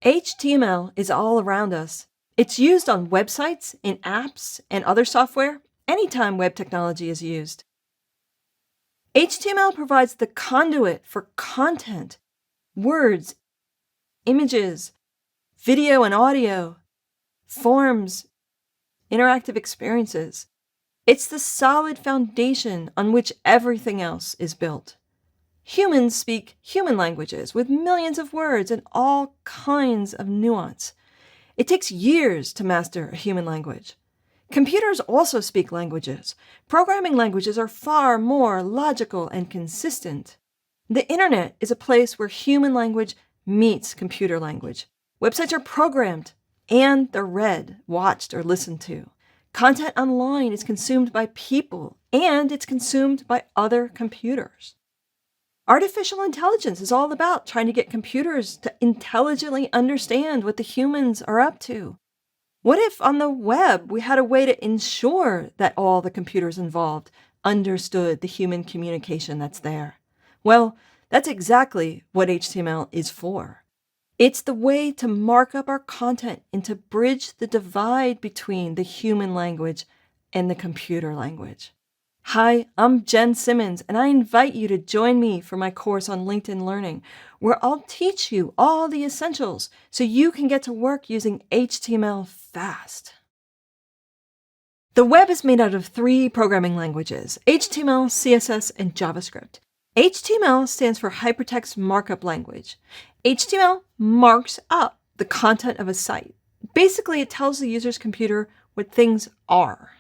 HTML is all around us. It's used on websites, in apps, and other software anytime web technology is used. HTML provides the conduit for content, words, images, video and audio, forms, interactive experiences. It's the solid foundation on which everything else is built. Humans speak human languages with millions of words and all kinds of nuance. It takes years to master a human language. Computers also speak languages. Programming languages are far more logical and consistent. The internet is a place where human language meets computer language. Websites are programmed, and they're read, watched, or listened to. Content online is consumed by people, and it's consumed by other computers. Artificial intelligence is all about trying to get computers to intelligently understand what the humans are up to. What if on the web we had a way to ensure that all the computers involved understood the human communication that's there? Well, that's exactly what HTML is for. It's the way to mark up our content and to bridge the divide between the human language and the computer language. Hi, I'm Jen Simmons, and I invite you to join me for my course on LinkedIn Learning, where I'll teach you all the essentials so you can get to work using HTML fast. The web is made out of 3 programming languages: HTML, CSS, and JavaScript. HTML stands for Hypertext Markup Language. HTML marks up the content of a site. Basically, it tells the user's computer what things are.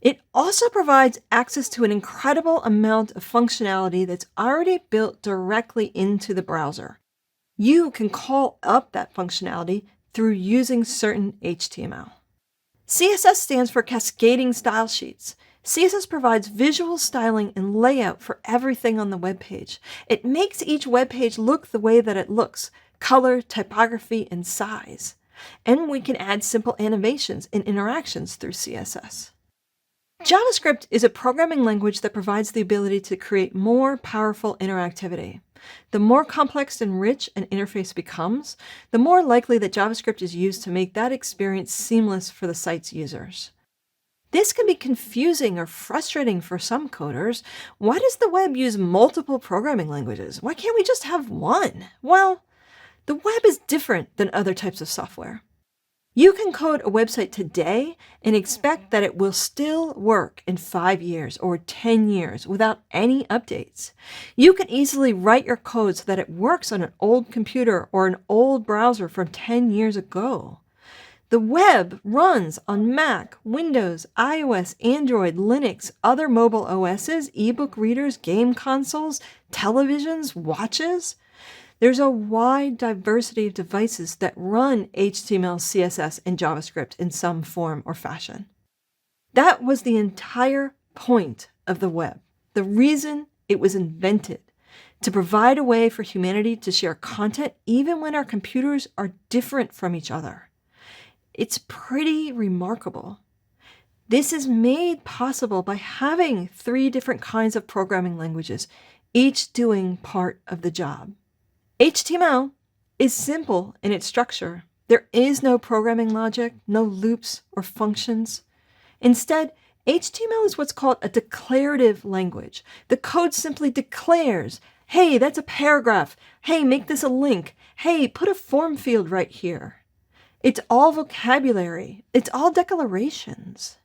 It also provides access to an incredible amount of functionality that's already built directly into the browser. You can call up that functionality through using certain HTML. CSS stands for Cascading Style Sheets. CSS provides visual styling and layout for everything on the web page. It makes each web page look the way that it looks: color, typography, and size. And we can add simple animations and interactions through CSS. JavaScript is a programming language that provides the ability to create more powerful interactivity. The more complex and rich an interface becomes, the more likely that JavaScript is used to make that experience seamless for the site's users. This can be confusing or frustrating for some coders. Why does the web use multiple programming languages? Why can't we just have one? Well, the web is different than other types of software. You can code a website today and expect that it will still work in 5 years or 10 years without any updates. You can easily write your code so that it works on an old computer or an old browser from 10 years ago. The web runs on Mac, Windows, iOS, Android, Linux, other mobile OSs, ebook readers, game consoles, televisions, watches. There's a wide diversity of devices that run HTML, CSS, and JavaScript in some form or fashion. That was the entire point of the web, the reason it was invented, to provide a way for humanity to share content even when our computers are different from each other. It's pretty remarkable. This is made possible by having 3 different kinds of programming languages, each doing part of the job. HTML is simple in its structure. There is no programming logic, no loops or functions. Instead, HTML is what's called a declarative language. The code simply declares, hey, that's a paragraph. Hey, make this a link. Hey, put a form field right here. It's all vocabulary. It's all declarations.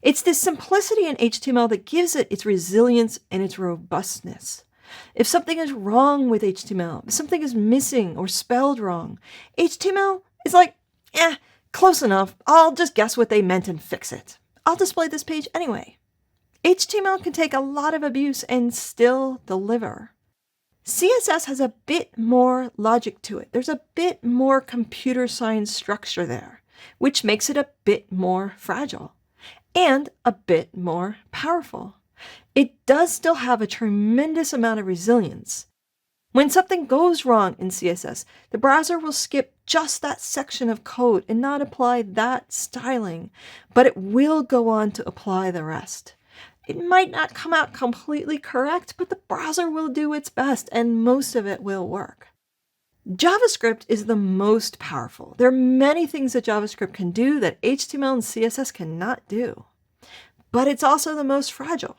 It's this simplicity in HTML that gives it its resilience and its robustness. If something is wrong with HTML, if something is missing or spelled wrong, HTML is like, close enough. I'll just guess what they meant and fix it. I'll display this page anyway. HTML can take a lot of abuse and still deliver. CSS has a bit more logic to it. There's a bit more computer science structure there, which makes it a bit more fragile and a bit more powerful. It does still have a tremendous amount of resilience. When something goes wrong in CSS, the browser will skip just that section of code and not apply that styling, but it will go on to apply the rest. It might not come out completely correct, but the browser will do its best and most of it will work. JavaScript is the most powerful. There are many things that JavaScript can do that HTML and CSS cannot do. But it's also the most fragile.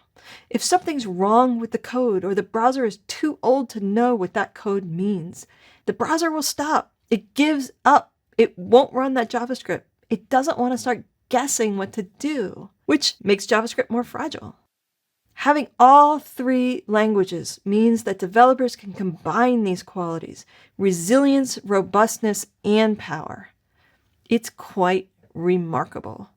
If something's wrong with the code or the browser is too old to know what that code means, the browser will stop. It gives up. It won't run that JavaScript. It doesn't want to start guessing what to do, which makes JavaScript more fragile. Having all three languages means that developers can combine these qualities: resilience, robustness, and power. It's quite remarkable.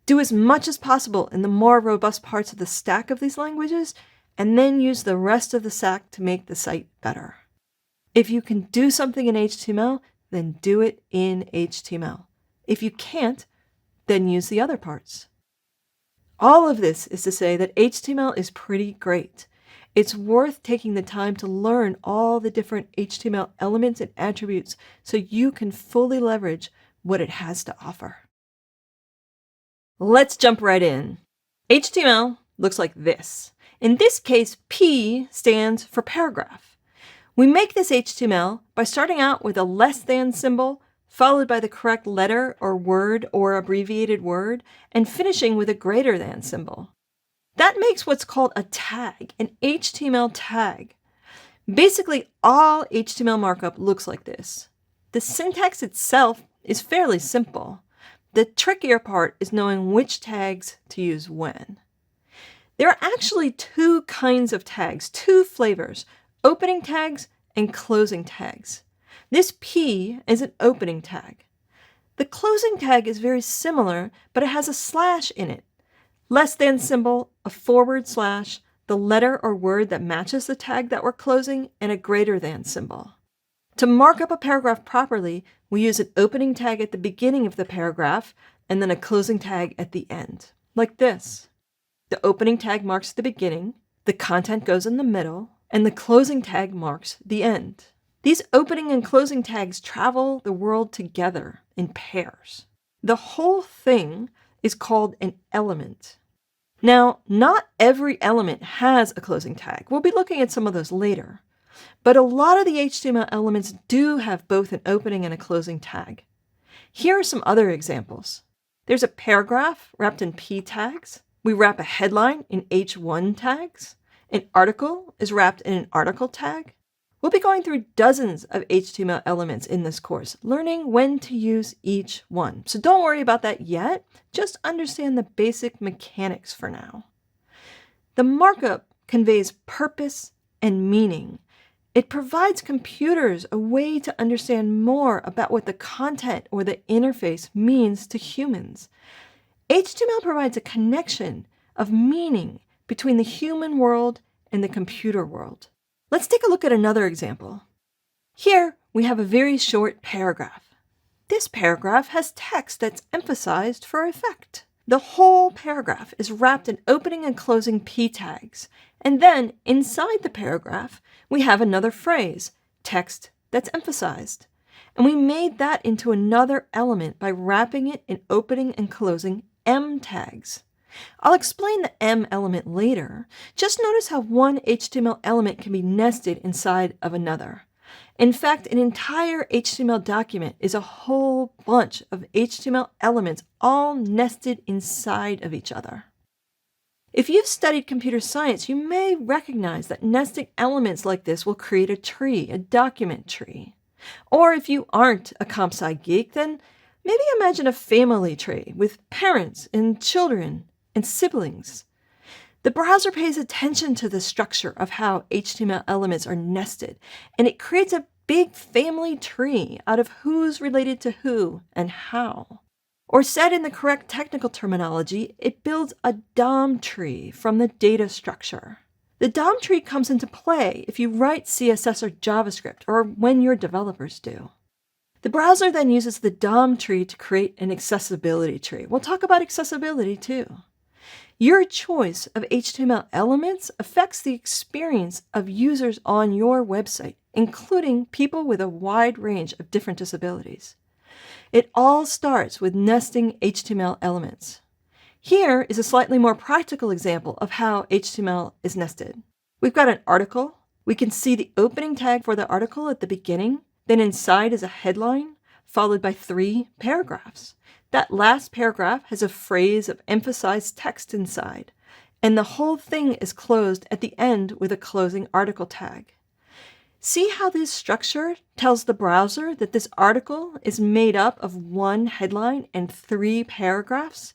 Do as much as possible in the more robust parts of the stack of these languages, and then use the rest of the stack to make the site better. If you can do something in HTML, then do it in HTML. If you can't, then use the other parts. All of this is to say that HTML is pretty great. It's worth taking the time to learn all the different HTML elements and attributes so you can fully leverage what it has to offer. Let's jump right in. HTML looks like this. In this case, P stands for paragraph. We make this HTML by starting out with a less than symbol, followed by the correct letter or word or abbreviated word, and finishing with a greater than symbol. That makes what's called a tag, an HTML tag. Basically, all HTML markup looks like this. The syntax itself is fairly simple. The trickier part is knowing which tags to use when. There are actually two kinds of tags, two flavors: opening tags and closing tags. This P is an opening tag. The closing tag is very similar, but it has a slash in it. Less than symbol, a forward slash, the letter or word that matches the tag that we're closing, and a greater than symbol. To mark up a paragraph properly, we use an opening tag at the beginning of the paragraph and then a closing tag at the end, like this. The opening tag marks the beginning, the content goes in the middle, and the closing tag marks the end. These opening and closing tags travel the world together in pairs. The whole thing is called an element. Now, not every element has a closing tag. We'll be looking at some of those later. But a lot of the HTML elements do have both an opening and a closing tag. Here are some other examples. There's a paragraph wrapped in P tags. We wrap a headline in H1 tags. An article is wrapped in an article tag. We'll be going through dozens of HTML elements in this course, learning when to use each one. So don't worry about that yet. Just understand the basic mechanics for now. The markup conveys purpose and meaning. It provides computers a way to understand more about what the content or the interface means to humans. HTML provides a connection of meaning between the human world and the computer world. Let's take a look at another example. Here, we have a very short paragraph. This paragraph has text that's emphasized for effect. The whole paragraph is wrapped in opening and closing P tags. And then, inside the paragraph, we have another phrase, text that's emphasized. And we made that into another element by wrapping it in opening and closing M tags. I'll explain the M element later. Just notice how one HTML element can be nested inside of another. In fact, an entire HTML document is a whole bunch of HTML elements all nested inside of each other. If you've studied computer science, you may recognize that nesting elements like this will create a tree, a document tree. Or if you aren't a comp sci geek, then maybe imagine a family tree with parents and children and siblings. The browser pays attention to the structure of how HTML elements are nested, and it creates a big family tree out of who's related to who and how. Or said in the correct technical terminology, it builds a DOM tree from the data structure. The DOM tree comes into play if you write CSS or JavaScript, or when your developers do. The browser then uses the DOM tree to create an accessibility tree. We'll talk about accessibility too. Your choice of HTML elements affects the experience of users on your website, including people with a wide range of different disabilities. It all starts with nesting HTML elements. Here is a slightly more practical example of how HTML is nested. We've got an article. We can see the opening tag for the article at the beginning, Then inside is a headline, followed by 3 paragraphs. That last paragraph has a phrase of emphasized text inside, and the whole thing is closed at the end with a closing article tag. See how this structure tells the browser that this article is made up of 1 headline and 3 paragraphs?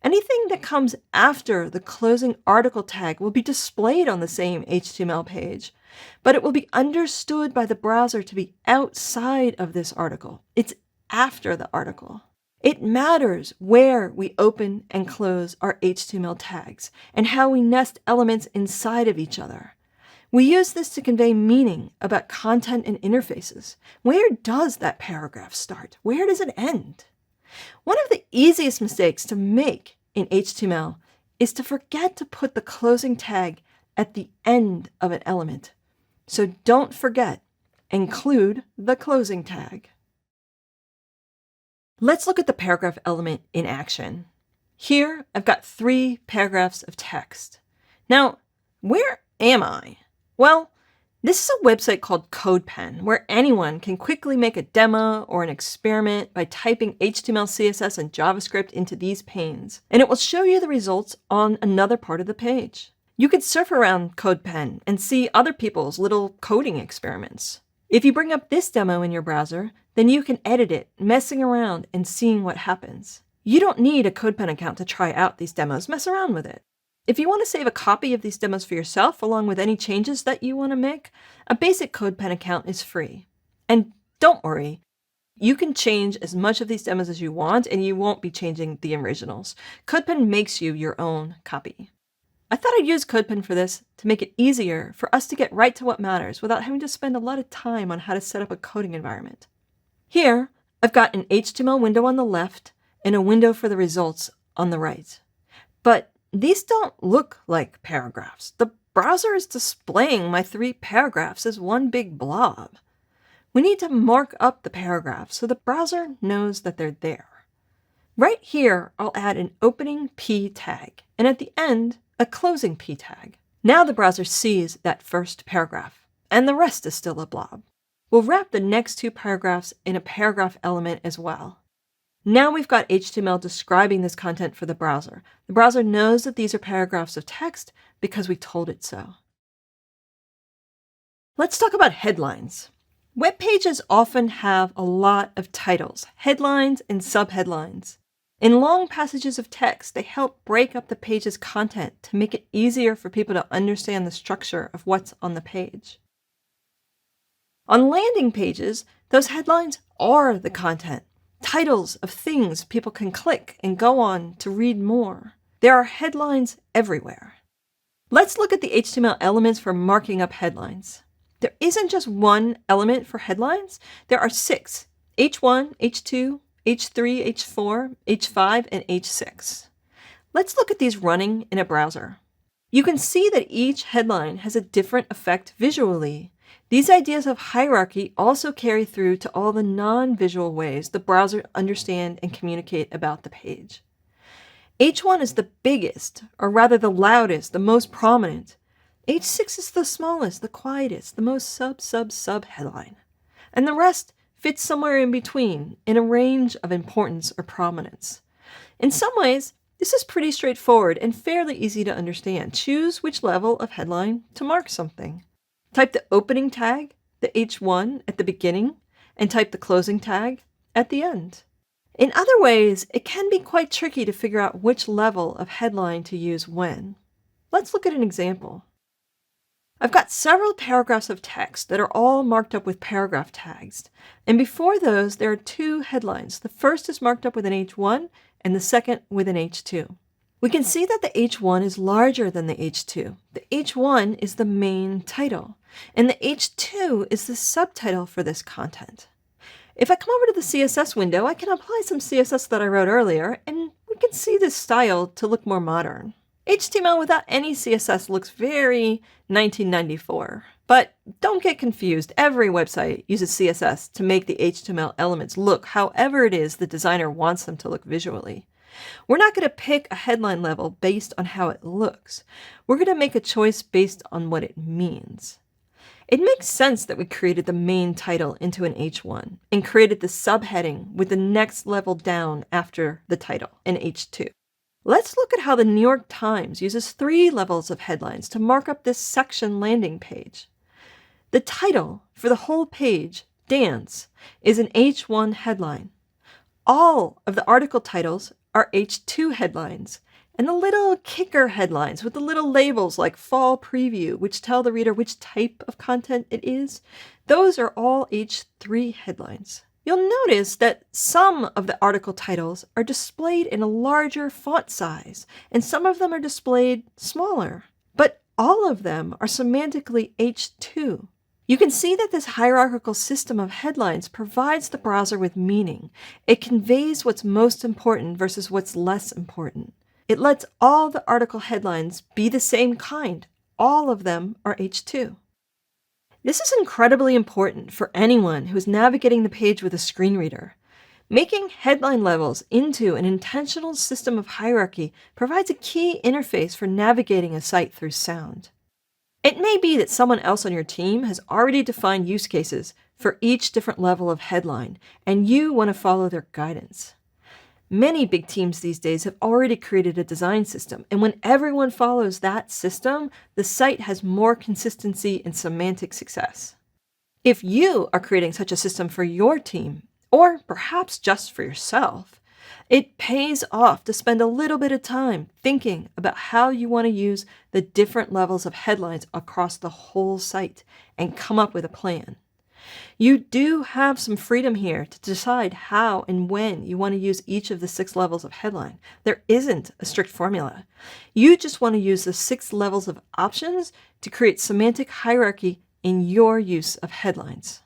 Anything that comes after the closing article tag will be displayed on the same HTML page, but it will be understood by the browser to be outside of this article. It's after the article. It matters where we open and close our HTML tags and how we nest elements inside of each other. We use this to convey meaning about content and interfaces. Where does that paragraph start? Where does it end? One of the easiest mistakes to make in HTML is to forget to put the closing tag at the end of an element. So don't forget, include the closing tag. Let's look at the paragraph element in action. Here, I've got 3 paragraphs of text. Now, where am I? Well, this is a website called CodePen, where anyone can quickly make a demo or an experiment by typing HTML, CSS, and JavaScript into these panes, and it will show you the results on another part of the page. You could surf around CodePen and see other people's little coding experiments. If you bring up this demo in your browser, then you can edit it, messing around and seeing what happens. You don't need a CodePen account to try out these demos. Mess around with it. If you want to save a copy of these demos for yourself, along with any changes that you want to make, a basic CodePen account is free. And don't worry, you can change as much of these demos as you want, and you won't be changing the originals. CodePen makes you your own copy. I thought I'd use CodePen for this to make it easier for us to get right to what matters without having to spend a lot of time on how to set up a coding environment. Here, I've got an HTML window on the left and a window for the results on the right. But these don't look like paragraphs. The browser is displaying my 3 paragraphs as one big blob. We need to mark up the paragraphs so the browser knows that they're there. Right here, I'll add an opening P tag, and at the end, a closing P tag. Now the browser sees that first paragraph, and the rest is still a blob. We'll wrap the next 2 paragraphs in a paragraph element as well. Now we've got HTML describing this content for the browser. The browser knows that these are paragraphs of text because we told it so. Let's talk about headlines. Web pages often have a lot of titles, headlines, and subheadlines. In long passages of text, they help break up the page's content to make it easier for people to understand the structure of what's on the page. On landing pages, those headlines are the content. Titles of things people can click and go on to read more. There are headlines everywhere. Let's look at the HTML elements for marking up headlines. There isn't just one element for headlines. There are 6, H1, H2, H3, H4, H5, and H6. Let's look at these running in a browser. You can see that each headline has a different effect visually. These ideas of hierarchy also carry through to all the non-visual ways the browser understands and communicate about the page. H1 is the biggest, or rather the loudest, the most prominent. H6 is the smallest, the quietest, the most sub headline. And the rest fits somewhere in between, in a range of importance or prominence. In some ways, this is pretty straightforward and fairly easy to understand. Choose which level of headline to mark something. Type the opening tag, the H1, at the beginning, and type the closing tag at the end. In other ways, it can be quite tricky to figure out which level of headline to use when. Let's look at an example. I've got several paragraphs of text that are all marked up with paragraph tags. And before those, there are 2 headlines. The first is marked up with an H1 and the second with an H2. We can see that the H1 is larger than the H2. The H1 is the main title, and the H2 is the subtitle for this content. If I come over to the CSS window, I can apply some CSS that I wrote earlier, and we can see this style to look more modern. HTML without any CSS looks very 1994. But don't get confused. Every website uses CSS to make the HTML elements look however it is the designer wants them to look visually. We're not going to pick a headline level based on how it looks. We're going to make a choice based on what it means. It makes sense that we created the main title into an H1 and created the subheading with the next level down after the title in H2. Let's look at how the New York Times uses 3 levels of headlines to mark up this section landing page. The title for the whole page, Dance, is an H1 headline. All of the article titles are H2 headlines, and the little kicker headlines with the little labels like Fall Preview, which tell the reader which type of content it is, those are all H3 headlines. You'll notice that some of the article titles are displayed in a larger font size, and some of them are displayed smaller, but all of them are semantically H2. You can see that this hierarchical system of headlines provides the browser with meaning. It conveys what's most important versus what's less important. It lets all the article headlines be the same kind. All of them are H2. This is incredibly important for anyone who is navigating the page with a screen reader. Making headline levels into an intentional system of hierarchy provides a key interface for navigating a site through sound. It may be that someone else on your team has already defined use cases for each different level of headline, and you want to follow their guidance. Many big teams these days have already created a design system, and when everyone follows that system, the site has more consistency and semantic success. If you are creating such a system for your team, or perhaps just for yourself, it pays off to spend a little bit of time thinking about how you want to use the different levels of headlines across the whole site and come up with a plan. You do have some freedom here to decide how and when you want to use each of the 6 levels of headline. There isn't a strict formula. You just want to use the 6 levels of options to create semantic hierarchy in your use of headlines.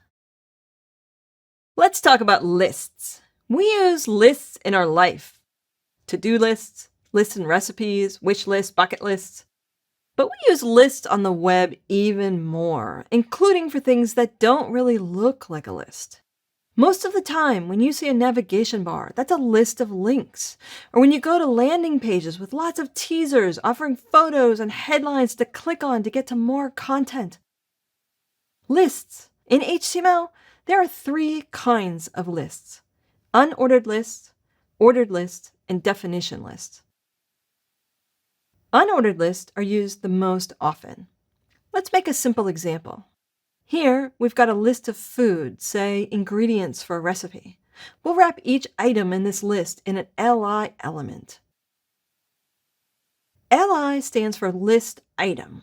Let's talk about lists. We use lists in our life. To-do lists, lists and recipes, wish lists, bucket lists. But we use lists on the web even more, including for things that don't really look like a list. Most of the time, when you see a navigation bar, that's a list of links. Or when you go to landing pages with lots of teasers offering photos and headlines to click on to get to more content. Lists. In HTML, there are 3 kinds of lists: unordered lists, ordered lists, and definition lists. Unordered lists are used the most often. Let's make a simple example. Here, we've got a list of food, say ingredients for a recipe. We'll wrap each item in this list in an LI element. LI stands for list item.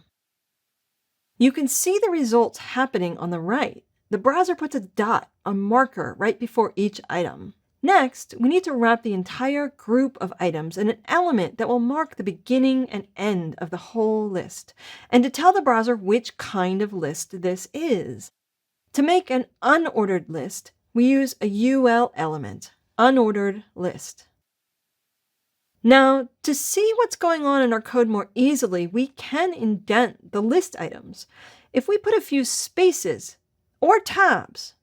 You can see the results happening on the right. The browser puts a dot, a marker, right before each item. Next, we need to wrap the entire group of items in an element that will mark the beginning and end of the whole list, and to tell the browser which kind of list this is. To make an unordered list, we use a UL element, unordered list. Now, to see what's going on in our code more easily, we can indent the list items. If we put a few spaces or tabs,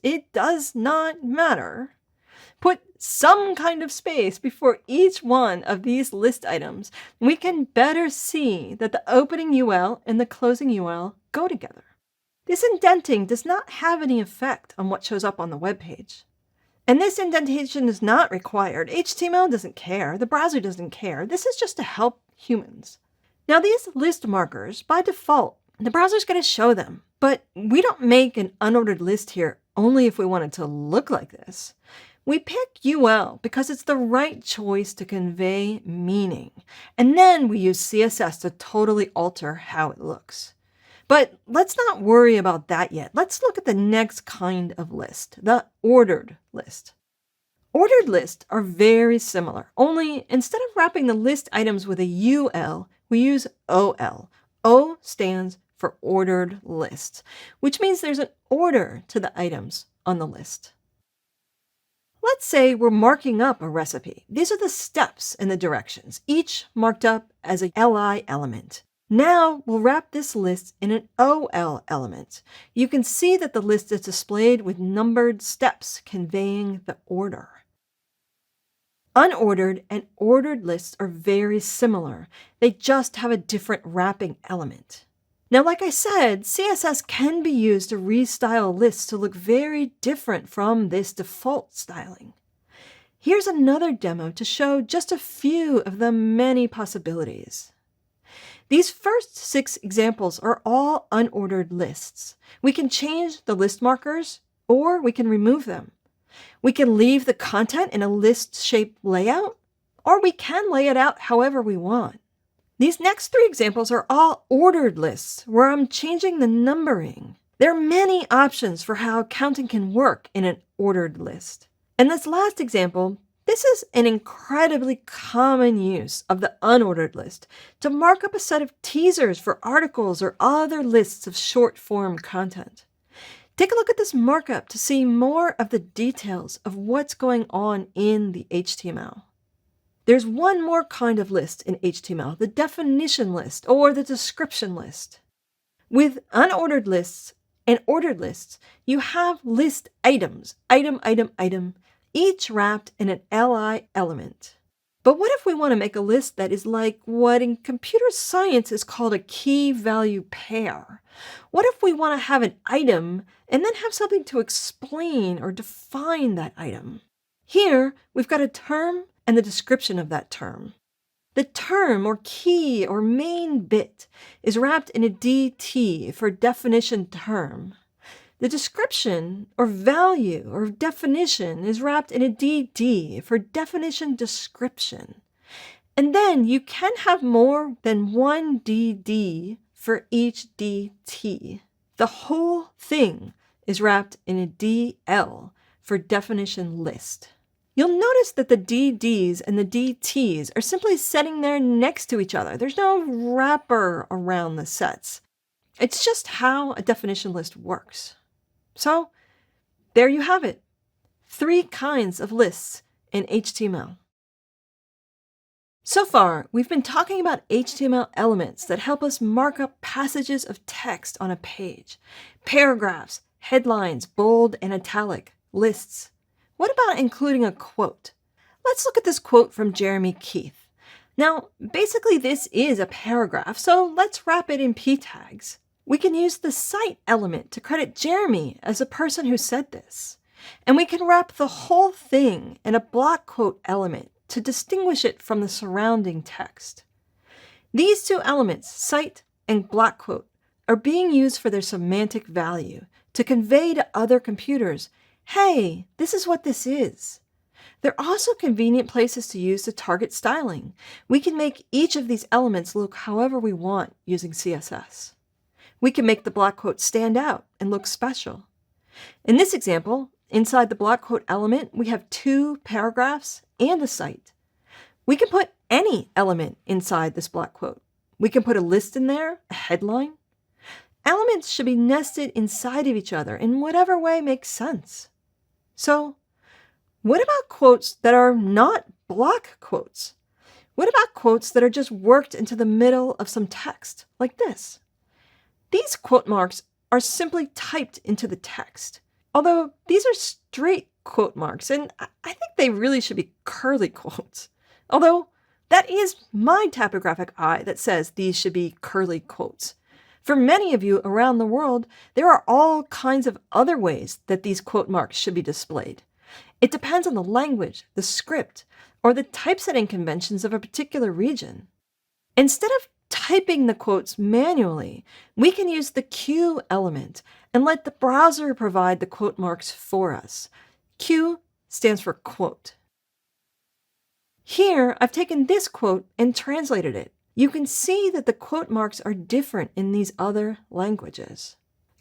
it does not matter. Put some kind of space before each one of these list items, we can better see that the opening UL and the closing UL go together. This indenting does not have any effect on what shows up on the web page. And this indentation is not required. HTML doesn't care. The browser doesn't care. This is just to help humans. Now, these list markers, by default, the browser's going to show them. But we don't make an unordered list here only if we want it to look like this. We pick UL because it's the right choice to convey meaning. And then we use CSS to totally alter how it looks. But let's not worry about that yet. Let's look at the next kind of list, the ordered list. Ordered lists are very similar, only instead of wrapping the list items with a UL, we use OL. O stands for ordered list, which means there's an order to the items on the list. Let's say we're marking up a recipe. These are the steps in the directions, each marked up as a LI element. Now we'll wrap this list in an OL element. You can see that the list is displayed with numbered steps conveying the order. Unordered and ordered lists are very similar. They just have a different wrapping element. Now, like I said, CSS can be used to restyle lists to look very different from this default styling. Here's another demo to show just a few of the many possibilities. These first 6 examples are all unordered lists. We can change the list markers, or we can remove them. We can leave the content in a list-shaped layout, or we can lay it out however we want. These next 3 examples are all ordered lists where I'm changing the numbering. There are many options for how counting can work in an ordered list. And this last example, this is an incredibly common use of the unordered list to mark up a set of teasers for articles or other lists of short-form content. Take a look at this markup to see more of the details of what's going on in the HTML. There's one more kind of list in HTML, the definition list or the description list. With unordered lists and ordered lists, you have list items, item, each wrapped in an li element. But what if we want to make a list that is like what in computer science is called a key-value pair? What if we want to have an item and then have something to explain or define that item? Here, we've got a term and the description of that term. The term or key or main bit is wrapped in a DT for definition term. The description or value or definition is wrapped in a DD for definition description. And then you can have more than one DD for each DT. The whole thing is wrapped in a DL for definition list. You'll notice that the DDs and the DTs are simply sitting there next to each other. There's no wrapper around the sets. It's just how a definition list works. So, there you have it. 3 kinds of lists in HTML. So far, we've been talking about HTML elements that help us mark up passages of text on a page. Paragraphs, headlines, bold and italic, lists. What about including a quote? Let's look at this quote from Jeremy Keith. Now, basically this is a paragraph, so let's wrap it in p tags. We can use the cite element to credit Jeremy as the person who said this. And we can wrap the whole thing in a block quote element to distinguish it from the surrounding text. These 2 elements, cite and block quote, are being used for their semantic value to convey to other computers, hey, this is what this is. They're also convenient places to use to target styling. We can make each of these elements look however we want using CSS. We can make the block quote stand out and look special. In this example, inside the block quote element, we have 2 paragraphs and a cite. We can put any element inside this block quote. We can put a list in there, a headline. Elements should be nested inside of each other in whatever way makes sense. So, what about quotes that are not block quotes? What about quotes that are just worked into the middle of some text, like this? These quote marks are simply typed into the text, although these are straight quote marks, and I think they really should be curly quotes. Although, that is my typographic eye that says these should be curly quotes. For many of you around the world, there are all kinds of other ways that these quote marks should be displayed. It depends on the language, the script, or the typesetting conventions of a particular region. Instead of typing the quotes manually, we can use the Q element and let the browser provide the quote marks for us. Q stands for quote. Here, I've taken this quote and translated it. You can see that the quote marks are different in these other languages.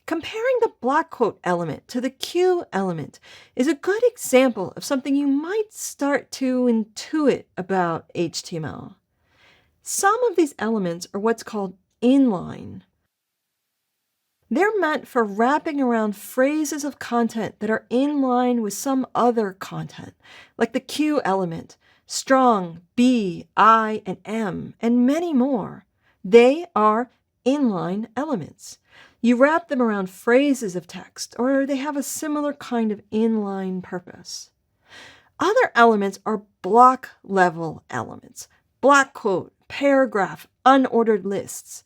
Comparing the block quote element to the Q element is a good example of something you might start to intuit about HTML. Some of these elements are what's called inline. They're meant for wrapping around phrases of content that are in line with some other content, like the Q element, strong, B, I, and M, and many more. They are inline elements. You wrap them around phrases of text, or they have a similar kind of inline purpose. Other elements are block level elements, block quote, paragraph, unordered lists.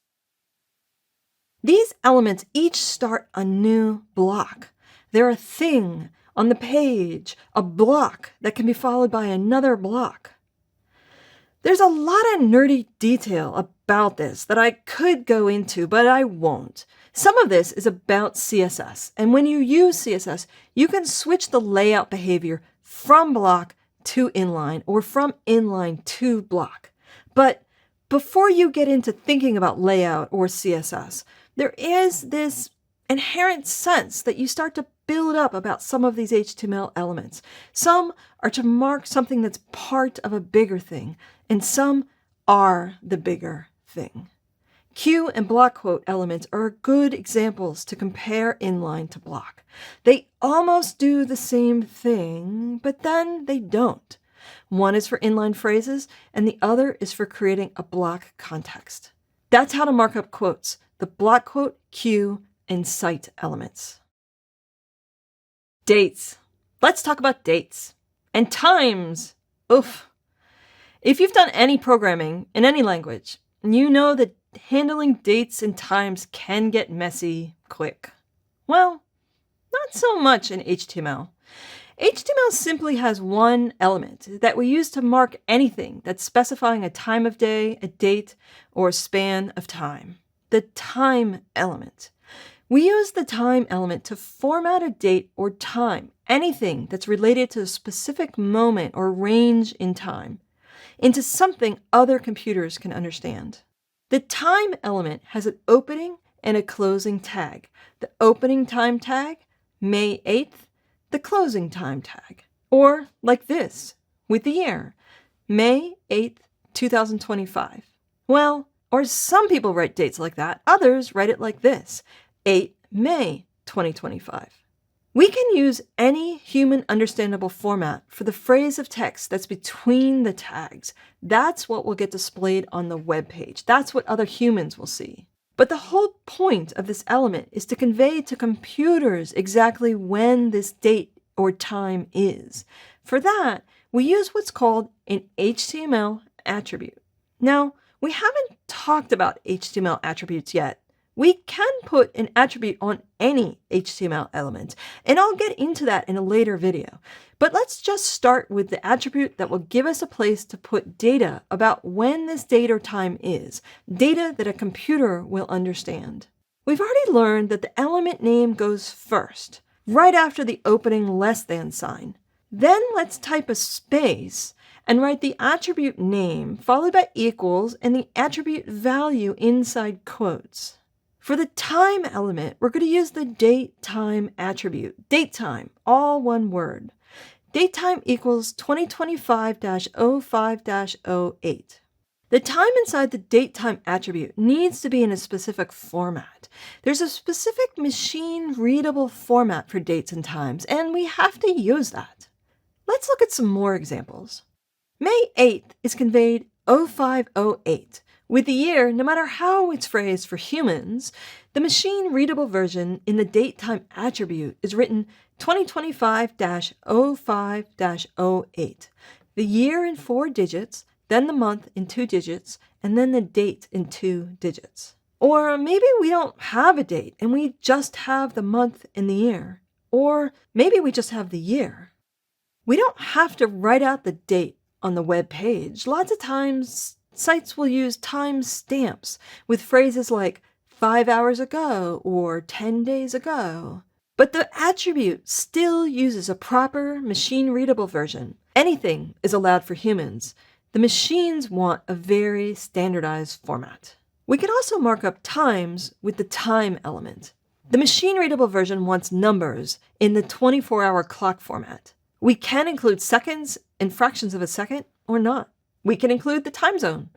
These elements each start a new block. They're a thing on the page, a block that can be followed by another block. There's a lot of nerdy detail about this that I could go into, but I won't. Some of this is about CSS, and when you use CSS, you can switch the layout behavior from block to inline or from inline to block. But before you get into thinking about layout or CSS, there is this inherent sense that you start to build up about some of these HTML elements. Some are to mark something that's part of a bigger thing, and some are the bigger thing. Q and block quote elements are good examples to compare inline to block. They almost do the same thing, but then they don't. One is for inline phrases, and the other is for creating a block context. That's how to mark up quotes, the block quote, Q, and cite elements. Dates. Let's talk about dates. And times. Oof. If you've done any programming in any language, you know that handling dates and times can get messy quick. Well, not so much in HTML. HTML simply has one element that we use to mark anything that's specifying a time of day, a date, or a span of time. The time element. We use the time element to format a date or time, anything that's related to a specific moment or range in time, into something other computers can understand. The time element has an opening and a closing tag. The opening time tag, May 8th, the closing time tag. Or like this, with the year, May 8th, 2025. Well, or some people write dates like that. Others write it like this, 8 May 2025. We can use any human understandable format for the phrase of text that's between the tags. That's what will get displayed on the web page. That's what other humans will see. But the whole point of this element is to convey to computers exactly when this date or time is. For that, we use what's called an HTML attribute. Now, we haven't talked about HTML attributes yet. We can put an attribute on any HTML element, and I'll get into that in a later video. But let's just start with the attribute that will give us a place to put data about when this date or time is, data that a computer will understand. We've already learned that the element name goes first, right after the opening less than sign. Then let's type a space and write the attribute name followed by equals and the attribute value inside quotes. For the time element, we're going to use the datetime attribute. Datetime, all one word. Datetime equals 2025-05-08. The time inside the datetime attribute needs to be in a specific format. There's a specific machine-readable format for dates and times, and we have to use that. Let's look at some more examples. May 8th is conveyed 0508. With the year, no matter how it's phrased for humans, the machine-readable version in the datetime attribute is written 2025-05-08. The year in 4 digits, then the month in 2 digits, and then the date in 2 digits. Or maybe we don't have a date and we just have the month and the year. Or maybe we just have the year. We don't have to write out the date on the web page. Lots of times, sites will use time stamps with phrases like 5 hours ago or 10 days ago. But the attribute still uses a proper machine-readable version. Anything is allowed for humans. The machines want a very standardized format. We can also mark up times with the time element. The machine-readable version wants numbers in the 24-hour clock format. We can include seconds and fractions of a second or not. We can include the time zone.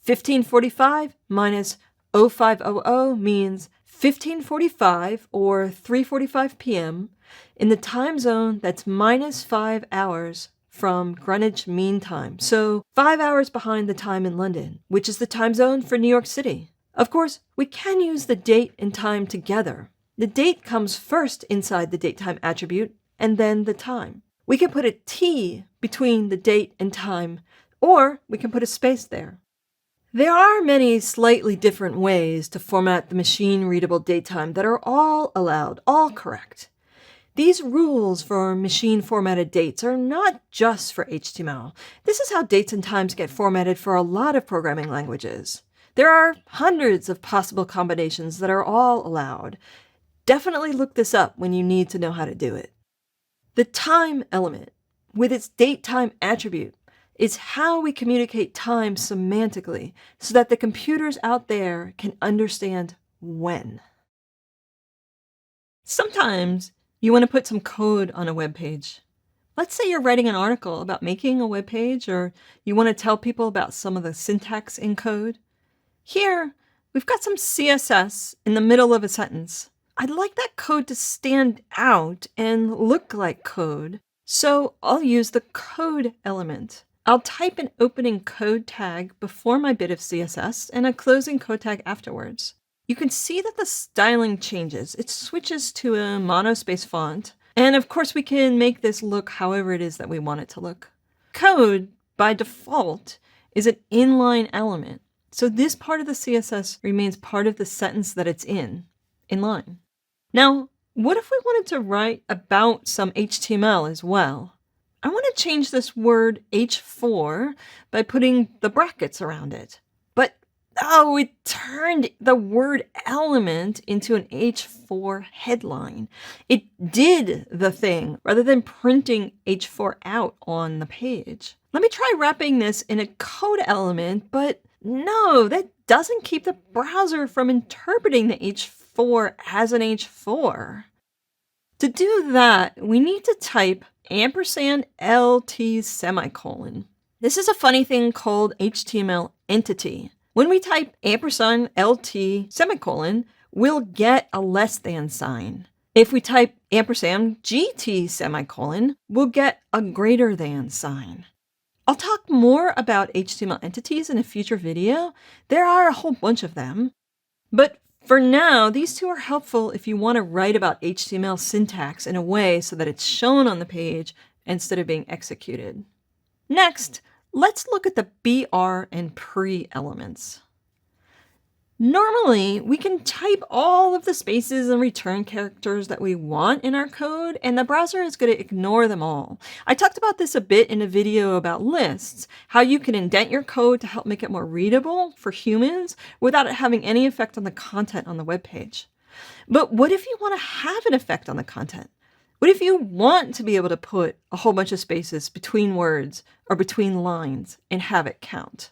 1545 minus 0500 means 1545 or 3:45 p.m. in the time zone that's minus 5 hours from Greenwich Mean Time. So 5 hours behind the time in London, which is the time zone for New York City. Of course, we can use the date and time together. The date comes first inside the datetime attribute and then the time. We can put a T between the date and time, or we can put a space there. There are many slightly different ways to format the machine-readable datetime that are all allowed, all correct. These rules for machine-formatted dates are not just for HTML. This is how dates and times get formatted for a lot of programming languages. There are hundreds of possible combinations that are all allowed. Definitely look this up when you need to know how to do it. The time element, with its datetime attribute, is how we communicate time semantically so that the computers out there can understand when. Sometimes you want to put some code on a web page. Let's say you're writing an article about making a web page, or you want to tell people about some of the syntax in code. Here, we've got some CSS in the middle of a sentence. I'd like that code to stand out and look like code, so I'll use the code element. I'll type an opening code tag before my bit of CSS and a closing code tag afterwards. You can see that the styling changes. It switches to a monospace font. And of course, we can make this look however it is that we want it to look. Code, by default, is an inline element. So this part of the CSS remains part of the sentence that it's in line. Now, what if we wanted to write about some HTML as well? I want to change this word H4 by putting the brackets around it. But, oh, it turned the word element into an H4 headline. It did the thing rather than printing H4 out on the page. Let me try wrapping this in a code element, but no, that doesn't keep the browser from interpreting the H4 as an H4. To do that, we need to type &LT semicolon. This is a funny thing called HTML entity. When we type &LT semicolon, we'll get a less than sign. If we type &GT semicolon, we'll get a greater than sign. I'll talk more about HTML entities in a future video. There are a whole bunch of them. But for now, these two are helpful if you want to write about HTML syntax in a way so that it's shown on the page instead of being executed. Next, let's look at the BR and pre elements. Normally, we can type all of the spaces and return characters that we want in our code, and the browser is going to ignore them all. I talked about this a bit in a video about lists, how you can indent your code to help make it more readable for humans without it having any effect on the content on the web page. But what if you want to have an effect on the content? What if you want to be able to put a whole bunch of spaces between words or between lines and have it count?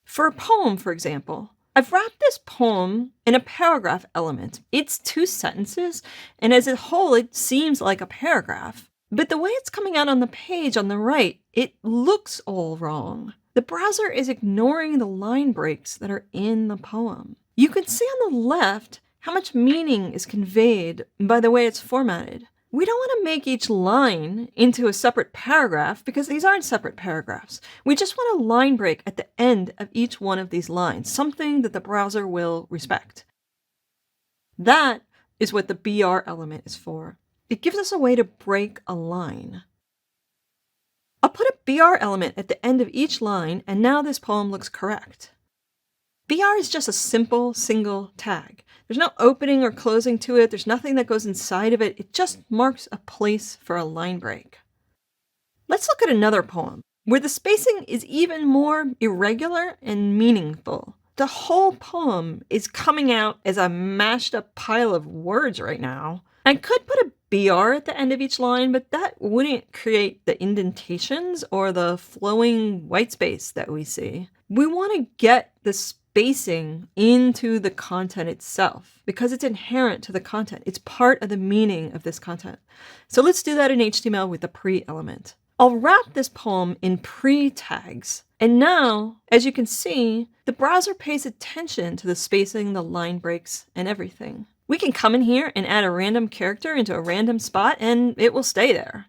For a poem, for example, I've wrapped this poem in a paragraph element. It's 2 sentences, and as a whole, it seems like a paragraph. But the way it's coming out on the page on the right, it looks all wrong. The browser is ignoring the line breaks that are in the poem. You can see on the left how much meaning is conveyed by the way it's formatted. We don't want to make each line into a separate paragraph because these aren't separate paragraphs. We just want a line break at the end of each one of these lines, something that the browser will respect. That is what the BR element is for. It gives us a way to break a line. I'll put a BR element at the end of each line, and now this poem looks correct. BR is just a simple single tag. There's no opening or closing to it. There's nothing that goes inside of it. It just marks a place for a line break. Let's look at another poem where the spacing is even more irregular and meaningful. The whole poem is coming out as a mashed up pile of words right now. I could put a BR at the end of each line, but that wouldn't create the indentations or the flowing white space that we see. We want to get the spacing into the content itself because it's inherent to the content. It's part of the meaning of this content. So let's do that in HTML with the pre element. I'll wrap this poem in pre tags. And now, as you can see, the browser pays attention to the spacing, the line breaks, and everything. We can come in here and add a random character into a random spot and it will stay there.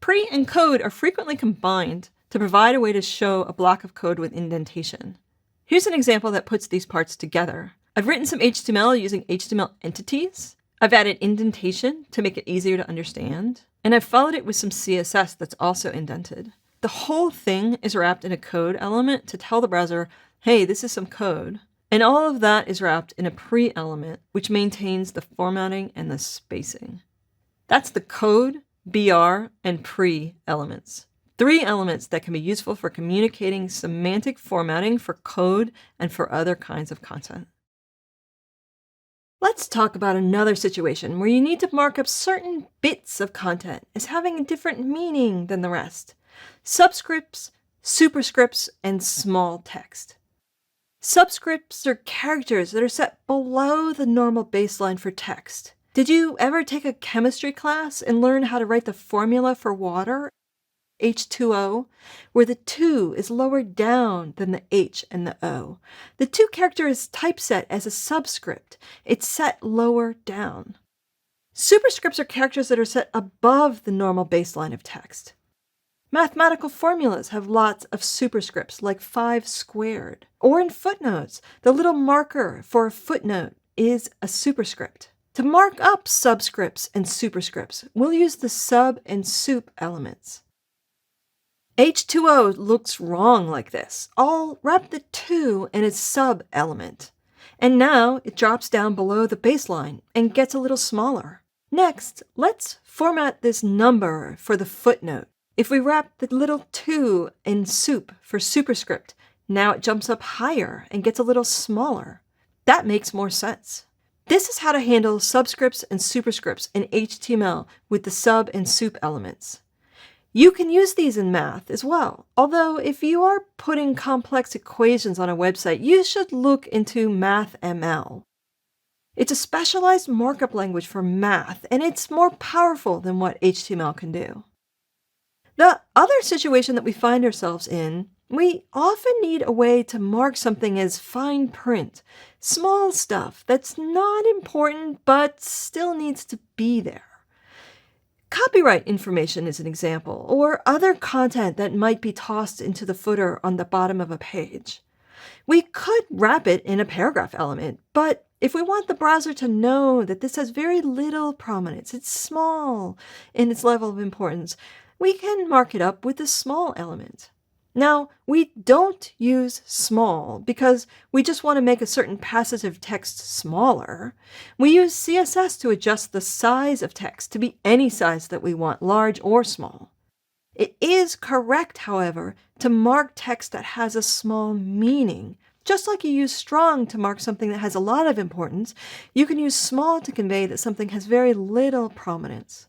Pre and code are frequently combined to provide a way to show a block of code with indentation. Here's an example that puts these parts together. I've written some HTML using HTML entities. I've added indentation to make it easier to understand. And I've followed it with some CSS that's also indented. The whole thing is wrapped in a code element to tell the browser hey, this is some code. And all of that is wrapped in a pre-element, which maintains the formatting and the spacing. That's the code, BR, and pre elements. 3 elements that can be useful for communicating semantic formatting for code and for other kinds of content. Let's talk about another situation where you need to mark up certain bits of content as having a different meaning than the rest. Subscripts, superscripts, and small text. Subscripts are characters that are set below the normal baseline for text. Did you ever take a chemistry class and learn how to write the formula for water, H2O, where the 2 is lower down than the H and the O? The 2 character is typeset as a subscript. It's set lower down. Superscripts are characters that are set above the normal baseline of text. Mathematical formulas have lots of superscripts, like 5 squared. Or in footnotes, the little marker for a footnote is a superscript. To mark up subscripts and superscripts, we'll use the sub and sup elements. H2O looks wrong like this. I'll wrap the 2 in its sub element. And now it drops down below the baseline and gets a little smaller. Next, let's format this number for the footnote. If we wrap the little 2 in sup for superscript, now it jumps up higher and gets a little smaller. That makes more sense. This is how to handle subscripts and superscripts in HTML with the sub and sup elements. You can use these in math as well, although if you are putting complex equations on a website, you should look into MathML. It's a specialized markup language for math, and it's more powerful than what HTML can do. The other situation that we find ourselves in, we often need a way to mark something as fine print, small stuff that's not important but still needs to be there. Copyright information is an example, or other content that might be tossed into the footer on the bottom of a page. We could wrap it in a paragraph element, but if we want the browser to know that this has very little prominence, it's small in its level of importance, we can mark it up with a small element. Now, we don't use small because we just want to make a certain passage of text smaller. We use CSS to adjust the size of text to be any size that we want, large or small. It is correct, however, to mark text that has a small meaning. Just like you use strong to mark something that has a lot of importance, you can use small to convey that something has very little prominence.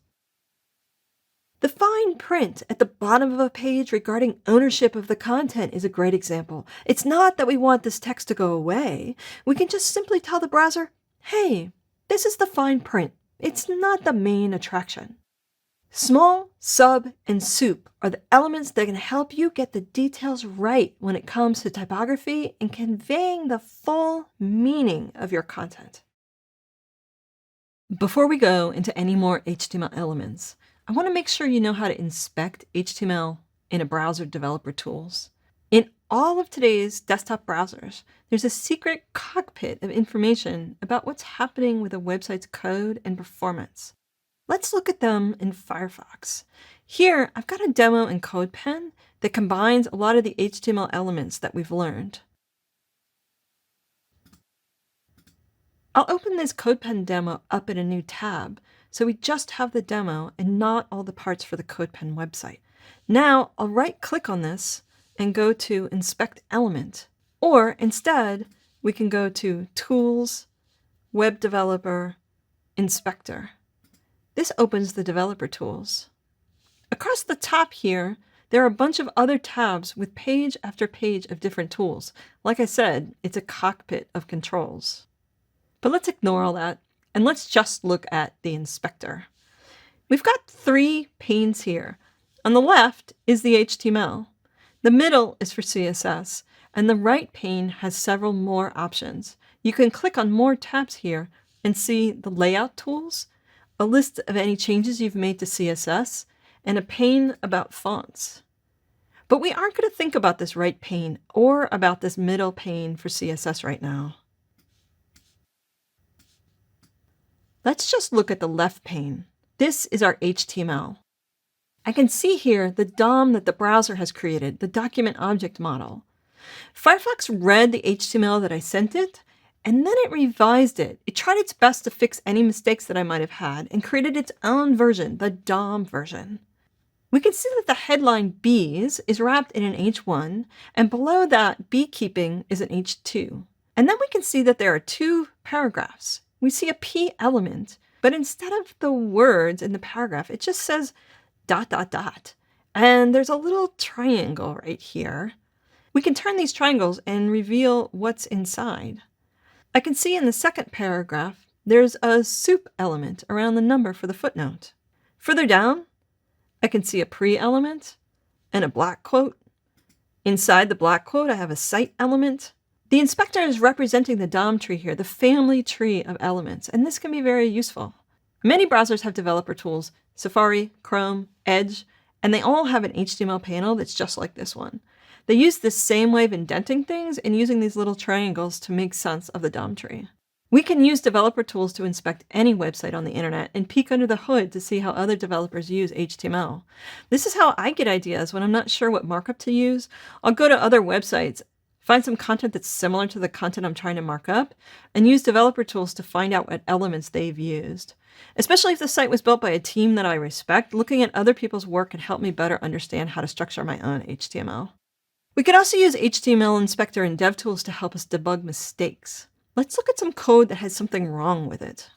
The fine print at the bottom of a page regarding ownership of the content is a great example. It's not that we want this text to go away. We can just simply tell the browser, hey, this is the fine print. It's not the main attraction. Small, sub, and sup are the elements that can help you get the details right when it comes to typography and conveying the full meaning of your content. Before we go into any more HTML elements, I want to make sure you know how to inspect HTML in a browser developer tools. In all of today's desktop browsers, there's a secret cockpit of information about what's happening with a website's code and performance. Let's look at them in Firefox. Here, I've got a demo in CodePen that combines a lot of the HTML elements that we've learned. I'll open this CodePen demo up in a new tab, so we just have the demo and not all the parts for the CodePen website. Now I'll right-click on this and go to Inspect Element, or instead we can go to Tools, Web Developer, Inspector. This opens the developer tools. Across the top here, there are a bunch of other tabs with page after page of different tools. Like I said, it's a cockpit of controls. But let's ignore all that. And let's just look at the inspector. We've got 3 panes here. On the left is the HTML. The middle is for CSS, and the right pane has several more options. You can click on more tabs here and see the layout tools, a list of any changes you've made to CSS, and a pane about fonts. But we aren't going to think about this right pane or about this middle pane for CSS right now. Let's just look at the left pane. This is our HTML. I can see here the DOM that the browser has created, the document object model. Firefox read the HTML that I sent it, and then it revised it. It tried its best to fix any mistakes that I might have had and created its own version, the DOM version. We can see that the headline bees is wrapped in an H1, and below that, beekeeping is an H2. And then we can see that there are two paragraphs. We see a P element, but instead of the words in the paragraph, it just says ... And there's a little triangle right here. We can turn these triangles and reveal what's inside. I can see in the second paragraph, there's a soup element around the number for the footnote. Further down, I can see a pre element and a black quote. Inside the black quote, I have a cite element. The inspector is representing the DOM tree here, the family tree of elements, and this can be very useful. Many browsers have developer tools, Safari, Chrome, Edge, and they all have an HTML panel that's just like this one. They use this same way of indenting things and using these little triangles to make sense of the DOM tree. We can use developer tools to inspect any website on the internet and peek under the hood to see how other developers use HTML. This is how I get ideas when I'm not sure what markup to use. I'll go to other websites, find some content that's similar to the content I'm trying to mark up, and use developer tools to find out what elements they've used. Especially if the site was built by a team that I respect, looking at other people's work can help me better understand how to structure my own HTML. We could also use HTML Inspector and DevTools to help us debug mistakes. Let's look at some code that has something wrong with it.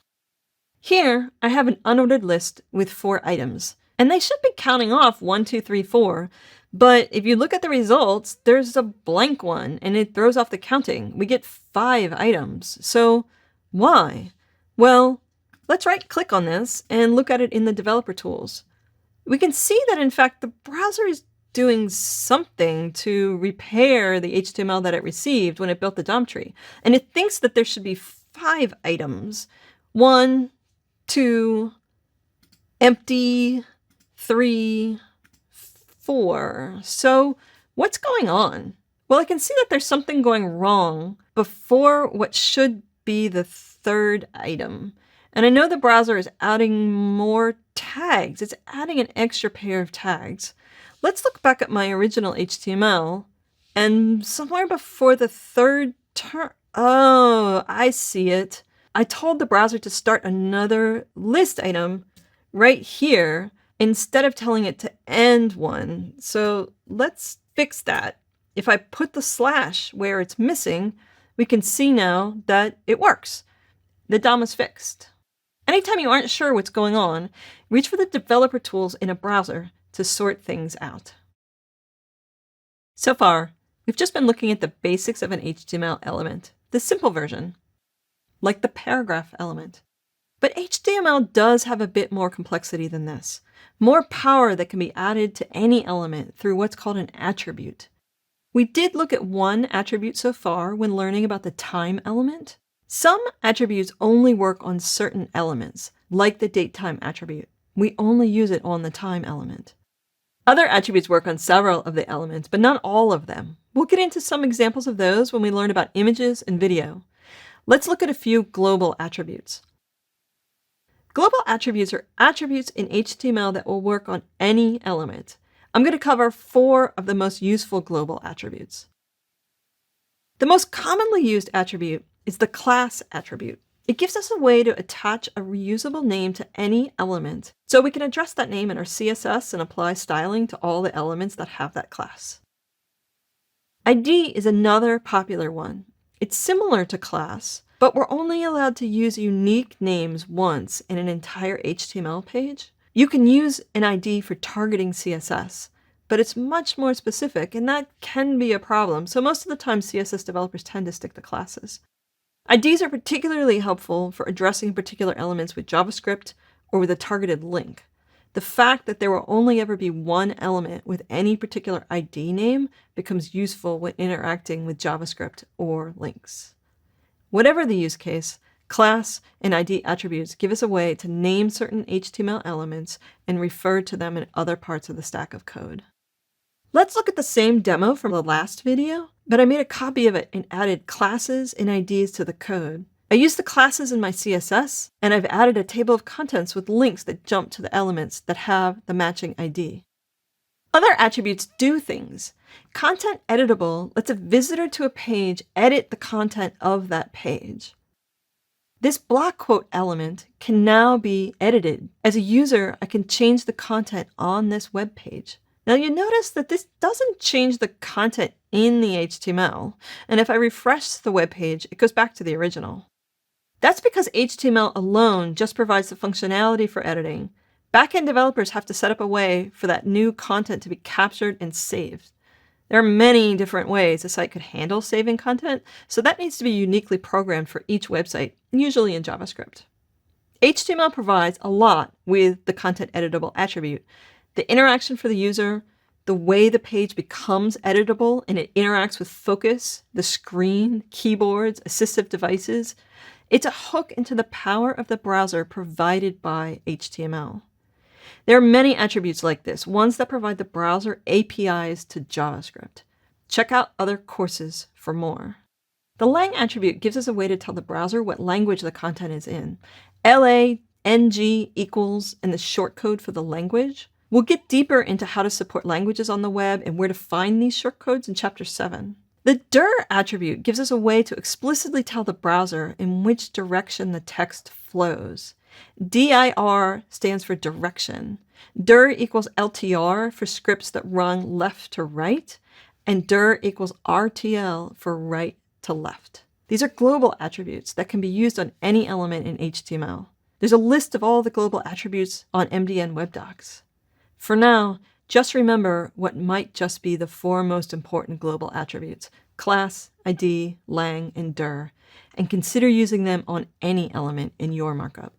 Here, I have an unordered list with 4 items, and they should be counting off 1, 2, 3, 4. But if you look at the results, there's a blank one, and it throws off the counting. We get 5 items. So why? Well, let's right-click on this and look at it in the developer tools. We can see that, in fact, the browser is doing something to repair the HTML that it received when it built the DOM tree. And it thinks that there should be 5 items. 1, 2, empty, 3, 4. So what's going on? Well, I can see that there's something going wrong before what should be the 3rd item. And I know the browser is adding more tags. It's adding an extra pair of tags. Let's look back at my original HTML, and somewhere before the 3rd term, oh, I see it. I told the browser to start another list item right here instead of telling it to end one. So let's fix that. If I put the slash where it's missing, we can see now that it works. The DOM is fixed. Anytime you aren't sure what's going on, reach for the developer tools in a browser to sort things out. So far, we've just been looking at the basics of an HTML element, the simple version, like the paragraph element. But HTML does have a bit more complexity than this, more power that can be added to any element through what's called an attribute. We did look at one attribute so far when learning about the time element. Some attributes only work on certain elements, like the datetime attribute. We only use it on the time element. Other attributes work on several of the elements, but not all of them. We'll get into some examples of those when we learn about images and video. Let's look at a few global attributes. Global attributes are attributes in HTML that will work on any element. I'm going to cover 4 of the most useful global attributes. The most commonly used attribute is the class attribute. It gives us a way to attach a reusable name to any element, so we can address that name in our CSS and apply styling to all the elements that have that class. ID is another popular one. It's similar to class, but we're only allowed to use unique names once in an entire HTML page. You can use an ID for targeting CSS, but it's much more specific, and that can be a problem, so most of the time CSS developers tend to stick to classes. IDs are particularly helpful for addressing particular elements with JavaScript or with a targeted link. The fact that there will only ever be one element with any particular ID name becomes useful when interacting with JavaScript or links. Whatever the use case, class and ID attributes give us a way to name certain HTML elements and refer to them in other parts of the stack of code. Let's look at the same demo from the last video, but I made a copy of it and added classes and IDs to the code. I used the classes in my CSS, and I've added a table of contents with links that jump to the elements that have the matching ID. Other attributes do things. Content editable lets a visitor to a page edit the content of that page. This block quote element can now be edited. As a user, I can change the content on this web page. Now you notice that this doesn't change the content in the HTML, and if I refresh the web page, it goes back to the original. That's because HTML alone just provides the functionality for editing. Backend developers have to set up a way for that new content to be captured and saved. There are many different ways a site could handle saving content, so that needs to be uniquely programmed for each website, usually in JavaScript. HTML provides a lot with the content editable attribute. The interaction for the user, the way the page becomes editable and it interacts with Focus, the screen, keyboards, assistive devices. It's a hook into the power of the browser provided by HTML. There are many attributes like this, ones that provide the browser APIs to JavaScript. Check out other courses for more. The lang attribute gives us a way to tell the browser what language the content is in. LA, NG equals, and the shortcode for the language. We'll get deeper into how to support languages on the web and where to find these shortcodes in Chapter 7. The dir attribute gives us a way to explicitly tell the browser in which direction the text flows. dir stands for direction. dir equals LTR for scripts that run left to right, and dir equals RTL for right to left. These are global attributes that can be used on any element in HTML. There's a list of all the global attributes on MDN Web Docs. For now, just remember what might just be the 4 most important global attributes: class, ID, lang, and dir, and consider using them on any element in your markup.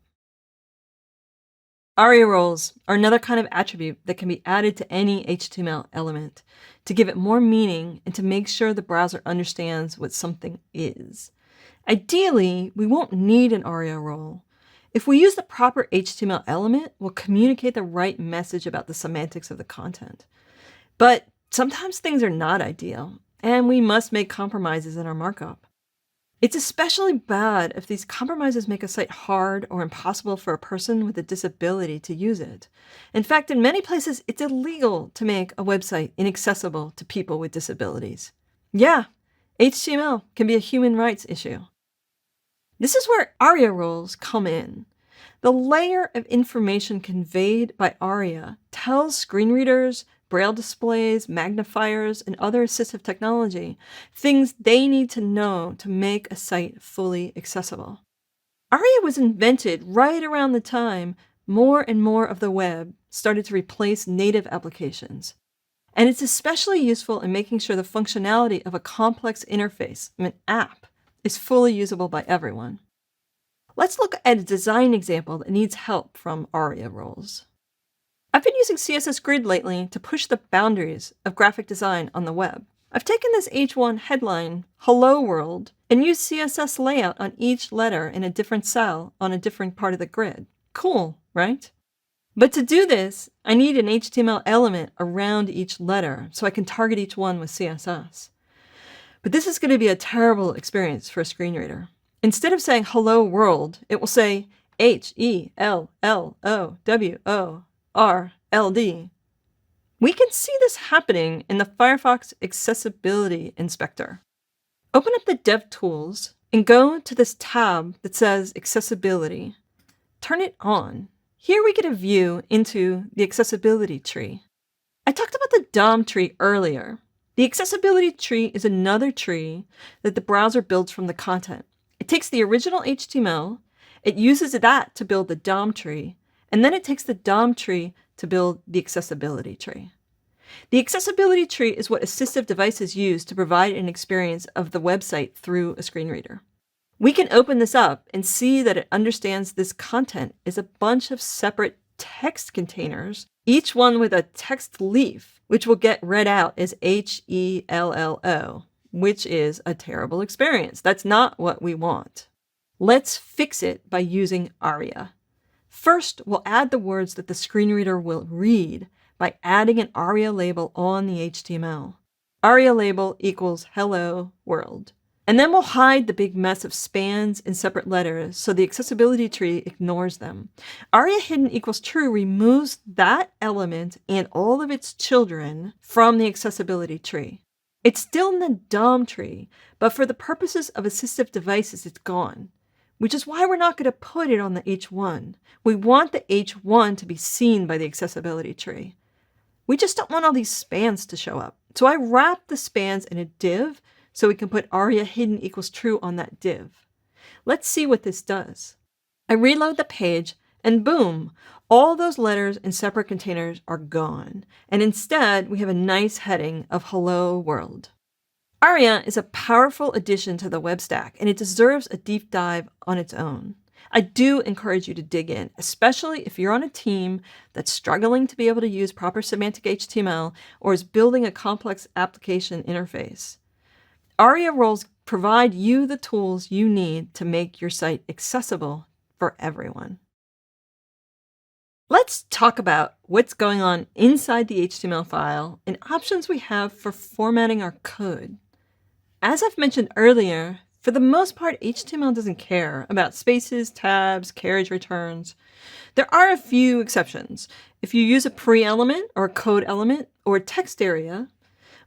ARIA roles are another kind of attribute that can be added to any HTML element to give it more meaning and to make sure the browser understands what something is. Ideally, we won't need an ARIA role. If we use the proper HTML element, we'll communicate the right message about the semantics of the content. But sometimes things are not ideal, and we must make compromises in our markup. It's especially bad if these compromises make a site hard or impossible for a person with a disability to use it. In fact, in many places, it's illegal to make a website inaccessible to people with disabilities. Yeah, HTML can be a human rights issue. This is where ARIA roles come in. The layer of information conveyed by ARIA tells screen readers, braille displays, magnifiers, and other assistive technology things they need to know to make a site fully accessible. ARIA was invented right around the time more and more of the web started to replace native applications. And it's especially useful in making sure the functionality of a complex interface, an app, is fully usable by everyone. Let's look at a design example that needs help from ARIA roles. I've been using CSS Grid lately to push the boundaries of graphic design on the web. I've taken this H1 headline, Hello World, and used CSS layout on each letter in a different cell on a different part of the grid. Cool, right? But to do this, I need an HTML element around each letter so I can target each one with CSS. But this is going to be a terrible experience for a screen reader. Instead of saying Hello World, it will say HELLOWORLD. We can see this happening in the Firefox Accessibility Inspector. Open up the DevTools and go to this tab that says Accessibility. Turn it on. Here we get a view into the accessibility tree. I talked about the DOM tree earlier. The accessibility tree is another tree that the browser builds from the content. It takes the original HTML, it uses that to build the DOM tree, and then it takes the DOM tree to build the accessibility tree. The accessibility tree is what assistive devices use to provide an experience of the website through a screen reader. We can open this up and see that it understands this content is a bunch of separate text containers, each one with a text leaf, which will get read out as HELLO, which is a terrible experience. That's not what we want. Let's fix it by using ARIA. First, we'll add the words that the screen reader will read by adding an ARIA label on the HTML. ARIA label equals Hello World. And then we'll hide the big mess of spans and separate letters so the accessibility tree ignores them. ARIA hidden equals true removes that element and all of its children from the accessibility tree. It's still in the DOM tree, but for the purposes of assistive devices, it's gone, which is why we're not going to put it on the H1. We want the H1 to be seen by the accessibility tree. We just don't want all these spans to show up. So I wrap the spans in a div so we can put ARIA hidden equals true on that div. Let's see what this does. I reload the page and boom, all those letters in separate containers are gone. And instead, we have a nice heading of Hello World. ARIA is a powerful addition to the web stack, and it deserves a deep dive on its own. I do encourage you to dig in, especially if you're on a team that's struggling to be able to use proper semantic HTML or is building a complex application interface. ARIA roles provide you the tools you need to make your site accessible for everyone. Let's talk about what's going on inside the HTML file and options we have for formatting our code. As I've mentioned earlier, for the most part, HTML doesn't care about spaces, tabs, carriage returns. There are a few exceptions. If you use a pre-element or a code element or a text area,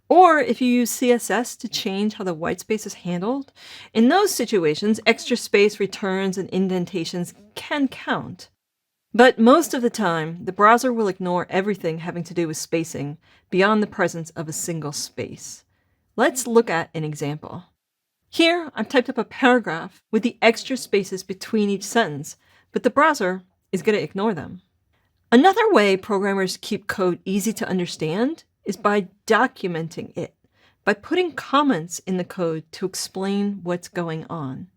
or if you use CSS to change how the whitespace is handled, in those situations, extra space returns and indentations can count. But most of the time, the browser will ignore everything having to do with spacing beyond the presence of a single space. Let's look at an example. Here, I've typed up a paragraph with the extra spaces between each sentence, but the browser is going to ignore them. Another way programmers keep code easy to understand is by documenting it, by putting comments in the code to explain what's going on.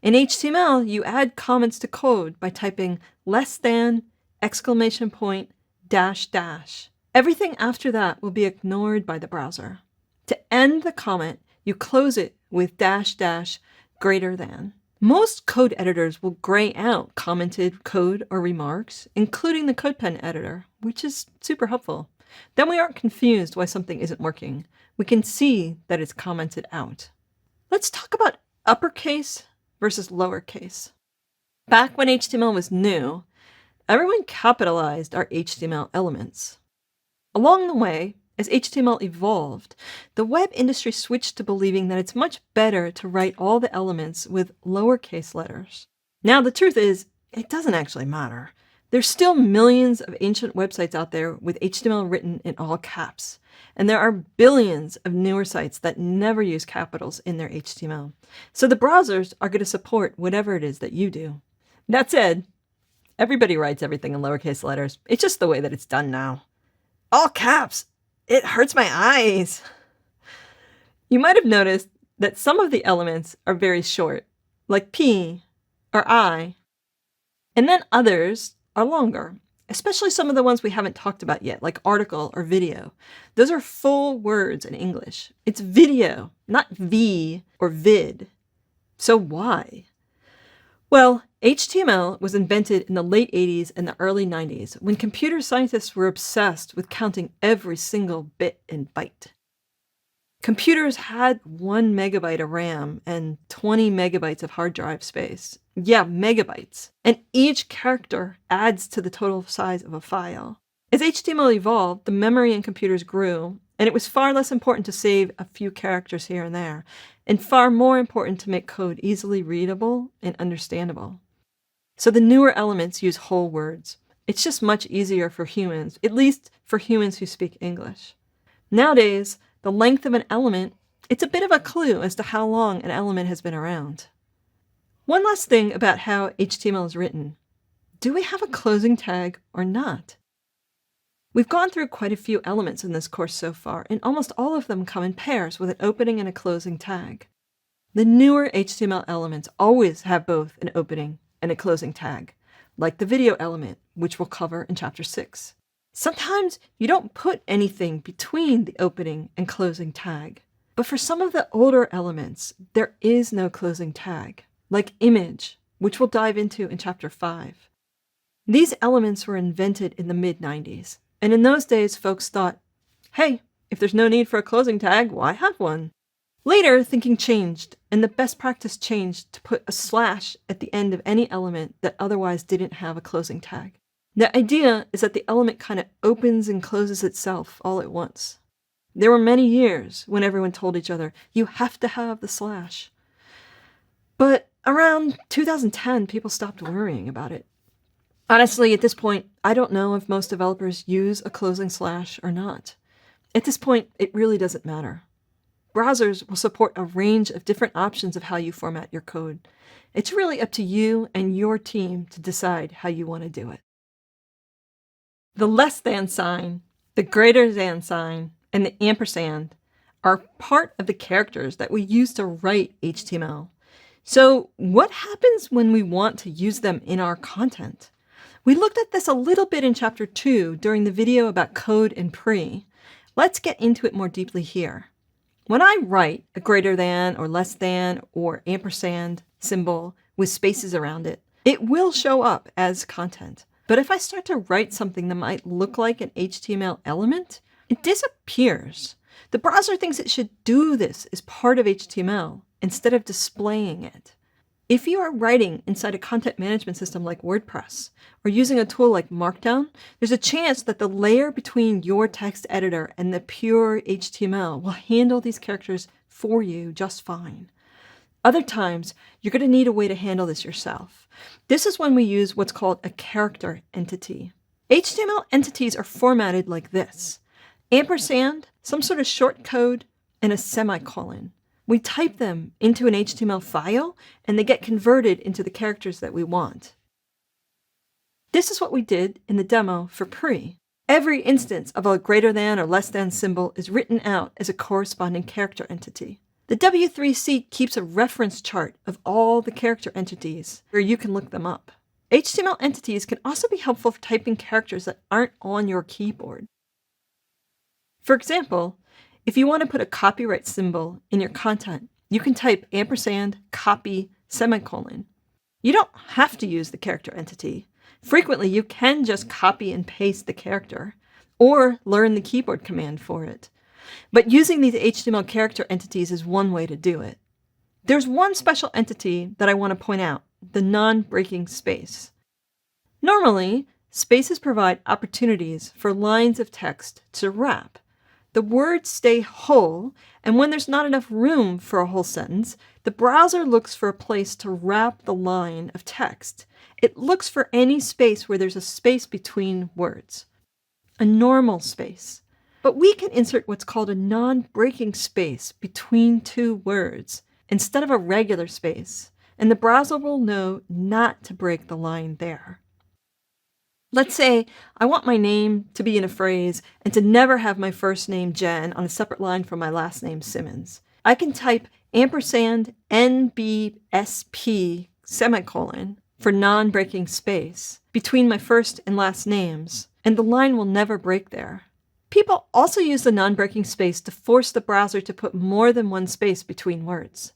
In HTML, you add comments to code by typing less than, exclamation point, dash dash. Everything after that will be ignored by the browser. To end the comment, you close it with dash dash greater than. Most code editors will gray out commented code or remarks, including the CodePen editor, which is super helpful. Then we aren't confused why something isn't working. We can see that it's commented out. Let's talk about uppercase versus lowercase. Back when HTML was new, everyone capitalized our HTML elements. Along the way, as HTML evolved, the web industry switched to believing that it's much better to write all the elements with lowercase letters. Now, the truth is, it doesn't actually matter. There's still millions of ancient websites out there with HTML written in all caps. And there are billions of newer sites that never use capitals in their HTML. So the browsers are going to support whatever it is that you do. That said, everybody writes everything in lowercase letters. It's just the way that it's done now. All caps! It hurts my eyes! You might have noticed that some of the elements are very short, like P or I, and then others are longer, especially some of the ones we haven't talked about yet, like article or video. Those are full words in English. It's video, not V or vid. So why? Well, HTML was invented in the late 80s and the early 90s when computer scientists were obsessed with counting every single bit and byte. Computers had 1 megabyte of RAM and 20 megabytes of hard drive space. Yeah, megabytes. And each character adds to the total size of a file. As HTML evolved, the memory in computers grew, and it was far less important to save a few characters here and there, and far more important to make code easily readable and understandable. So the newer elements use whole words. It's just much easier for humans, at least for humans who speak English. Nowadays, the length of an element, it's a bit of a clue as to how long an element has been around. One last thing about how HTML is written. Do we have a closing tag or not? We've gone through quite a few elements in this course so far, and almost all of them come in pairs with an opening and a closing tag. The newer HTML elements always have both an opening and a closing tag, like the video element, which we'll cover in Chapter 6. Sometimes you don't put anything between the opening and closing tag, but for some of the older elements, there is no closing tag, like image, which we'll dive into in Chapter 5. These elements were invented in the mid-90s, and in those days, folks thought, hey, if there's no need for a closing tag, why have one? Later, thinking changed, and the best practice changed to put a slash at the end of any element that otherwise didn't have a closing tag. The idea is that the element kind of opens and closes itself all at once. There were many years when everyone told each other, you have to have the slash. But around 2010, people stopped worrying about it. Honestly, at this point, I don't know if most developers use a closing slash or not. At this point, it really doesn't matter. Browsers will support a range of different options of how you format your code. It's really up to you and your team to decide how you want to do it. The less than sign, the greater than sign, and the ampersand are part of the characters that we use to write HTML. So what happens when we want to use them in our content? We looked at this a little bit in Chapter 2 during the video about code and pre. Let's get into it more deeply here. When I write a greater than or less than or ampersand symbol with spaces around it, it will show up as content. But if I start to write something that might look like an HTML element, it disappears. The browser thinks it should do this as part of HTML instead of displaying it. If you are writing inside a content management system like WordPress or using a tool like Markdown, there's a chance that the layer between your text editor and the pure HTML will handle these characters for you just fine. Other times, you're going to need a way to handle this yourself. This is when we use what's called a character entity. HTML entities are formatted like this: ampersand, some sort of short code, and a semicolon. We type them into an HTML file, and they get converted into the characters that we want. This is what we did in the demo for pre. Every instance of a greater than or less than symbol is written out as a corresponding character entity. The W3C keeps a reference chart of all the character entities where you can look them up. HTML entities can also be helpful for typing characters that aren't on your keyboard. For example, if you want to put a copyright symbol in your content, you can type ampersand copy semicolon. You don't have to use the character entity. Frequently, you can just copy and paste the character or learn the keyboard command for it. But using these HTML character entities is one way to do it. There's one special entity that I want to point out, the non-breaking space. Normally, spaces provide opportunities for lines of text to wrap. The words stay whole, and when there's not enough room for a whole sentence, the browser looks for a place to wrap the line of text. It looks for any space where there's a space between words, a normal space. But we can insert what's called a non-breaking space between two words instead of a regular space, and the browser will know not to break the line there. Let's say I want my name to be in a phrase and to never have my first name Jen on a separate line from my last name Simmons. I can type ampersand NBSP semicolon for non-breaking space between my first and last names, and the line will never break there. People also use the non-breaking space to force the browser to put more than one space between words.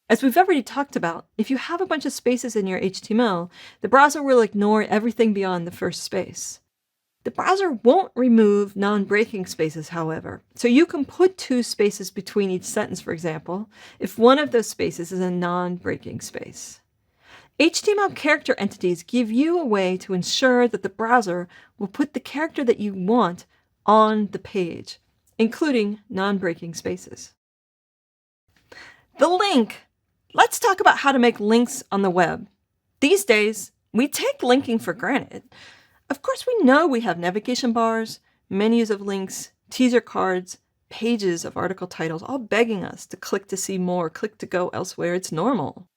As we've already talked about, if you have a bunch of spaces in your HTML, the browser will ignore everything beyond the first space. The browser won't remove non-breaking spaces, however, so you can put 2 spaces between each sentence, for example, if one of those spaces is a non-breaking space. HTML character entities give you a way to ensure that the browser will put the character that you want on the page, including non-breaking spaces. The link. Let's talk about how to make links on the web. These days, we take linking for granted. Of course, we know we have navigation bars, menus of links, teaser cards, pages of article titles, all begging us to click to see more, click to go elsewhere. It's normal.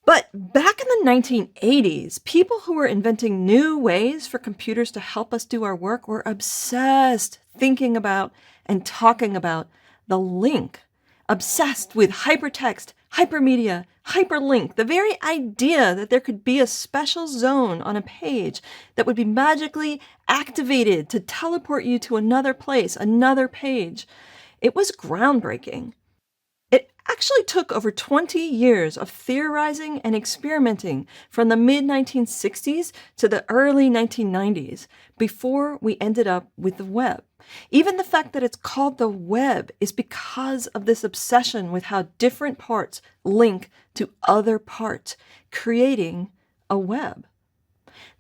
But back in the 1980s, people who were inventing new ways for computers to help us do our work were obsessed thinking about and talking about the link. Obsessed with hypertext, hypermedia, hyperlink, the very idea that there could be a special zone on a page that would be magically activated to teleport you to another place, another page. It was groundbreaking. It actually took over 20 years of theorizing and experimenting from the mid-1960s to the early 1990s before we ended up with the web. Even the fact that it's called the web is because of this obsession with how different parts link to other parts, creating a web.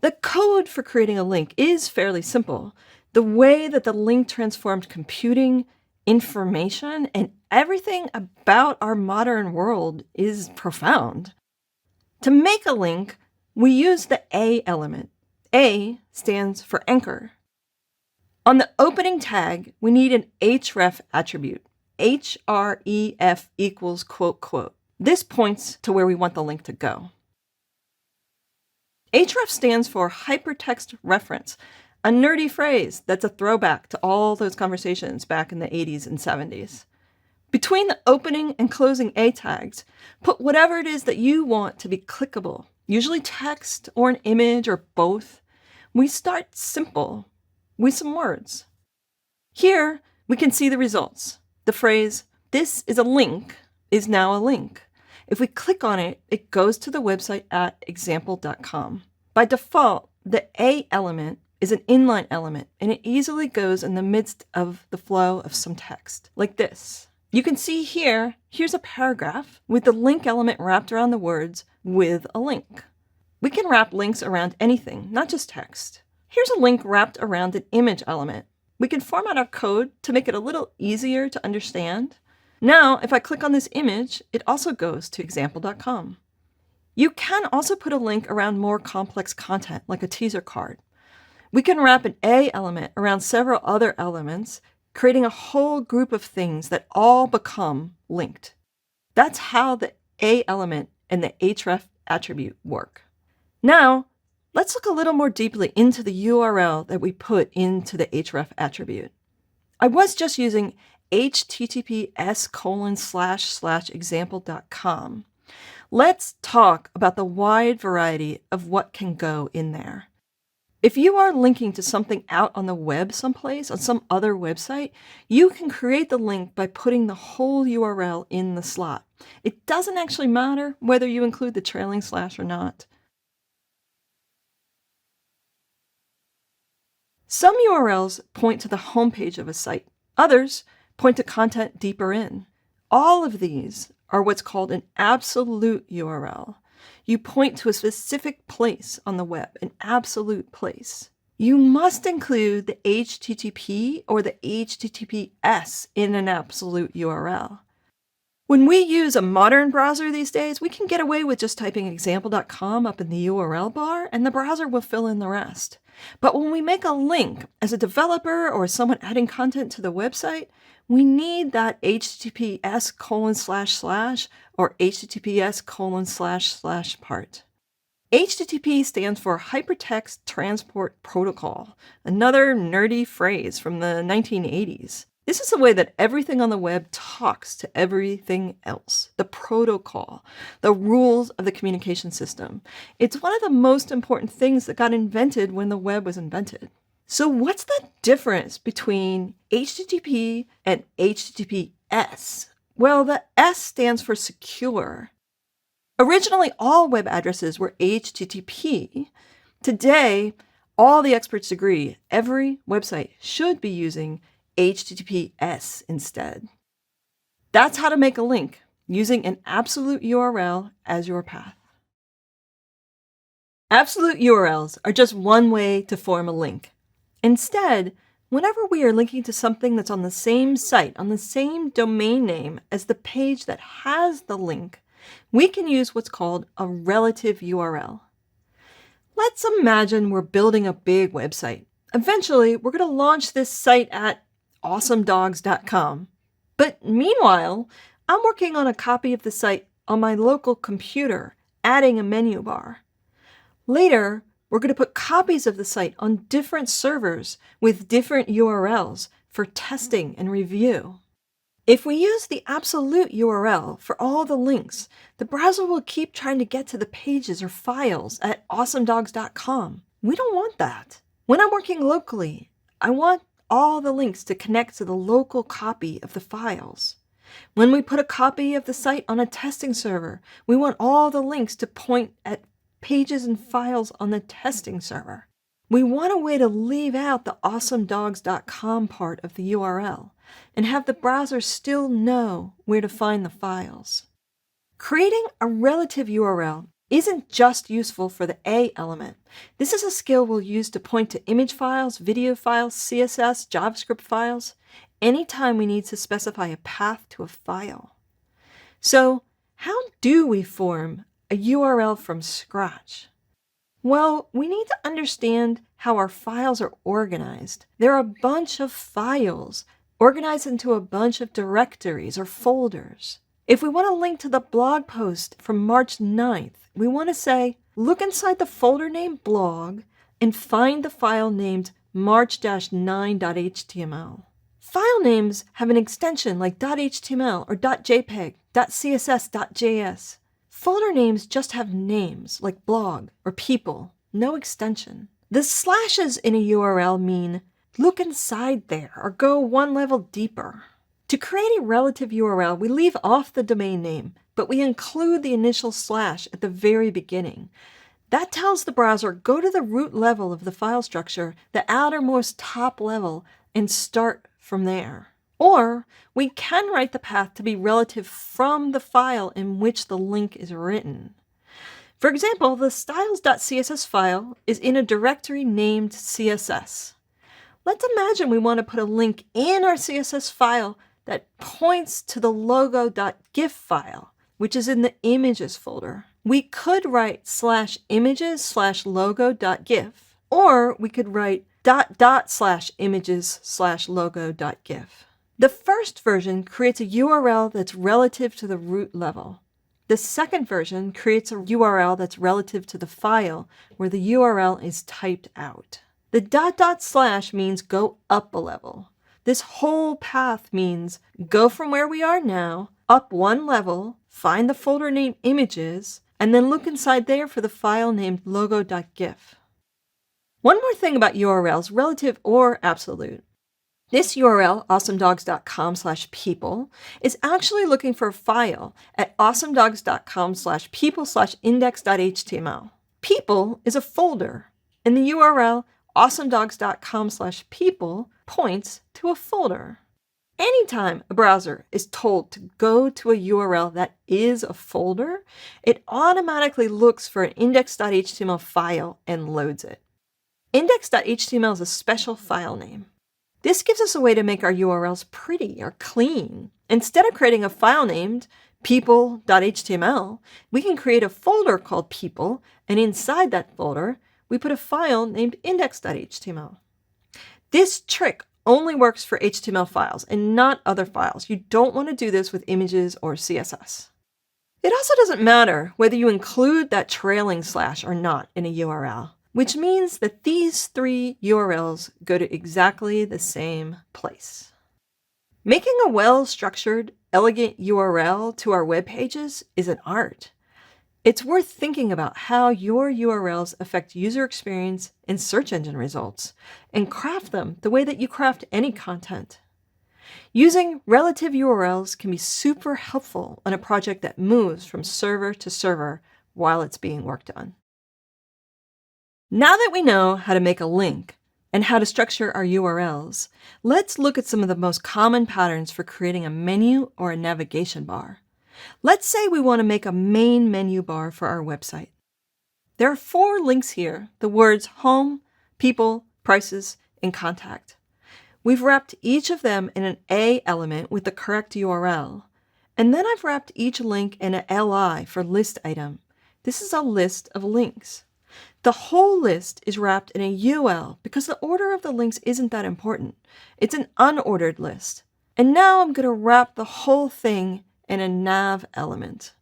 The code for creating a link is fairly simple. The way that the link transformed computing, information, and everything about our modern world is profound. To make a link, we use the A element. A stands for anchor. On the opening tag, we need an href attribute. href equals quote, quote. This points to where we want the link to go. Href stands for hypertext reference, a nerdy phrase that's a throwback to all those conversations back in the 80s and 70s. Between the opening and closing A tags, put whatever it is that you want to be clickable, usually text or an image or both. We start simple with some words. Here, we can see the results. The phrase, "This is a link," is now a link. If we click on it, it goes to the website at example.com. By default, the A element is an inline element, and it easily goes in the midst of the flow of some text, like this. You can see here's a paragraph with the link element wrapped around the words "with a link." We can wrap links around anything, not just text. Here's a link wrapped around an image element. We can format our code to make it a little easier to understand. Now, if I click on this image, it also goes to example.com. You can also put a link around more complex content, like a teaser card. We can wrap an A element around several other elements, creating a whole group of things that all become linked. That's how the A element and the href attribute work. Now, let's look a little more deeply into the URL that we put into the href attribute. I was just using https://example.com. Let's talk about the wide variety of what can go in there. If you are linking to something out on the web someplace, on some other website, you can create the link by putting the whole URL in the slot. It doesn't actually matter whether you include the trailing slash or not. Some URLs point to the homepage of a site. Others point to content deeper in. All of these are what's called an absolute URL. You point to a specific place on the web, an absolute place. You must include the HTTP or the HTTPS in an absolute URL. When we use a modern browser these days, we can get away with just typing example.com up in the URL bar, and the browser will fill in the rest. But when we make a link as a developer or someone adding content to the website, we need that HTTPS:// or HTTPS:// part. HTTP stands for Hypertext Transport Protocol, another nerdy phrase from the 1980s. This is the way that everything on the web talks to everything else, the protocol, the rules of the communication system. It's one of the most important things that got invented when the web was invented. So what's the difference between HTTP and HTTPS? Well, the S stands for secure. Originally, all web addresses were HTTP. Today, all the experts agree every website should be using HTTPS instead. That's how to make a link, using an absolute URL as your path. Absolute URLs are just one way to form a link. Instead, whenever we are linking to something that's on the same site, on the same domain name as the page that has the link, we can use what's called a relative URL. Let's imagine we're building a big website. Eventually, we're going to launch this site at awesomedogs.com. But meanwhile, I'm working on a copy of the site on my local computer, adding a menu bar. Later, we're going to put copies of the site on different servers with different URLs for testing and review. If we use the absolute URL for all the links, the browser will keep trying to get to the pages or files at awesomedogs.com. We don't want that. When I'm working locally, I want all the links to connect to the local copy of the files. When we put a copy of the site on a testing server, we want all the links to point at pages and files on the testing server. We want a way to leave out the awesomedogs.com part of the URL and have the browser still know where to find the files. Creating a relative URL isn't just useful for the A element. This is a skill we'll use to point to image files, video files, CSS, JavaScript files, anytime we need to specify a path to a file. So, how do we form a URL from scratch? Well, we need to understand how our files are organized. There are a bunch of files organized into a bunch of directories or folders. If we want to link to the blog post from March 9th, we want to say, look inside the folder named blog and find the file named march-9.html. File names have an extension like .html or .jpeg, .css, .js. Folder names just have names like blog or people, no extension. The slashes in a URL mean look inside there or go one level deeper. To create a relative URL, we leave off the domain name, but we include the initial slash at the very beginning. That tells the browser, go to the root level of the file structure, the outermost top level, and start from there. Or we can write the path to be relative from the file in which the link is written. For example, the styles.css file is in a directory named CSS. Let's imagine we want to put a link in our CSS file that points to the logo.gif file, which is in the images folder. We could write /images/logo.gif, or we could write /images/logo.gif. The first version creates a URL that's relative to the root level. The second version creates a URL that's relative to the file where the URL is typed out. The .. means go up a level. This whole path means go from where we are now, up one level, find the folder named images, and then look inside there for the file named logo.gif. One more thing about URLs, relative or absolute. This URL, awesomedogs.com/people, is actually looking for a file at awesomedogs.com/people/index.html. People is a folder, and the URL awesomedogs.com/people points to a folder. Anytime a browser is told to go to a URL that is a folder, it automatically looks for an index.html file and loads it. Index.html is a special file name. This gives us a way to make our URLs pretty or clean. Instead of creating a file named people.html, we can create a folder called people, and inside that folder, we put a file named index.html. This trick only works for HTML files and not other files. You don't want to do this with images or CSS. It also doesn't matter whether you include that trailing slash or not in a URL, which means that these three URLs go to exactly the same place. Making a well-structured, elegant URL to our web pages is an art. It's worth thinking about how your URLs affect user experience and search engine results, and craft them the way that you craft any content. Using relative URLs can be super helpful on a project that moves from server to server while it's being worked on. Now that we know how to make a link and how to structure our URLs, let's look at some of the most common patterns for creating a menu or a navigation bar. Let's say we want to make a main menu bar for our website. There are 4 links here, the words home, people, prices, and contact. We've wrapped each of them in an A element with the correct URL, and then I've wrapped each link in a LI for list item. This is a list of links. The whole list is wrapped in a UL because the order of the links isn't that important. It's an unordered list. And now I'm going to wrap the whole thing in a nav element.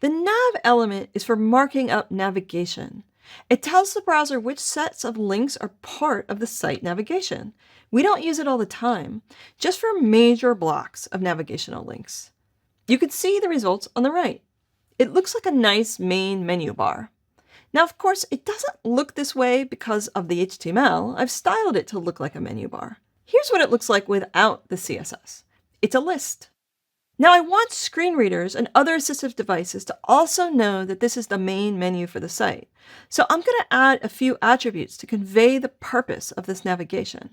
The nav element is for marking up navigation. It tells the browser which sets of links are part of the site navigation. We don't use it all the time, just for major blocks of navigational links. You can see the results on the right. It looks like a nice main menu bar. Now, of course, it doesn't look this way because of the HTML. I've styled it to look like a menu bar. Here's what it looks like without the CSS. It's a list. Now I want screen readers and other assistive devices to also know that this is the main menu for the site. So I'm going to add a few attributes to convey the purpose of this navigation.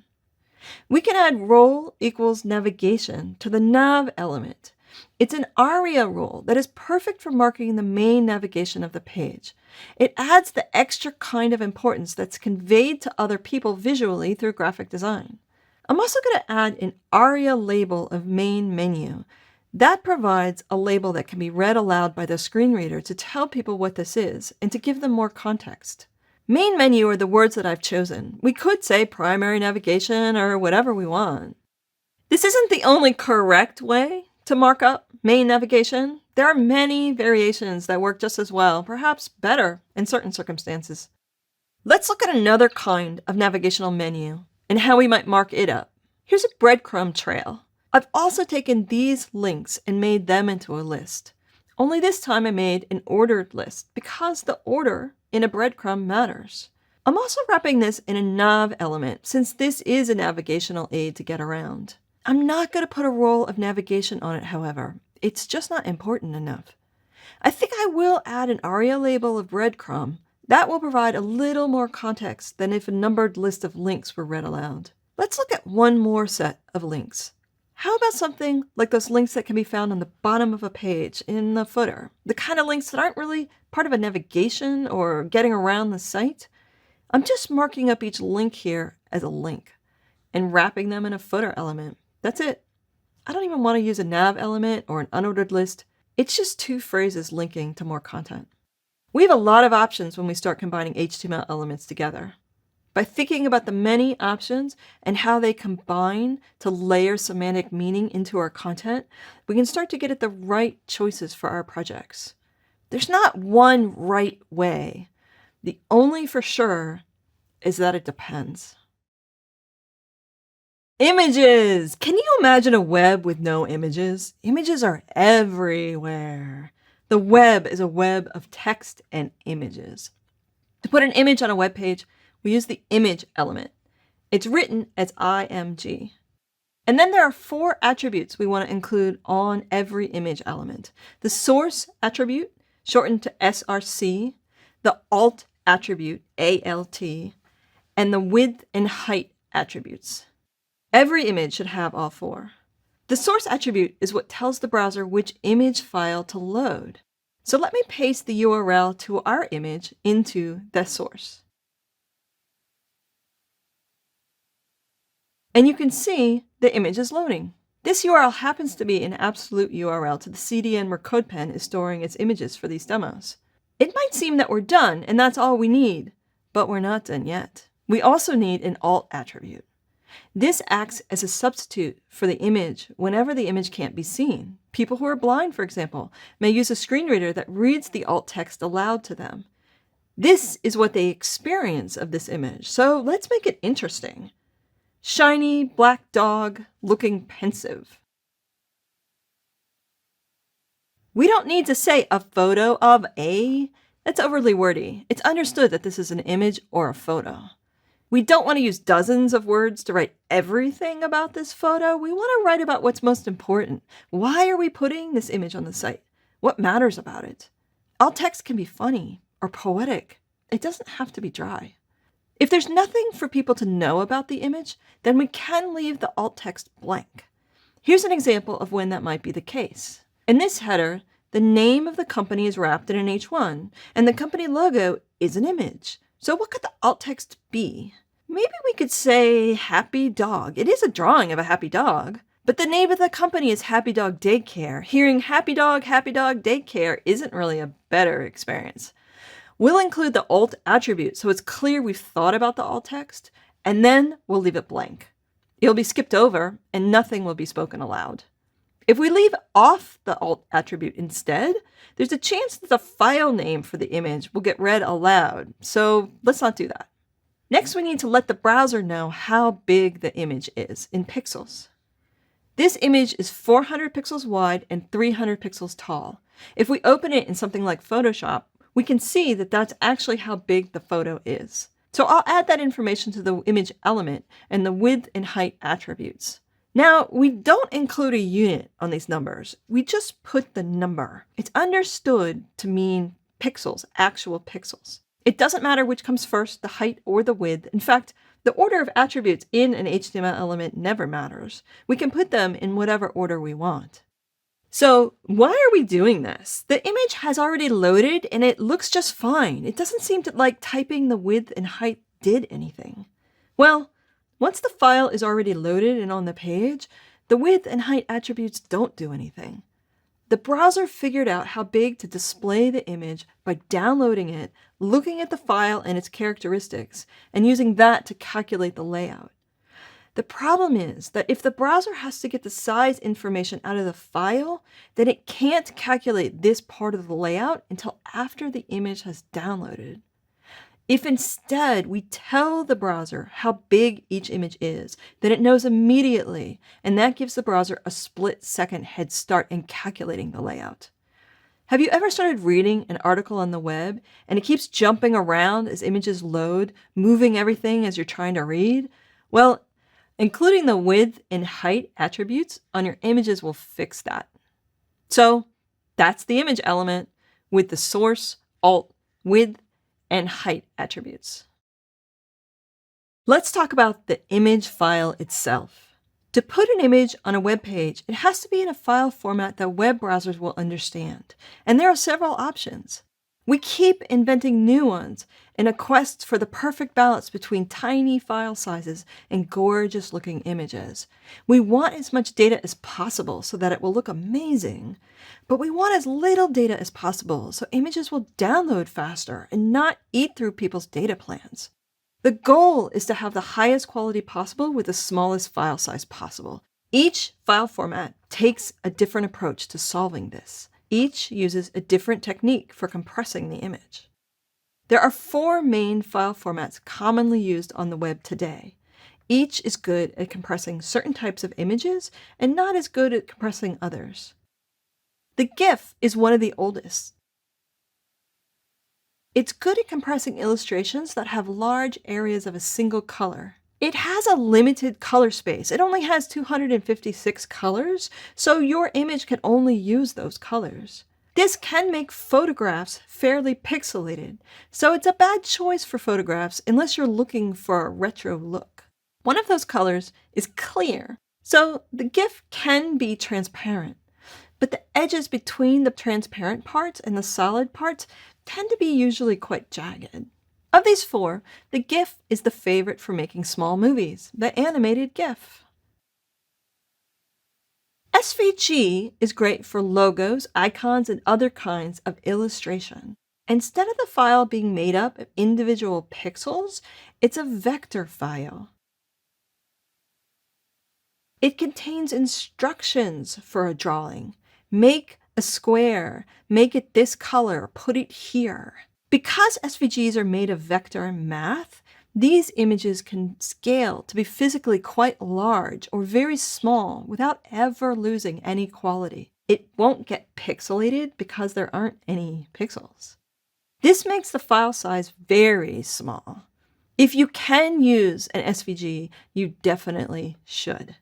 We can add role equals navigation to the nav element. It's an ARIA role that is perfect for marking the main navigation of the page. It adds the extra kind of importance that's conveyed to other people visually through graphic design. I'm also going to add an ARIA label of main menu. That provides a label that can be read aloud by the screen reader to tell people what this is and to give them more context. Main menu are the words that I've chosen. We could say primary navigation or whatever we want. This isn't the only correct way to mark up main navigation. There are many variations that work just as well, perhaps better in certain circumstances. Let's look at another kind of navigational menu and how we might mark it up. Here's a breadcrumb trail. I've also taken these links and made them into a list. Only this time I made an ordered list because the order in a breadcrumb matters. I'm also wrapping this in a nav element since this is a navigational aid to get around. I'm not going to put a role of navigation on it, however. It's just not important enough. I think I will add an ARIA label of breadcrumb. That will provide a little more context than if a numbered list of links were read aloud. Let's look at one more set of links. How about something like those links that can be found on the bottom of a page in the footer? The kind of links that aren't really part of a navigation or getting around the site. I'm just marking up each link here as a link and wrapping them in a footer element. That's it. I don't even want to use a nav element or an unordered list. It's just two phrases linking to more content. We have a lot of options when we start combining HTML elements together. By thinking about the many options and how they combine to layer semantic meaning into our content, we can start to get at the right choices for our projects. There's not one right way. The only for sure is that it depends. Images! Can you imagine a web with no images? Images are everywhere. The web is a web of text and images. To put an image on a web page, we use the image element. It's written as IMG. And then there are 4 attributes we want to include on every image element. The source attribute, shortened to SRC, the alt attribute, ALT, and the width and height attributes. Every image should have all 4. The source attribute is what tells the browser which image file to load. So let me paste the URL to our image into the source. And you can see the image is loading. This URL happens to be an absolute URL to the CDN where CodePen is storing its images for these demos. It might seem that we're done and that's all we need, but we're not done yet. We also need an alt attribute. This acts as a substitute for the image whenever the image can't be seen. People who are blind, for example, may use a screen reader that reads the alt text aloud to them. This is what they experience of this image, so let's make it interesting. Shiny black dog looking pensive. We don't need to say a photo of a. That's overly wordy. It's understood that this is an image or a photo. We don't want to use dozens of words to write everything about this photo. We want to write about what's most important. Why are we putting this image on the site? What matters about it? Alt text can be funny or poetic. It doesn't have to be dry. If there's nothing for people to know about the image, then we can leave the alt text blank. Here's an example of when that might be the case. In this header, the name of the company is wrapped in an H1, and the company logo is an image. So what could the alt text be? Maybe we could say Happy Dog. It is a drawing of a happy dog, but the name of the company is Happy Dog Daycare. Hearing Happy Dog Daycare isn't really a better experience. We'll include the alt attribute so it's clear we've thought about the alt text, and then we'll leave it blank. It'll be skipped over, and nothing will be spoken aloud. If we leave off the alt attribute instead, there's a chance that the file name for the image will get read aloud, so let's not do that. Next, we need to let the browser know how big the image is in pixels. This image is 400 pixels wide and 300 pixels tall. If we open it in something like Photoshop, we can see that that's actually how big the photo is. So I'll add that information to the image element and the width and height attributes. Now, we don't include a unit on these numbers. We just put the number. It's understood to mean pixels, actual pixels. It doesn't matter which comes first, the height or the width. In fact, the order of attributes in an HTML element never matters. We can put them in whatever order we want. So why are we doing this? The image has already loaded and it looks just fine. It doesn't seem like typing the width and height did anything. Well, once the file is already loaded and on the page, the width and height attributes don't do anything. The browser figured out how big to display the image by downloading it, looking at the file and its characteristics, and using that to calculate the layout. The problem is that if the browser has to get the size information out of the file, then it can't calculate this part of the layout until after the image has downloaded. If instead we tell the browser how big each image is, then it knows immediately, and that gives the browser a split-second head start in calculating the layout. Have you ever started reading an article on the web, and it keeps jumping around as images load, moving everything as you're trying to read? Well, including the width and height attributes on your images will fix that. So that's the image element with the source, alt, width, and height attributes. Let's talk about the image file itself. To put an image on a web page, it has to be in a file format that web browsers will understand. And there are several options. We keep inventing new ones in a quest for the perfect balance between tiny file sizes and gorgeous looking images. We want as much data as possible so that it will look amazing, but we want as little data as possible so images will download faster and not eat through people's data plans. The goal is to have the highest quality possible with the smallest file size possible. Each file format takes a different approach to solving this. Each uses a different technique for compressing the image. There are 4 main file formats commonly used on the web today. Each is good at compressing certain types of images and not as good at compressing others. The GIF is one of the oldest. It's good at compressing illustrations that have large areas of a single color. It has a limited color space. It only has 256 colors, so your image can only use those colors. This can make photographs fairly pixelated, so it's a bad choice for photographs unless you're looking for a retro look. One of those colors is clear, so the GIF can be transparent, but the edges between the transparent parts and the solid parts tend to be usually quite jagged. Of these 4, the GIF is the favorite for making small movies, the animated GIF. SVG is great for logos, icons, and other kinds of illustration. Instead of the file being made up of individual pixels, it's a vector file. It contains instructions for a drawing. Make a square, make it this color, put it here. Because SVGs are made of vector math, these images can scale to be physically quite large or very small without ever losing any quality. It won't get pixelated because there aren't any pixels. This makes the file size very small. If you can use an SVG, you definitely should.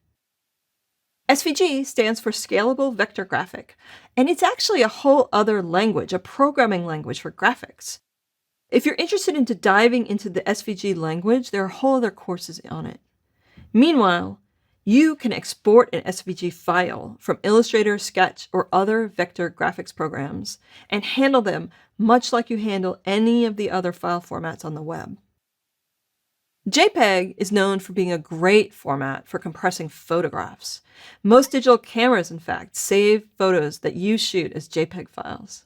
SVG stands for Scalable Vector Graphic, and it's actually a whole other language, a programming language for graphics. If you're interested in diving into the SVG language, there are whole other courses on it. Meanwhile, you can export an SVG file from Illustrator, Sketch, or other vector graphics programs and handle them much like you handle any of the other file formats on the web. JPEG is known for being a great format for compressing photographs. Most digital cameras, in fact, save photos that you shoot as JPEG files.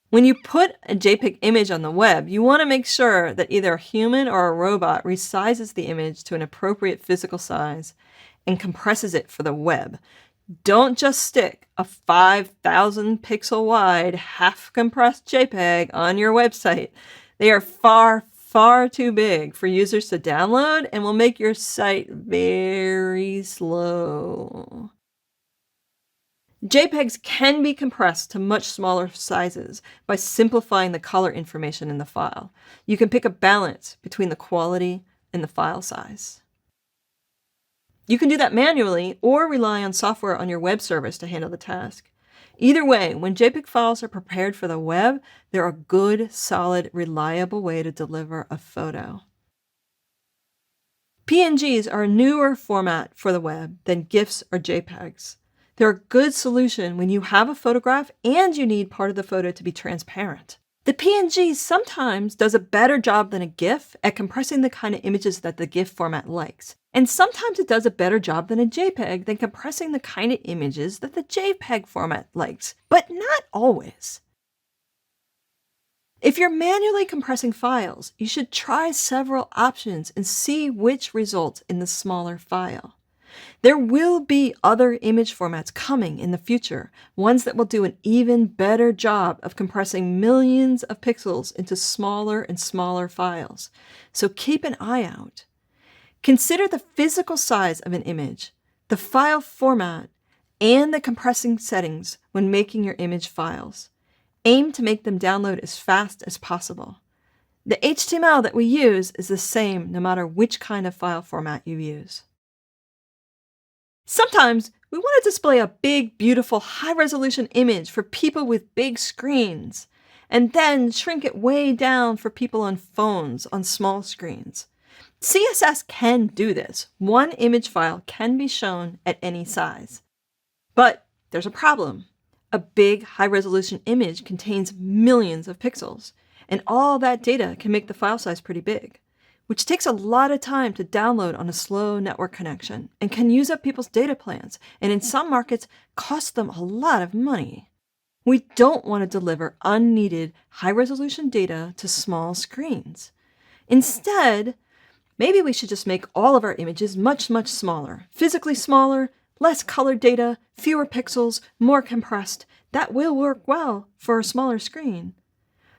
When you put a JPEG image on the web, you want to make sure that either a human or a robot resizes the image to an appropriate physical size and compresses it for the web. Don't just stick a 5,000 pixel wide, half-compressed JPEG on your website. They are far too big for users to download and will make your site very slow. JPEGs can be compressed to much smaller sizes by simplifying the color information in the file. You can pick a balance between the quality and the file size. You can do that manually or rely on software on your web service to handle the task. Either way, when JPEG files are prepared for the web, they're a good, solid, reliable way to deliver a photo. PNGs are a newer format for the web than GIFs or JPEGs. They're a good solution when you have a photograph and you need part of the photo to be transparent. The PNG sometimes does a better job than a GIF at compressing the kind of images that the GIF format likes. And sometimes it does a better job than a JPEG than compressing the kind of images that the JPEG format likes, but not always. If you're manually compressing files, you should try several options and see which results in the smaller file. There will be other image formats coming in the future, ones that will do an even better job of compressing millions of pixels into smaller and smaller files. So keep an eye out. Consider the physical size of an image, the file format, and the compressing settings when making your image files. Aim to make them download as fast as possible. The HTML that we use is the same no matter which kind of file format you use. Sometimes we want to display a big, beautiful, high-resolution image for people with big screens, and then shrink it way down for people on phones on small screens. CSS can do this. One image file can be shown at any size. But there's a problem. A big, high-resolution image contains millions of pixels, and all that data can make the file size pretty big, which takes a lot of time to download on a slow network connection and can use up people's data plans, and in some markets, cost them a lot of money. We don't want to deliver unneeded, high-resolution data to small screens. Instead, maybe we should just make all of our images much, much smaller, physically smaller, less colored data, fewer pixels, more compressed. That will work well for a smaller screen.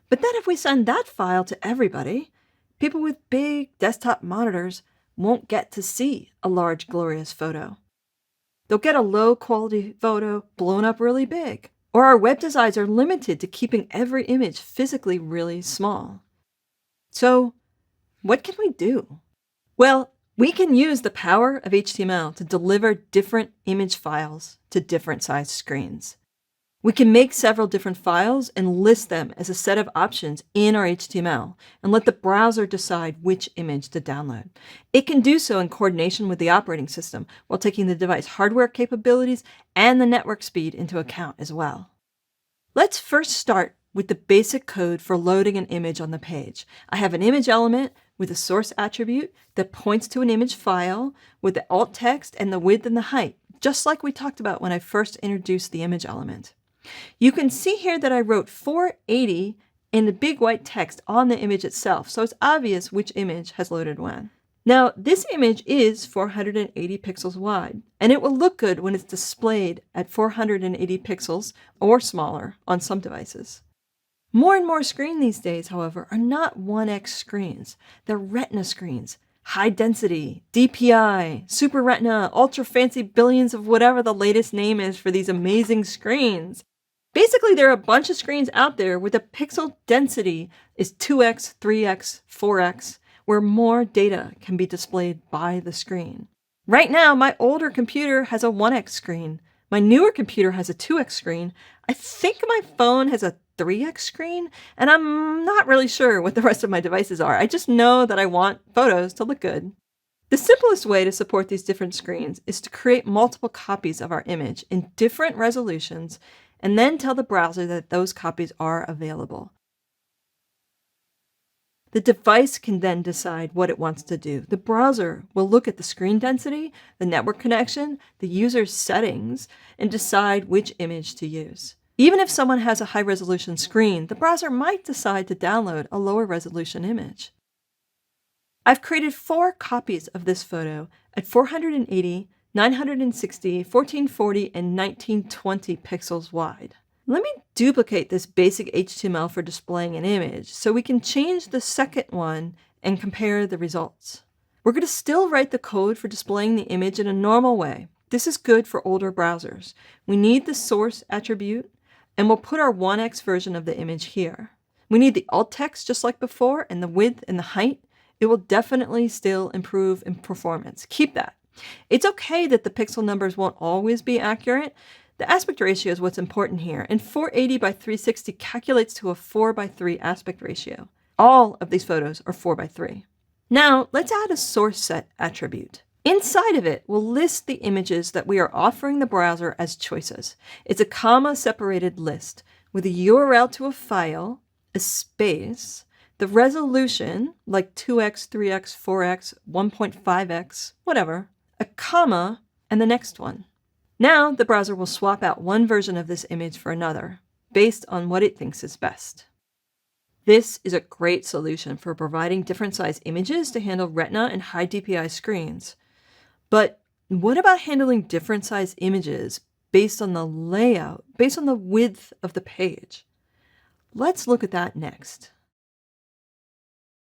But then if we send that file to everybody, people with big desktop monitors won't get to see a large, glorious photo. They'll get a low-quality photo blown up really big. Or our web designs are limited to keeping every image physically really small. So, what can we do? Well, we can use the power of HTML to deliver different image files to different sized screens. We can make several different files and list them as a set of options in our HTML and let the browser decide which image to download. It can do so in coordination with the operating system while taking the device hardware capabilities and the network speed into account as well. Let's first start with the basic code for loading an image on the page. I have an image element with a source attribute that points to an image file with the alt text and the width and the height, just like we talked about when I first introduced the image element. You can see here that I wrote 480 in the big white text on the image itself, so it's obvious which image has loaded when. Now, this image is 480 pixels wide, and it will look good when it's displayed at 480 pixels or smaller on some devices. More and more screens these days, however, are not 1x screens. They're Retina screens, high density, DPI, Super Retina, ultra fancy billions of whatever the latest name is for these amazing screens. Basically, there are a bunch of screens out there where the pixel density is 2x, 3x, 4x, where more data can be displayed by the screen. Right now, my older computer has a 1x screen. My newer computer has a 2x screen. I think my phone has a 3x screen, and I'm not really sure what the rest of my devices are. I just know that I want photos to look good. The simplest way to support these different screens is to create multiple copies of our image in different resolutions and then tell the browser that those copies are available. The device can then decide what it wants to do. The browser will look at the screen density, the network connection, the user's settings, and decide which image to use. Even if someone has a high-resolution screen, the browser might decide to download a lower-resolution image. I've created 4 copies of this photo at 480, 960, 1440, and 1920 pixels wide. Let me duplicate this basic HTML for displaying an image so we can change the second one and compare the results. We're going to still write the code for displaying the image in a normal way. This is good for older browsers. We need the source attribute, and we'll put our 1x version of the image here. We need the alt text just like before, and the width and the height. It will definitely still improve in performance. Keep that. It's okay that the pixel numbers won't always be accurate. The aspect ratio is what's important here, and 480 by 360 calculates to a 4 by 3 aspect ratio. All of these photos are 4 by 3. Now, let's add a source set attribute. Inside of it, we'll list the images that we are offering the browser as choices. It's a comma-separated list with a URL to a file, a space, the resolution, like 2x, 3x, 4x, 1.5x, whatever, a comma, and the next one. Now, the browser will swap out one version of this image for another, based on what it thinks is best. This is a great solution for providing different size images to handle Retina and high DPI screens. But what about handling different size images based on the layout, based on the width of the page? Let's look at that next.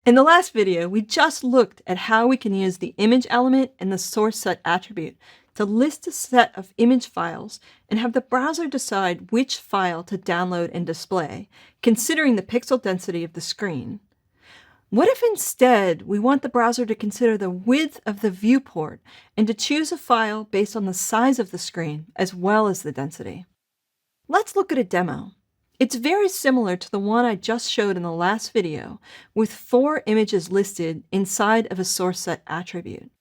In the last video, we just looked at how we can use the image element and the source set attribute to list a set of image files and have the browser decide which file to download and display, considering the pixel density of the screen. What if instead we want the browser to consider the width of the viewport and to choose a file based on the size of the screen as well as the density? Let's look at a demo. It's very similar to the one I just showed in the last video, with 4 images listed inside of a source set attribute.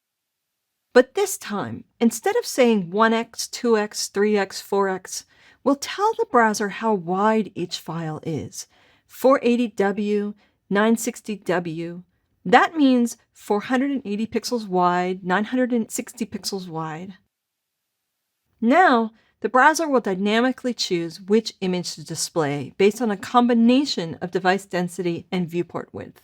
But this time, instead of saying 1x, 2x, 3x, 4x, we'll tell the browser how wide each file is. 480W, 960W. That means 480 pixels wide, 960 pixels wide. Now, the browser will dynamically choose which image to display based on a combination of device density and viewport width.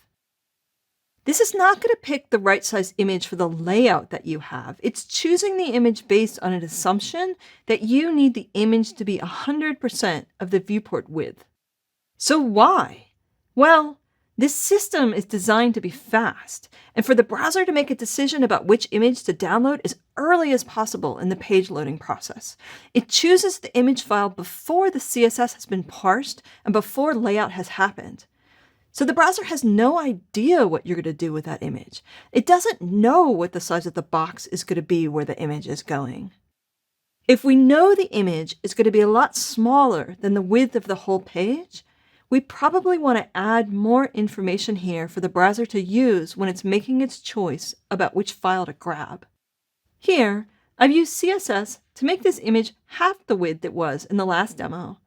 This is not going to pick the right size image for the layout that you have. It's choosing the image based on an assumption that you need the image to be 100% of the viewport width. So why? Well, this system is designed to be fast, and for the browser to make a decision about which image to download as early as possible in the page loading process. It chooses the image file before the CSS has been parsed and before layout has happened. So the browser has no idea what you're going to do with that image. It doesn't know what the size of the box is going to be where the image is going. If we know the image is going to be a lot smaller than the width of the whole page, we probably want to add more information here for the browser to use when it's making its choice about which file to grab. Here, I've used CSS to make this image half the width it was in the last demo,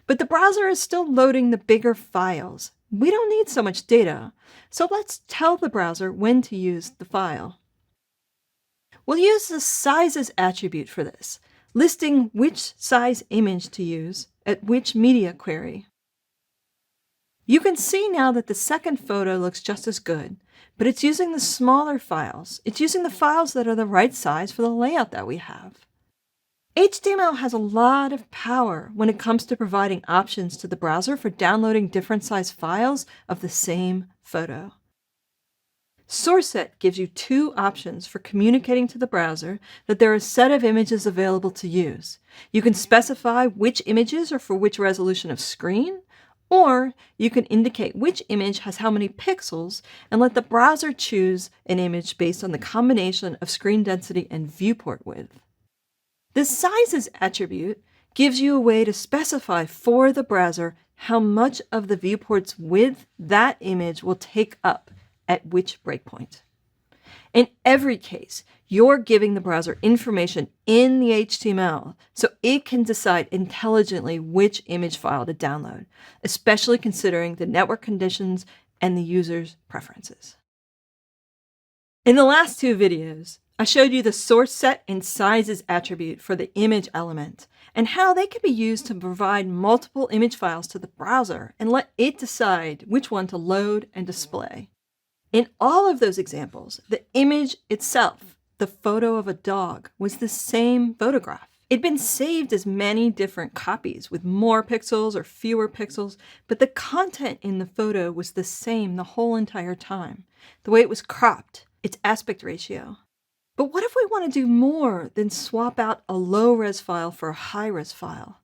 but the browser is still loading the bigger files. We don't need so much data, so let's tell the browser when to use the file. We'll use the sizes attribute for this, listing which size image to use at which media query. You can see now that the second photo looks just as good, but it's using the smaller files. It's using the files that are the right size for the layout that we have. HTML has a lot of power when it comes to providing options to the browser for downloading different size files of the same photo. SourceSet gives you 2 options for communicating to the browser that there are a set of images available to use. You can specify which images are for which resolution of screen, or you can indicate which image has how many pixels and let the browser choose an image based on the combination of screen density and viewport width. The sizes attribute gives you a way to specify for the browser how much of the viewport's width that image will take up at which breakpoint. In every case, you're giving the browser information in the HTML so it can decide intelligently which image file to download, especially considering the network conditions and the user's preferences. In the last 2 videos, I showed you the source set and sizes attribute for the image element and how they can be used to provide multiple image files to the browser and let it decide which one to load and display. In all of those examples, the image itself, the photo of a dog, was the same photograph. It'd been saved as many different copies with more pixels or fewer pixels, but the content in the photo was the same the whole entire time. The way it was cropped, its aspect ratio. But what if we want to do more than swap out a low-res file for a high-res file?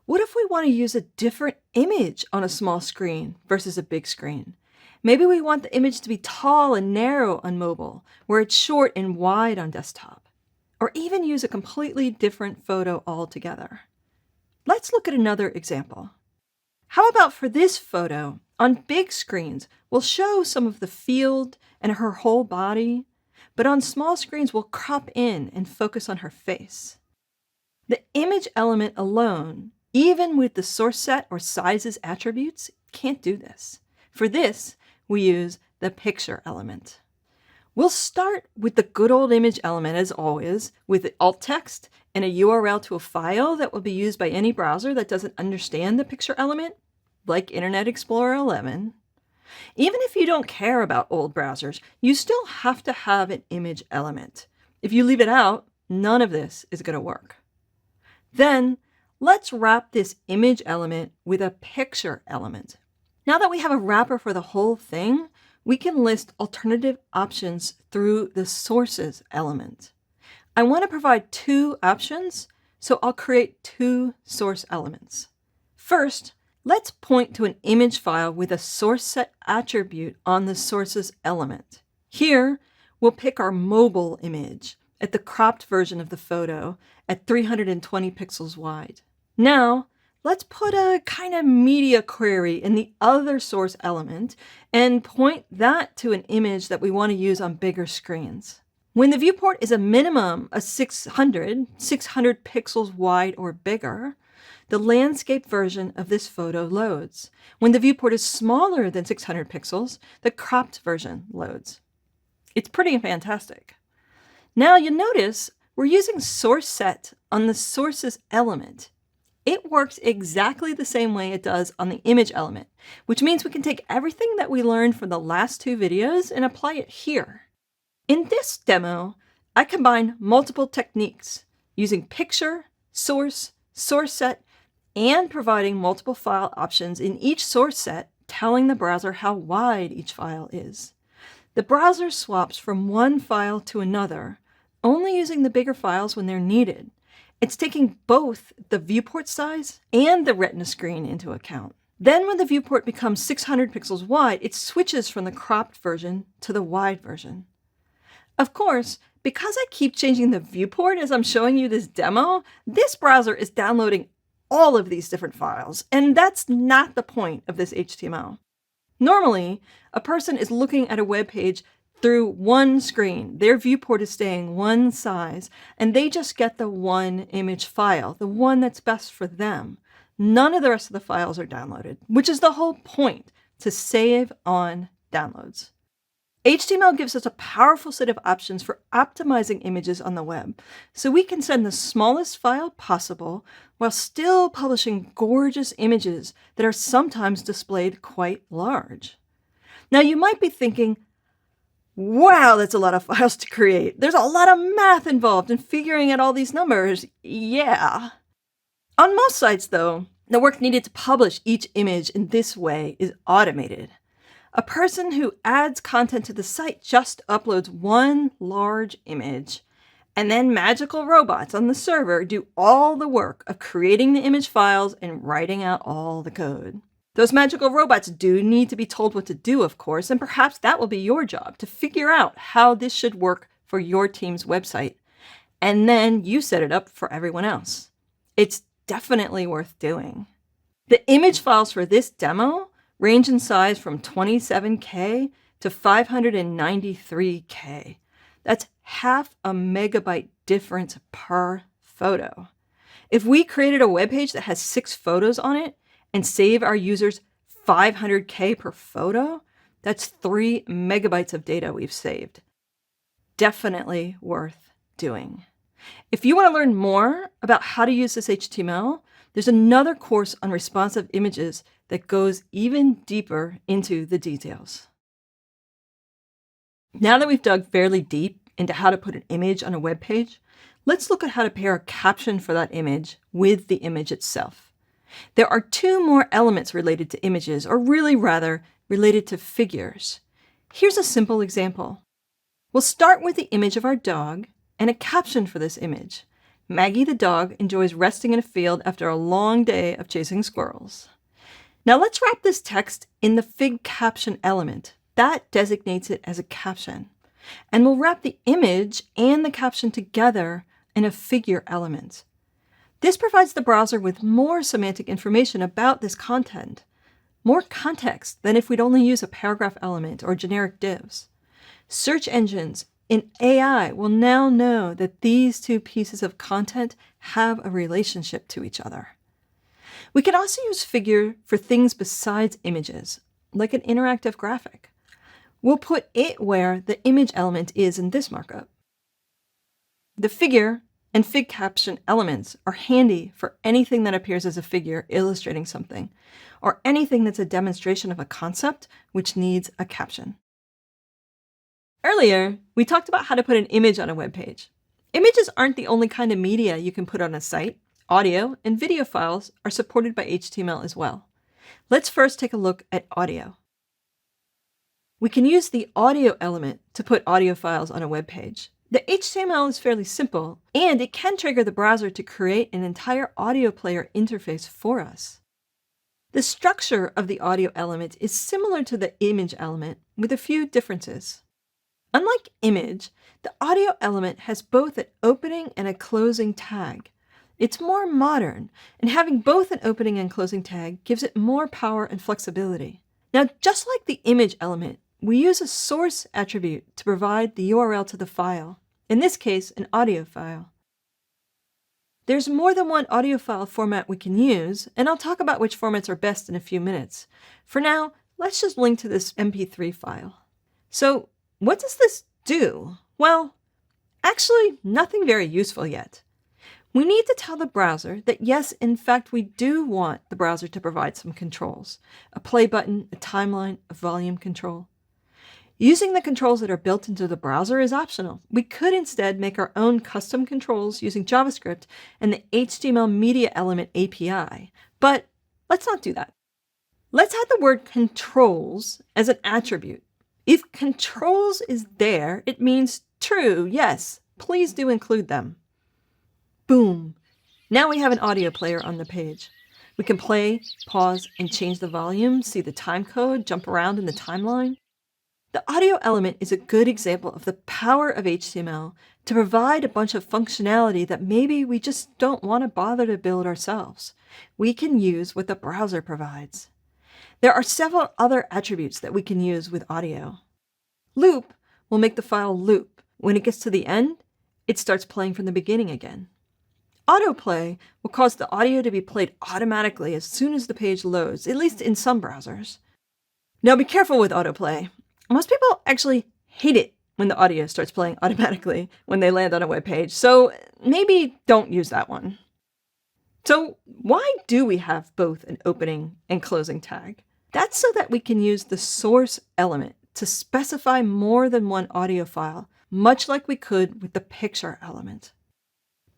What if we want to use a different image on a small screen versus a big screen? Maybe we want the image to be tall and narrow on mobile, where it's short and wide on desktop. or even use a completely different photo altogether. Let's look at another example. How about for this photo, on big screens, we'll show some of the field and her whole body, but on small screens, we'll crop in and focus on her face. The image element alone, even with the source set or sizes attributes, can't do this. For this, we use the picture element. We'll start with the good old image element as always, with the alt text and a URL to a file that will be used by any browser that doesn't understand the picture element, like Internet Explorer 11. Even if you don't care about old browsers, you still have to have an image element. If you leave it out, none of this is going to work. Then let's wrap this image element with a picture element. Now that we have a wrapper for the whole thing, we can list alternative options through the sources element. I want to provide two options, so I'll create two source elements. First, let's point to an image file with a source set attribute on the sources element. Here, we'll pick our mobile image at the cropped version of the photo at 320 pixels wide. Now, let's put a kind of media query in the other source element and point that to an image that we want to use on bigger screens. When the viewport is a minimum of 600 pixels wide or bigger, the landscape version of this photo loads. When the viewport is smaller than 600 pixels, the cropped version loads. It's pretty fantastic. Now you'll notice we're using source set on the sources element. It works exactly the same way it does on the image element, which means we can take everything that we learned from the last two videos and apply it here. In this demo, I combine multiple techniques using picture, source set, and providing multiple file options in each source set, telling the browser how wide each file is. The browser swaps from one file to another, only using the bigger files when they're needed. It's taking both the viewport size and the retina screen into account. Then when the viewport becomes 600 pixels wide, it switches from the cropped version to the wide version. Of course, because I keep changing the viewport as I'm showing you this demo, this browser is downloading all of these different files, and that's not the point of this HTML. Normally, a person is looking at a web page through one screen. Their viewport is staying one size, and they just get the one image file, the one that's best for them. None of the rest of the files are downloaded, which is the whole point, to save on downloads. HTML gives us a powerful set of options for optimizing images on the web, so we can send the smallest file possible while still publishing gorgeous images that are sometimes displayed quite large. Now you might be thinking, wow, that's a lot of files to create. There's a lot of math involved in figuring out all these numbers. Yeah. On most sites, though, the work needed to publish each image in this way is automated. A person who adds content to the site just uploads one large image, and then magical robots on the server do all the work of creating the image files and writing out all the code. Those magical robots do need to be told what to do, of course, and perhaps that will be your job to figure out how this should work for your team's website. And then you set it up for everyone else. It's definitely worth doing. The image files for this demo range in size from 27K to 593K. That's half a megabyte difference per photo. If we created a web page that has 6 photos on it and save our users 500K per photo, that's 3 megabytes of data we've saved. Definitely worth doing. If you want to learn more about how to use this HTML, there's another course on responsive images that goes even deeper into the details. Now that we've dug fairly deep into how to put an image on a web page, let's look at how to pair a caption for that image with the image itself. There are 2 more elements related to images, or really rather, related to figures. Here's a simple example. We'll start with the image of our dog and a caption for this image. Maggie the dog enjoys resting in a field after a long day of chasing squirrels. Now let's wrap this text in the fig caption element. That designates it as a caption. And we'll wrap the image and the caption together and a figure element. This provides the browser with more semantic information about this content, more context than if we'd only use a paragraph element or generic divs. Search engines and AI will now know that these two pieces of content have a relationship to each other. We can also use figure for things besides images, like an interactive graphic. We'll put it where the image element is in this markup. The figure and fig caption elements are handy for anything that appears as a figure illustrating something, or anything that's a demonstration of a concept which needs a caption. Earlier, we talked about how to put an image on a web page. Images aren't the only kind of media you can put on a site. Audio and video files are supported by HTML as well. Let's first take a look at audio. We can use the audio element to put audio files on a web page. The HTML is fairly simple, and it can trigger the browser to create an entire audio player interface for us. The structure of the audio element is similar to the image element, with a few differences. Unlike image, the audio element has both an opening and a closing tag. It's more modern, and having both an opening and closing tag gives it more power and flexibility. Now, just like the image element, we use a source attribute to provide the URL to the file, in this case, an audio file. There's more than one audio file format we can use, and I'll talk about which formats are best in a few minutes. For now, let's just link to this MP3 file. So, what does this do? Well, actually, nothing very useful yet. We need to tell the browser that yes, in fact, we do want the browser to provide some controls. A play button, a timeline, a volume control. Using the controls that are built into the browser is optional. We could instead make our own custom controls using JavaScript and the HTML Media Element API, but let's not do that. Let's add the word controls as an attribute. If controls is there, it means true, yes, please do include them. Boom! Now we have an audio player on the page. We can play, pause, and change the volume, see the time code, jump around in the timeline. The audio element is a good example of the power of HTML to provide a bunch of functionality that maybe we just don't want to bother to build ourselves. We can use what the browser provides. There are several other attributes that we can use with audio. Loop will make the file loop. When it gets to the end, it starts playing from the beginning again. Autoplay will cause the audio to be played automatically as soon as the page loads, at least in some browsers. Now be careful with autoplay. Most people actually hate it when the audio starts playing automatically when they land on a web page, so maybe don't use that one. So why do we have both an opening and closing tag? That's so that we can use the source element to specify more than one audio file, much like we could with the picture element.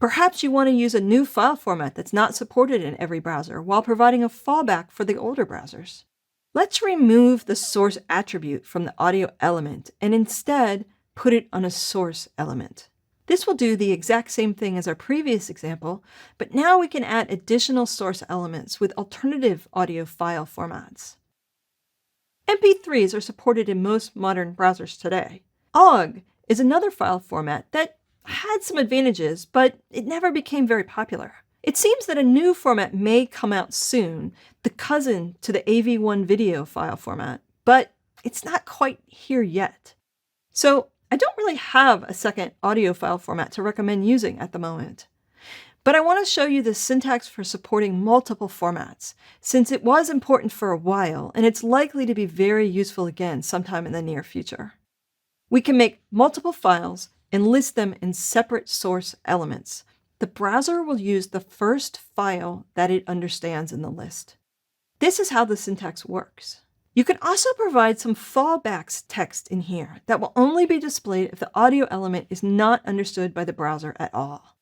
Perhaps you want to use a new file format that's not supported in every browser while providing a fallback for the older browsers. Let's remove the source attribute from the audio element and instead put it on a source element. This will do the exact same thing as our previous example, but now we can add additional source elements with alternative audio file formats. MP3s are supported in most modern browsers today. OGG is another file format that had some advantages, but it never became very popular. It seems that a new format may come out soon, the cousin to the AV1 video file format, but it's not quite here yet. So I don't really have a second audio file format to recommend using at the moment. But I want to show you the syntax for supporting multiple formats, since it was important for a while, and it's likely to be very useful again sometime in the near future. We can make multiple files and list them in separate source elements. The browser will use the first file that it understands in the list. This is how the syntax works. You can also provide some fallbacks text in here that will only be displayed if the audio element is not understood by the browser at all.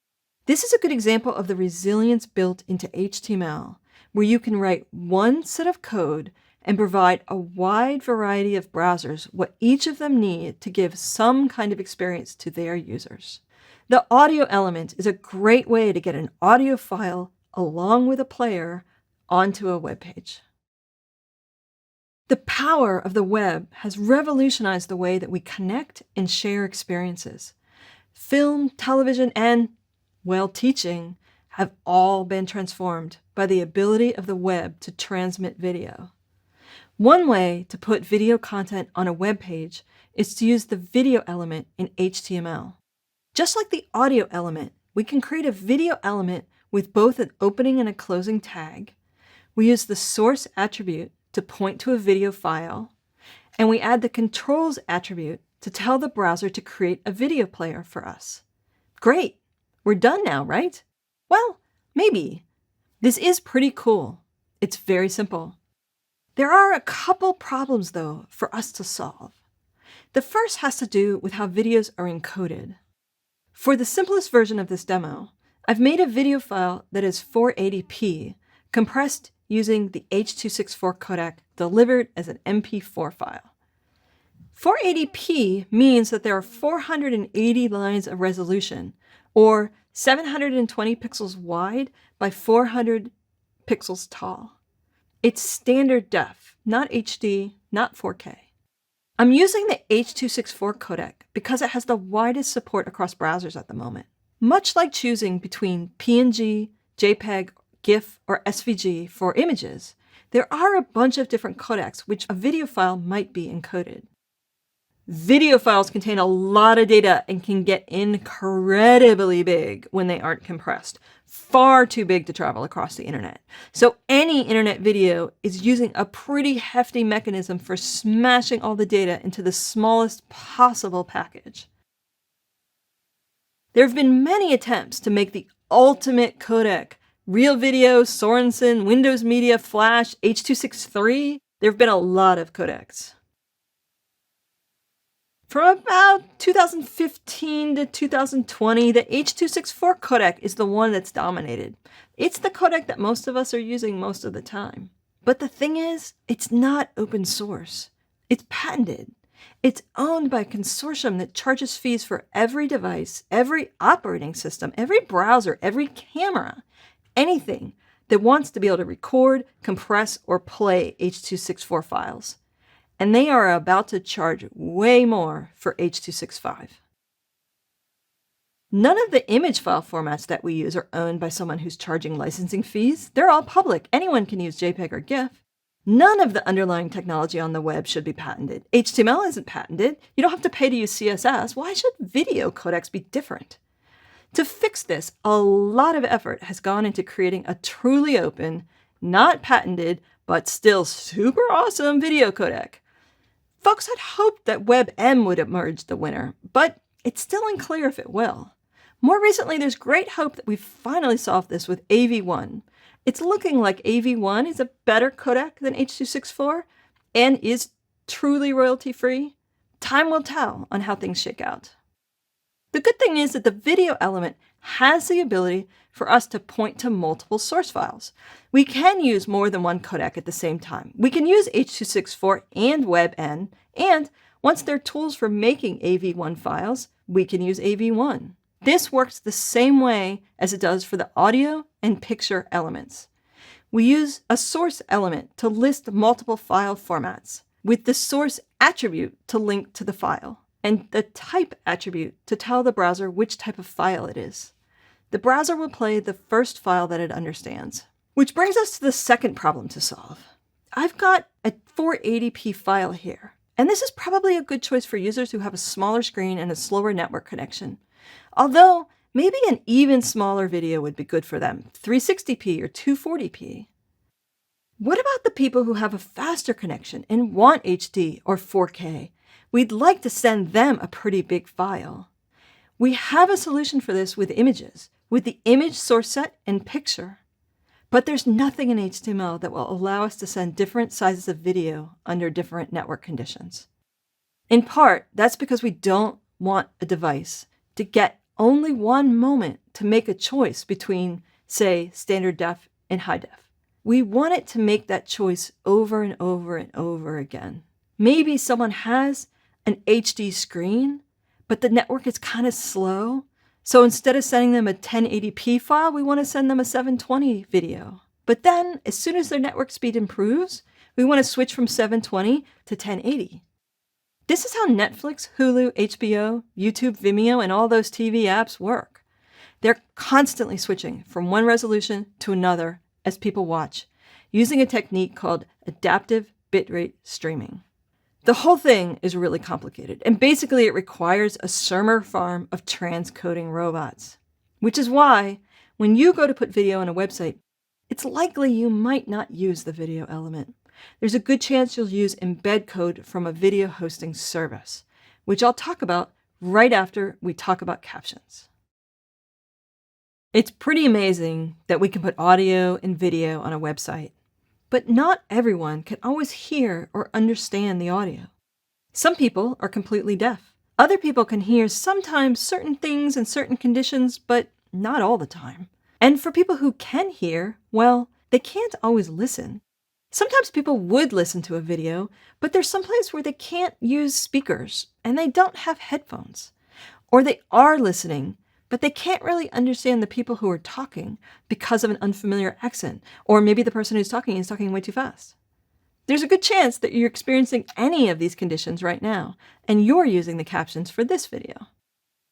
This is a good example of the resilience built into HTML, where you can write one set of code and provide a wide variety of browsers what each of them need to give some kind of experience to their users. The audio element is a great way to get an audio file along with a player onto a web page. The power of the web has revolutionized the way that we connect and share experiences. Film, television, and while teaching have all been transformed by the ability of the web to transmit video. One way to put video content on a web page is to use the video element in HTML. Just like the audio element, we can create a video element with both an opening and a closing tag. We use the source attribute to point to a video file, and we add the controls attribute to tell the browser to create a video player for us. Great! We're done now, right? Well, maybe. This is pretty cool. It's very simple. There are a couple problems, though, for us to solve. The first has to do with how videos are encoded. For the simplest version of this demo, I've made a video file that is 480p, compressed using the H.264 codec delivered as an MP4 file. 480p means that there are 480 lines of resolution, or 720 pixels wide by 400 pixels tall. It's standard def, not HD, not 4K. I'm using the H.264 codec because it has the widest support across browsers at the moment. Much like choosing between PNG, JPEG, GIF, or SVG for images, there are a bunch of different codecs which a video file might be encoded. Video files contain a lot of data and can get incredibly big when they aren't compressed. Far too big to travel across the internet. So any internet video is using a pretty hefty mechanism for smashing all the data into the smallest possible package. There have been many attempts to make the ultimate codec. Real Video, Sorensen, Windows Media, Flash, H.263. There have been a lot of codecs. From about 2015 to 2020, the H.264 codec is the one that's dominated. It's the codec that most of us are using most of the time. But the thing is, it's not open source. It's patented. It's owned by a consortium that charges fees for every device, every operating system, every browser, every camera, anything that wants to be able to record, compress, or play H.264 files. And they are about to charge way more for H.265. None of the image file formats that we use are owned by someone who's charging licensing fees. They're all public. Anyone can use JPEG or GIF. None of the underlying technology on the web should be patented. HTML isn't patented. You don't have to pay to use CSS. Why should video codecs be different? To fix this, a lot of effort has gone into creating a truly open, not patented, but still super awesome video codec. Folks had hoped that WebM would emerge the winner, but it's still unclear if it will. More recently, there's great hope that we've finally solved this with AV1. It's looking like AV1 is a better codec than H.264 and is truly royalty-free. Time will tell on how things shake out. The good thing is that the video element has the ability for us to point to multiple source files. We can use more than one codec at the same time. We can use H.264 and WebN, and once there are tools for making AV1 files, we can use AV1. This works the same way as it does for the audio and picture elements. We use a source element to list multiple file formats, with the source attribute to link to the file, and the type attribute to tell the browser which type of file it is. The browser will play the first file that it understands. Which brings us to the second problem to solve. I've got a 480p file here, and this is probably a good choice for users who have a smaller screen and a slower network connection. Although, maybe an even smaller video would be good for them, 360p or 240p. What about the people who have a faster connection and want HD or 4K? We'd like to send them a pretty big file. We have a solution for this with images, with the image source set and picture. But there's nothing in HTML that will allow us to send different sizes of video under different network conditions. In part, that's because we don't want a device to get only one moment to make a choice between, say, standard def and high def. We want it to make that choice over and over and over again. Maybe someone has an HD screen, but the network is kind of slow. So instead of sending them a 1080p file, we want to send them a 720 video. But then, as soon as their network speed improves, we want to switch from 720 to 1080. This is how Netflix, Hulu, HBO, YouTube, Vimeo, and all those TV apps work. They're constantly switching from one resolution to another as people watch, using a technique called adaptive bitrate streaming. The whole thing is really complicated, and basically it requires a server farm of transcoding robots, which is why when you go to put video on a website, it's likely you might not use the video element. There's a good chance you'll use embed code from a video hosting service, which I'll talk about right after we talk about captions. It's pretty amazing that we can put audio and video on a website, but not everyone can always hear or understand the audio. Some people are completely deaf. Other people can hear sometimes certain things in certain conditions, but not all the time. And for people who can hear, well, they can't always listen. Sometimes people would listen to a video, but there's some place where they can't use speakers and they don't have headphones. Or they are listening, but they can't really understand the people who are talking because of an unfamiliar accent, or maybe the person who's talking is talking way too fast. There's a good chance that you're experiencing any of these conditions right now, and you're using the captions for this video.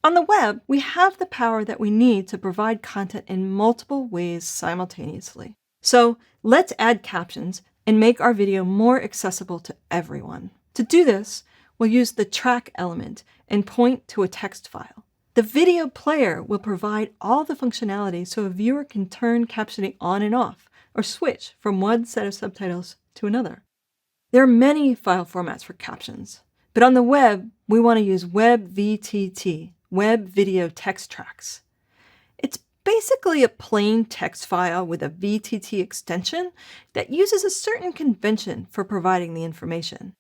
On the web, we have the power that we need to provide content in multiple ways simultaneously. So let's add captions and make our video more accessible to everyone. To do this, we'll use the track element and point to a text file. The video player will provide all the functionality so a viewer can turn captioning on and off, or switch from one set of subtitles to another. There are many file formats for captions, but on the web, we want to use WebVTT, Web Video Text Tracks. It's basically a plain text file with a VTT extension that uses a certain convention for providing the information.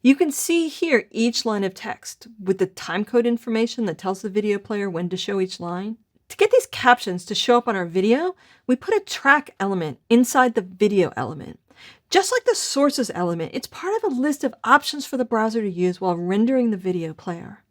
You can see here each line of text with the timecode information that tells the video player when to show each line. To get these captions to show up on our video, we put a track element inside the video element. Just like the sources element, it's part of a list of options for the browser to use while rendering the video player.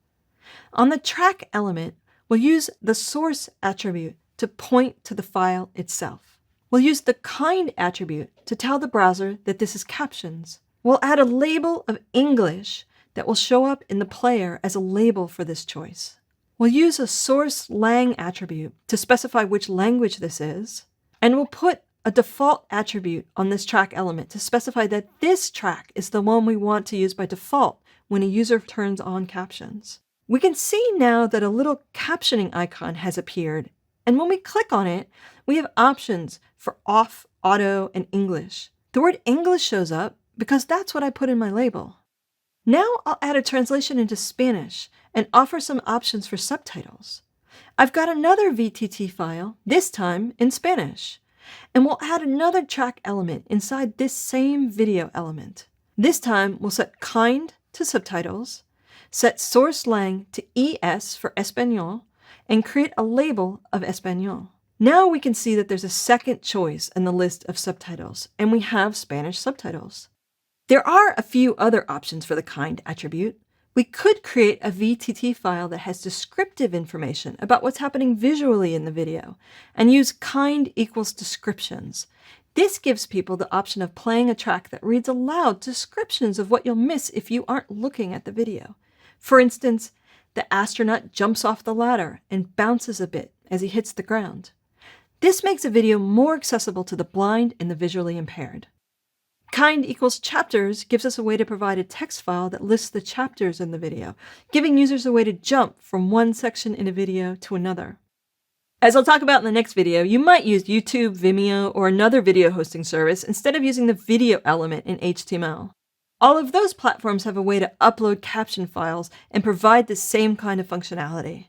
On the track element, we'll use the source attribute to point to the file itself. We'll use the kind attribute to tell the browser that this is captions. We'll add a label of English that will show up in the player as a label for this choice. We'll use a source lang attribute to specify which language this is, and we'll put a default attribute on this track element to specify that this track is the one we want to use by default when a user turns on captions. We can see now that a little captioning icon has appeared, and when we click on it, we have options for off, auto, and English. The word English shows up because that's what I put in my label. Now I'll add a translation into Spanish and offer some options for subtitles. I've got another VTT file, this time in Spanish, and we'll add another track element inside this same video element. This time we'll set kind to subtitles, set source lang to ES for Espanol, and create a label of Espanol. Now we can see that there's a second choice in the list of subtitles, and we have Spanish subtitles. There are a few other options for the kind attribute. We could create a VTT file that has descriptive information about what's happening visually in the video and use kind equals descriptions. This gives people the option of playing a track that reads aloud descriptions of what you'll miss if you aren't looking at the video. For instance, the astronaut jumps off the ladder and bounces a bit as he hits the ground. This makes a video more accessible to the blind and the visually impaired. Kind equals chapters gives us a way to provide a text file that lists the chapters in the video, giving users a way to jump from one section in a video to another. As I'll talk about in the next video, you might use YouTube, Vimeo, or another video hosting service instead of using the video element in HTML. All of those platforms have a way to upload caption files and provide the same kind of functionality.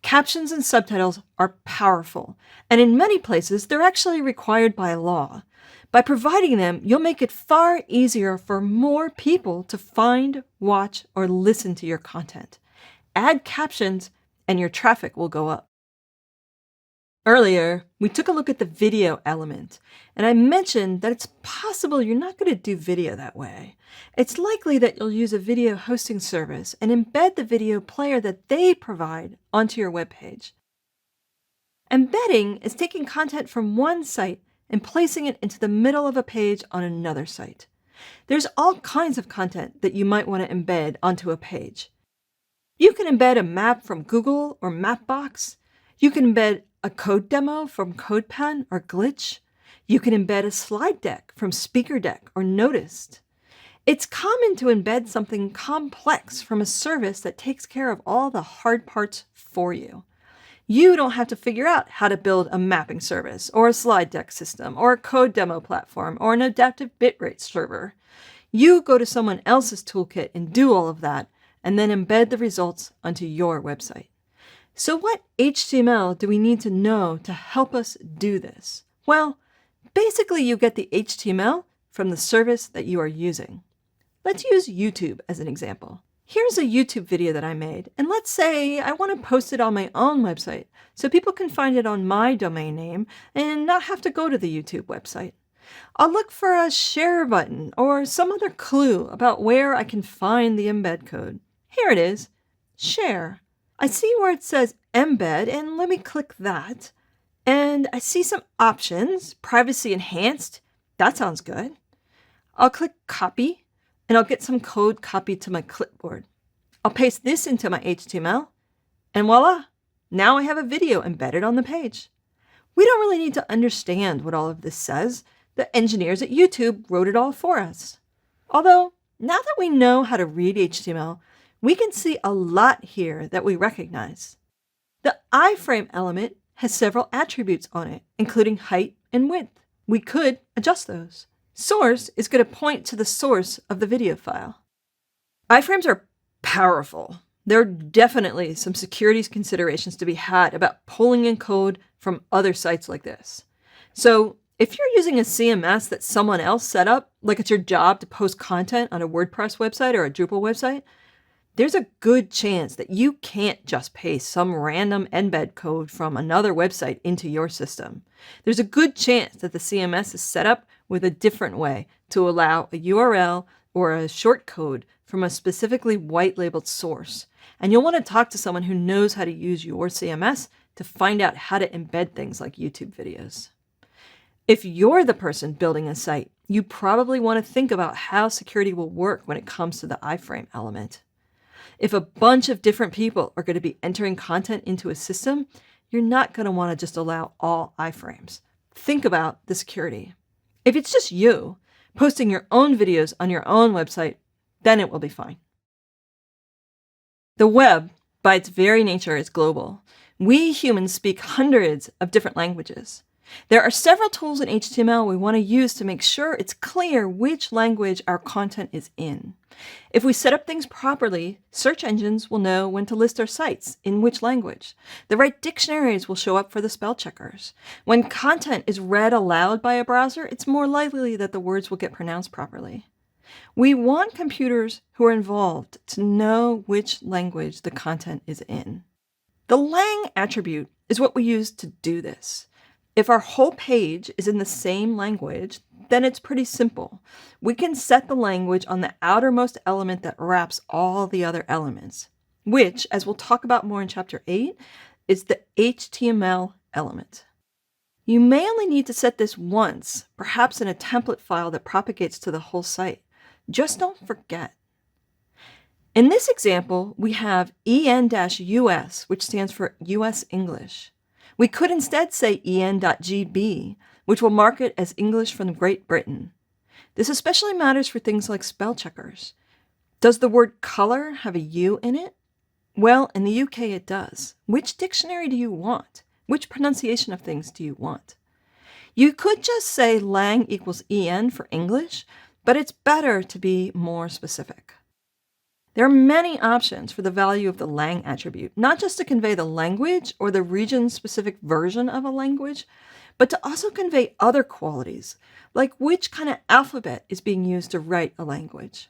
Captions and subtitles are powerful, and in many places, they're actually required by law. By providing them, you'll make it far easier for more people to find, watch, or listen to your content. Add captions, and your traffic will go up. Earlier, we took a look at the video element, and I mentioned that it's possible you're not going to do video that way. It's likely that you'll use a video hosting service and embed the video player that they provide onto your web page. Embedding is taking content from one site and placing it into the middle of a page on another site. There's all kinds of content that you might want to embed onto a page. You can embed a map from Google or Mapbox. You can embed a code demo from CodePen or Glitch. You can embed a slide deck from SpeakerDeck or Noticed. It's common to embed something complex from a service that takes care of all the hard parts for you. You don't have to figure out how to build a mapping service or a slide deck system or a code demo platform or an adaptive bitrate server. You go to someone else's toolkit and do all of that, and then embed the results onto your website. So what HTML do we need to know to help us do this? Well, basically you get the HTML from the service that you are using. Let's use YouTube as an example. Here's a YouTube video that I made, and let's say I want to post it on my own website so people can find it on my domain name and not have to go to the YouTube website. I'll look for a share button or some other clue about where I can find the embed code. Here it is, share. I see where it says embed, and let me click that. And I see some options, privacy enhanced. That sounds good. I'll click copy, and I'll get some code copied to my clipboard. I'll paste this into my HTML, and voila, now I have a video embedded on the page. We don't really need to understand what all of this says. The engineers at YouTube wrote it all for us. Although, now that we know how to read HTML, we can see a lot here that we recognize. The iframe element has several attributes on it, including height and width. We could adjust those. Source is going to point to the source of the video file. Iframes are powerful. There are definitely some security considerations to be had about pulling in code from other sites like this. So if you're using a CMS that someone else set up, like it's your job to post content on a WordPress website or a Drupal website, there's a good chance that you can't just paste some random embed code from another website into your system. There's a good chance that the CMS is set up with a different way to allow a URL or a short code from a specifically white-labeled source. And you'll want to talk to someone who knows how to use your CMS to find out how to embed things like YouTube videos. If you're the person building a site, you probably want to think about how security will work when it comes to the iframe element. If a bunch of different people are going to be entering content into a system, you're not going to want to just allow all iframes. Think about the security. If it's just you posting your own videos on your own website, then it will be fine. The web, by its very nature, is global. We humans speak hundreds of different languages. There are several tools in HTML we want to use to make sure it's clear which language our content is in. If we set up things properly, search engines will know when to list our sites in which language. The right dictionaries will show up for the spell checkers. When content is read aloud by a browser, it's more likely that the words will get pronounced properly. We want computers who are involved to know which language the content is in. The lang attribute is what we use to do this. If our whole page is in the same language, then it's pretty simple. We can set the language on the outermost element that wraps all the other elements, which, as we'll talk about more in Chapter 8, is the HTML element. You may only need to set this once, perhaps in a template file that propagates to the whole site. Just don't forget. In this example, we have EN-US, which stands for US English. We could instead say en.gb, which will mark it as English from Great Britain. This especially matters for things like spell checkers. Does the word color have a U in it? Well, in the UK it does. Which dictionary do you want? Which pronunciation of things do you want? You could just say lang equals en for English, but it's better to be more specific. There are many options for the value of the lang attribute, not just to convey the language or the region-specific version of a language, but to also convey other qualities, like which kind of alphabet is being used to write a language.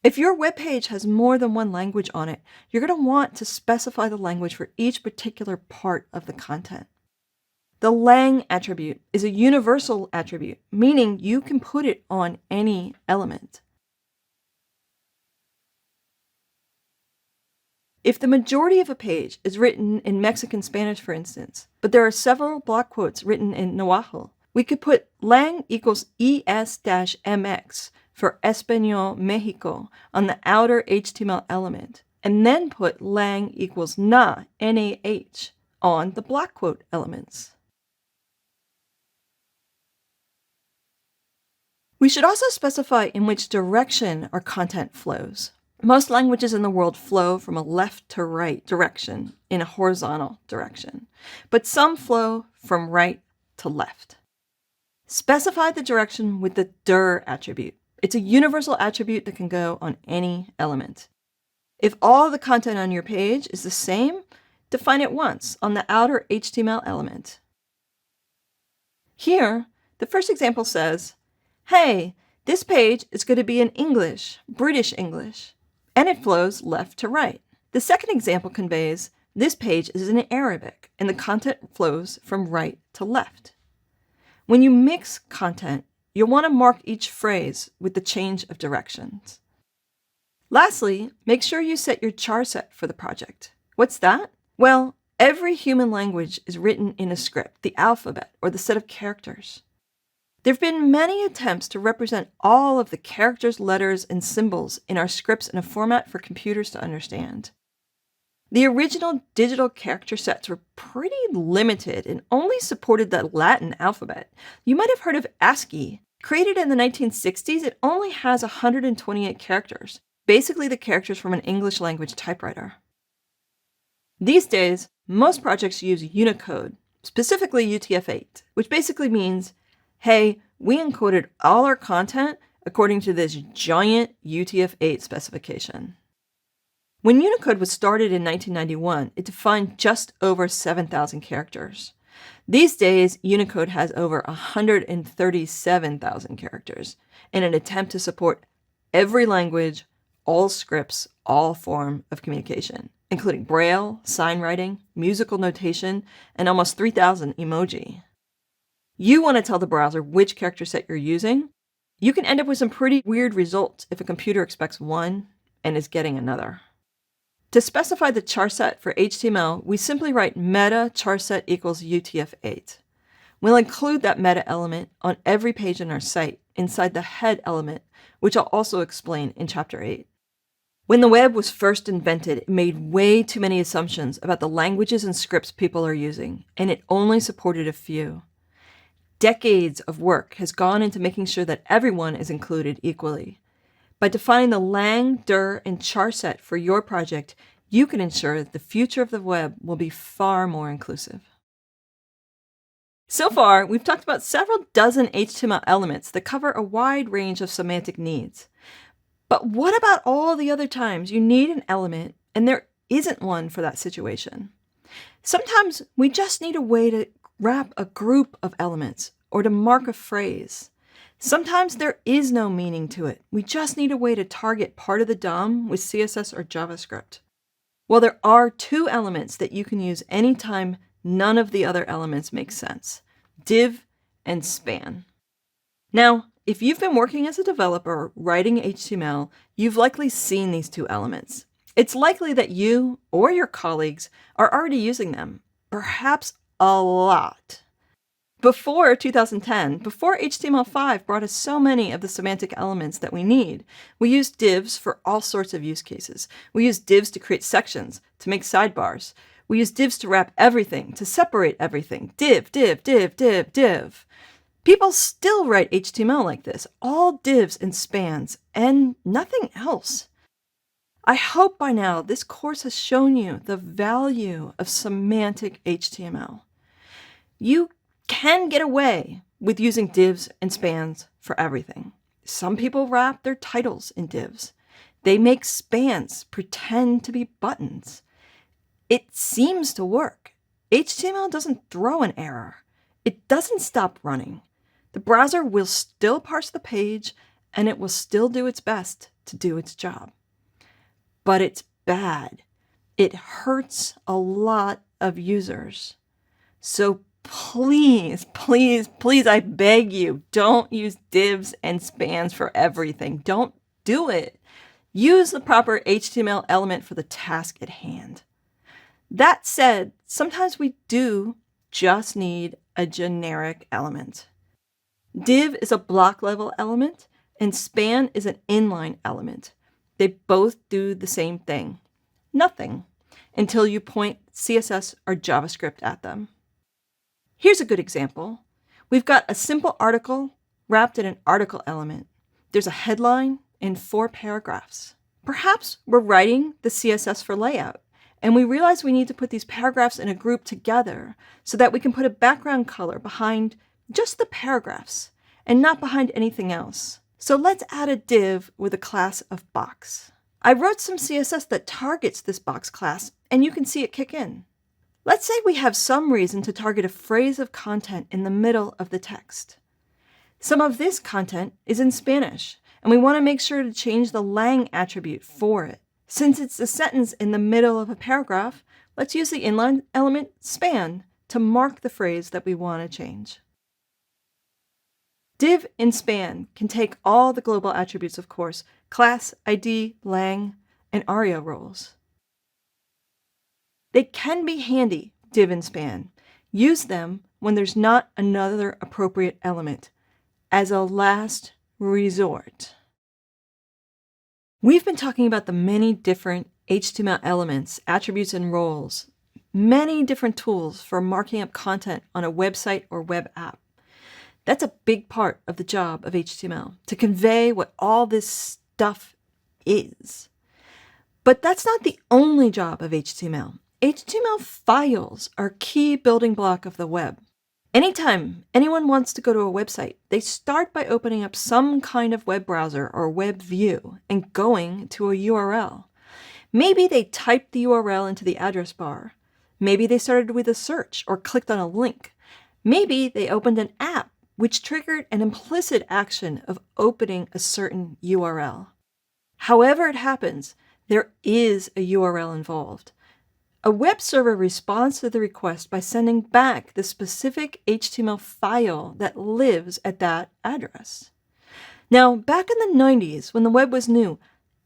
If your web page has more than one language on it, you're going to want to specify the language for each particular part of the content. The lang attribute is a universal attribute, meaning you can put it on any element. If the majority of a page is written in Mexican Spanish, for instance, but there are several block quotes written in Nahuatl, we could put lang equals es-mx for Español Mexico on the outer HTML element. and then put lang equals nah, N-A-H, on the block quote elements. We should also specify in which direction our content flows. Most languages in the world flow from a left to right direction in a horizontal direction, but some flow from right to left. Specify the direction with the dir attribute. It's a universal attribute that can go on any element. If all the content on your page is the same, define it once on the outer HTML element. Here, the first example says, hey, this page is going to be in English, British English, and it flows left to right. The second example conveys, this page is in Arabic, and the content flows from right to left. When you mix content, you'll want to mark each phrase with the change of directions. Lastly, make sure you set your char set for the project. What's that? Well, every human language is written in a script, the alphabet, or the set of characters. There have been many attempts to represent all of the characters, letters, and symbols in our scripts in a format for computers to understand. The original digital character sets were pretty limited and only supported the Latin alphabet. You might have heard of ASCII. Created in the 1960s, it only has 128 characters, basically the characters from an English language typewriter. These days, most projects use Unicode, specifically UTF-8, which basically means, hey, we encoded all our content according to this giant UTF-8 specification. When Unicode was started in 1991, it defined just over 7,000 characters. These days, Unicode has over 137,000 characters in an attempt to support every language, all scripts, all form of communication, including Braille, sign writing, musical notation, and almost 3,000 emoji. You want to tell the browser which character set you're using. You can end up with some pretty weird results if a computer expects one and is getting another. To specify the char set for HTML, we simply write meta char set equals UTF-8. We'll include that meta element on every page in our site inside the head element, which I'll also explain in Chapter 8. When the web was first invented, it made way too many assumptions about the languages and scripts people are using, and it only supported a few. Decades of work has gone into making sure that everyone is included equally. By defining the lang, dir, and char set for your project, you can ensure that the future of the web will be far more inclusive. So far, we've talked about several dozen HTML elements that cover a wide range of semantic needs. But what about all the other times you need an element and there isn't one for that situation? Sometimes we just need a way to wrap a group of elements or to mark a phrase. Sometimes there is no meaning to it. We just need a way to target part of the DOM with CSS or JavaScript. Well, there are two elements that you can use anytime none of the other elements make sense: div and span. Now, if you've been working as a developer writing HTML, you've likely seen these two elements. It's likely that you or your colleagues are already using them, perhaps a lot. Before 2010, before HTML5 brought us so many of the semantic elements that we need, we used divs for all sorts of use cases. We used divs to create sections, to make sidebars. We used divs to wrap everything, to separate everything. Div, div, div, div, div. People still write HTML like this, all divs and spans, and nothing else. I hope by now this course has shown you the value of semantic HTML. You can get away with using divs and spans for everything. Some people wrap their titles in divs. They make spans pretend to be buttons. It seems to work. HTML doesn't throw an error. It doesn't stop running. The browser will still parse the page, and it will still do its best to do its job. But it's bad. It hurts a lot of users. So please, please, please, I beg you, don't use divs and spans for everything. Don't do it. Use the proper HTML element for the task at hand. That said, sometimes we do just need a generic element. Div is a block level element, and span is an inline element. They both do the same thing. nothing until you point CSS or JavaScript at them. Here's a good example. We've got a simple article wrapped in an article element. There's a headline and 4 paragraphs. Perhaps we're writing the CSS for layout, and we realize we need to put these paragraphs in a group together so that we can put a background color behind just the paragraphs and not behind anything else. So let's add a div with a class of box. I wrote some CSS that targets this box class, and you can see it kick in. Let's say we have some reason to target a phrase of content in the middle of the text. Some of this content is in Spanish, and we want to make sure to change the lang attribute for it. Since it's a sentence in the middle of a paragraph, let's use the inline element span to mark the phrase that we want to change. Div in span can take all the global attributes, of course, class, ID, lang, and aria roles. They can be handy, div and span. Use them when there's not another appropriate element, as a last resort. We've been talking about the many different HTML elements, attributes, and roles, many different tools for marking up content on a website or web app. That's a big part of the job of HTML, to convey what all this stuff is. But that's not the only job of HTML. HTML files are a key building block of the web. Anytime anyone wants to go to a website, they start by opening up some kind of web browser or web view and going to a URL. Maybe they typed the URL into the address bar. Maybe they started with a search or clicked on a link. Maybe they opened an app which triggered an implicit action of opening a certain URL. However it happens, there is a URL involved. A web server responds to the request by sending back the specific HTML file that lives at that address. Now, back in the 90s, when the web was new,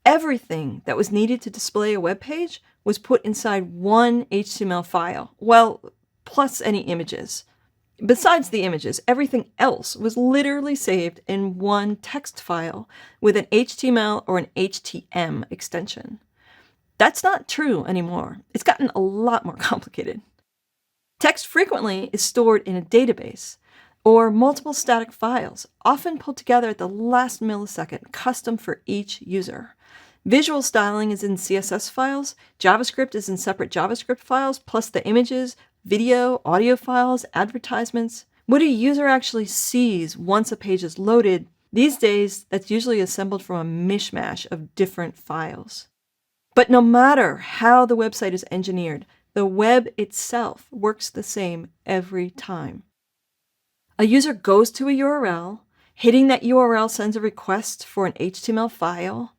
everything that was needed to display a web page was put inside one HTML file, well, plus any images. Besides the images, everything else was literally saved in one text file with an HTML or an HTM extension. That's not true anymore. It's gotten a lot more complicated. Text frequently is stored in a database or multiple static files, often pulled together at the last millisecond, custom for each user. Visual styling is in CSS files, JavaScript is in separate JavaScript files, plus the images, video, audio files, advertisements. What a user actually sees once a page is loaded, these days, that's usually assembled from a mishmash of different files. But no matter how the website is engineered, the web itself works the same every time. A user goes to a URL, hitting that URL sends a request for an HTML file.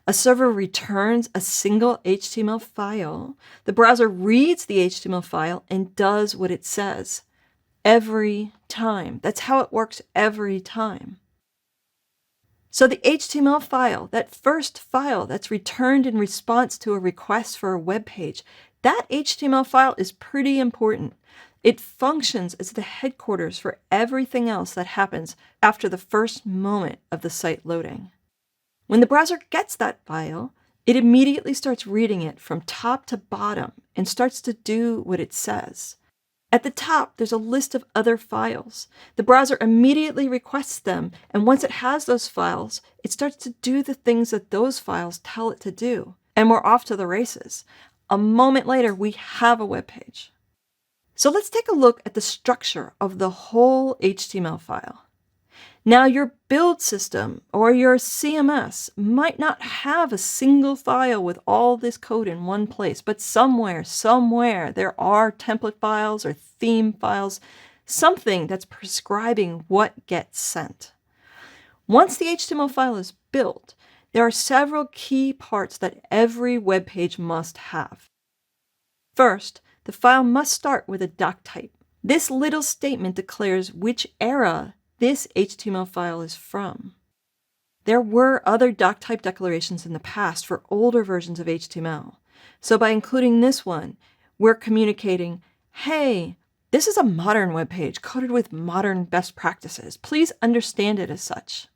A server returns a single HTML file. The browser reads the HTML file and does what it says. Every time. That's how it works every time. So the HTML file, that first file that's returned in response to a request for a web page, that HTML file is pretty important. It functions as the headquarters for everything else that happens after the first moment of the site loading. When the browser gets that file, it immediately starts reading it from top to bottom and starts to do what it says. At the top, there's a list of other files. The browser immediately requests them, and once it has those files, it starts to do the things that those files tell it to do. And we're off to the races. A moment later, we have a web page. So let's take a look at the structure of the whole HTML file. Now, your build system or your CMS might not have a single file with all this code in one place, but somewhere, there are template files or theme files, something that's prescribing what gets sent. Once the HTML file is built, there are several key parts that every web page must have. First, the file must start with a doc type. This little statement declares which era this HTML file is from. There were other doc type declarations in the past for older versions of HTML. So by including this one, we're communicating, hey, this is a modern web page coded with modern best practices. Please understand it as such.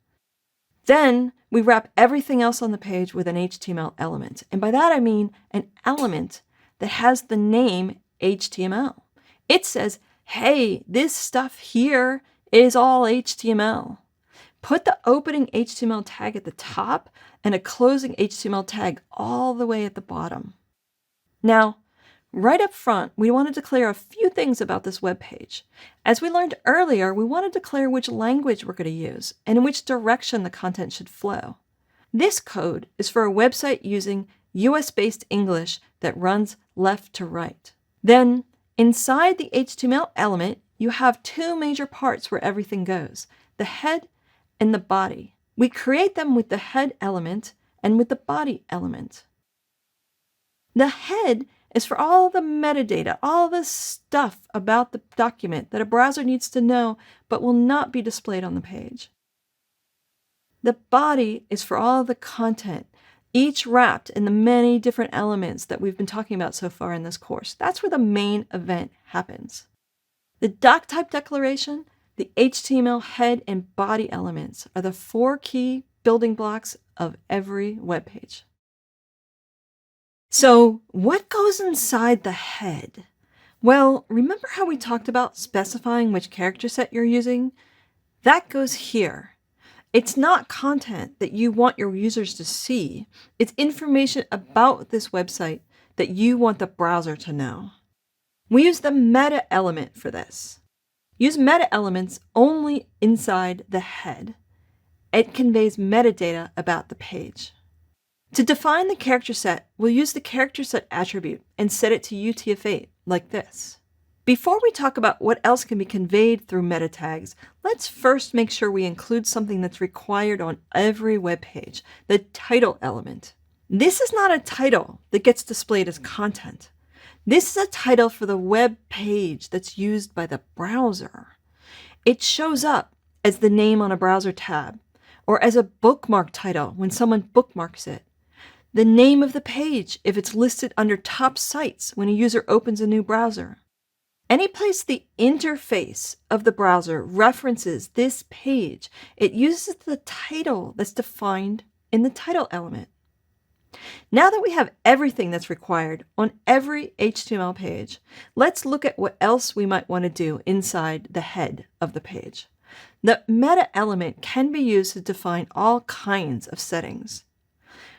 Then we wrap everything else on the page with an HTML element. And by that I mean an element that has the name HTML. It says, hey, this stuff here is all HTML. Put the opening HTML tag at the top and a closing HTML tag all the way at the bottom. Now, right up front, we want to declare a few things about this web page. As we learned earlier, we want to declare which language we're going to use and in which direction the content should flow. This code is for a website using US-based English that runs left to right. Then, inside the HTML element, you have two major parts where everything goes, the head and the body. We create them with the head element and with the body element. The head is for all the metadata, all the stuff about the document that a browser needs to know but will not be displayed on the page. The body is for all the content, each wrapped in the many different elements that we've been talking about so far in this course. That's where the main event happens. The doc type declaration, the HTML head and body elements are the four key building blocks of every web page. So, what goes inside the head? Well, remember how we talked about specifying which character set you're using? That goes here. It's not content that you want your users to see. It's information about this website that you want the browser to know. We use the meta element for this. Use meta elements only inside the head. It conveys metadata about the page. To define the character set, we'll use the character set attribute and set it to UTF-8 like this. Before we talk about what else can be conveyed through meta tags, let's first make sure we include something that's required on every web page, the title element. This is not a title that gets displayed as content. This is a title for the web page that's used by the browser. It shows up as the name on a browser tab, or as a bookmark title when someone bookmarks it. The name of the page if it's listed under top sites when a user opens a new browser. Any place the interface of the browser references this page, it uses the title that's defined in the title element. Now that we have everything that's required on every HTML page, let's look at what else we might want to do inside the head of the page. The meta element can be used to define all kinds of settings.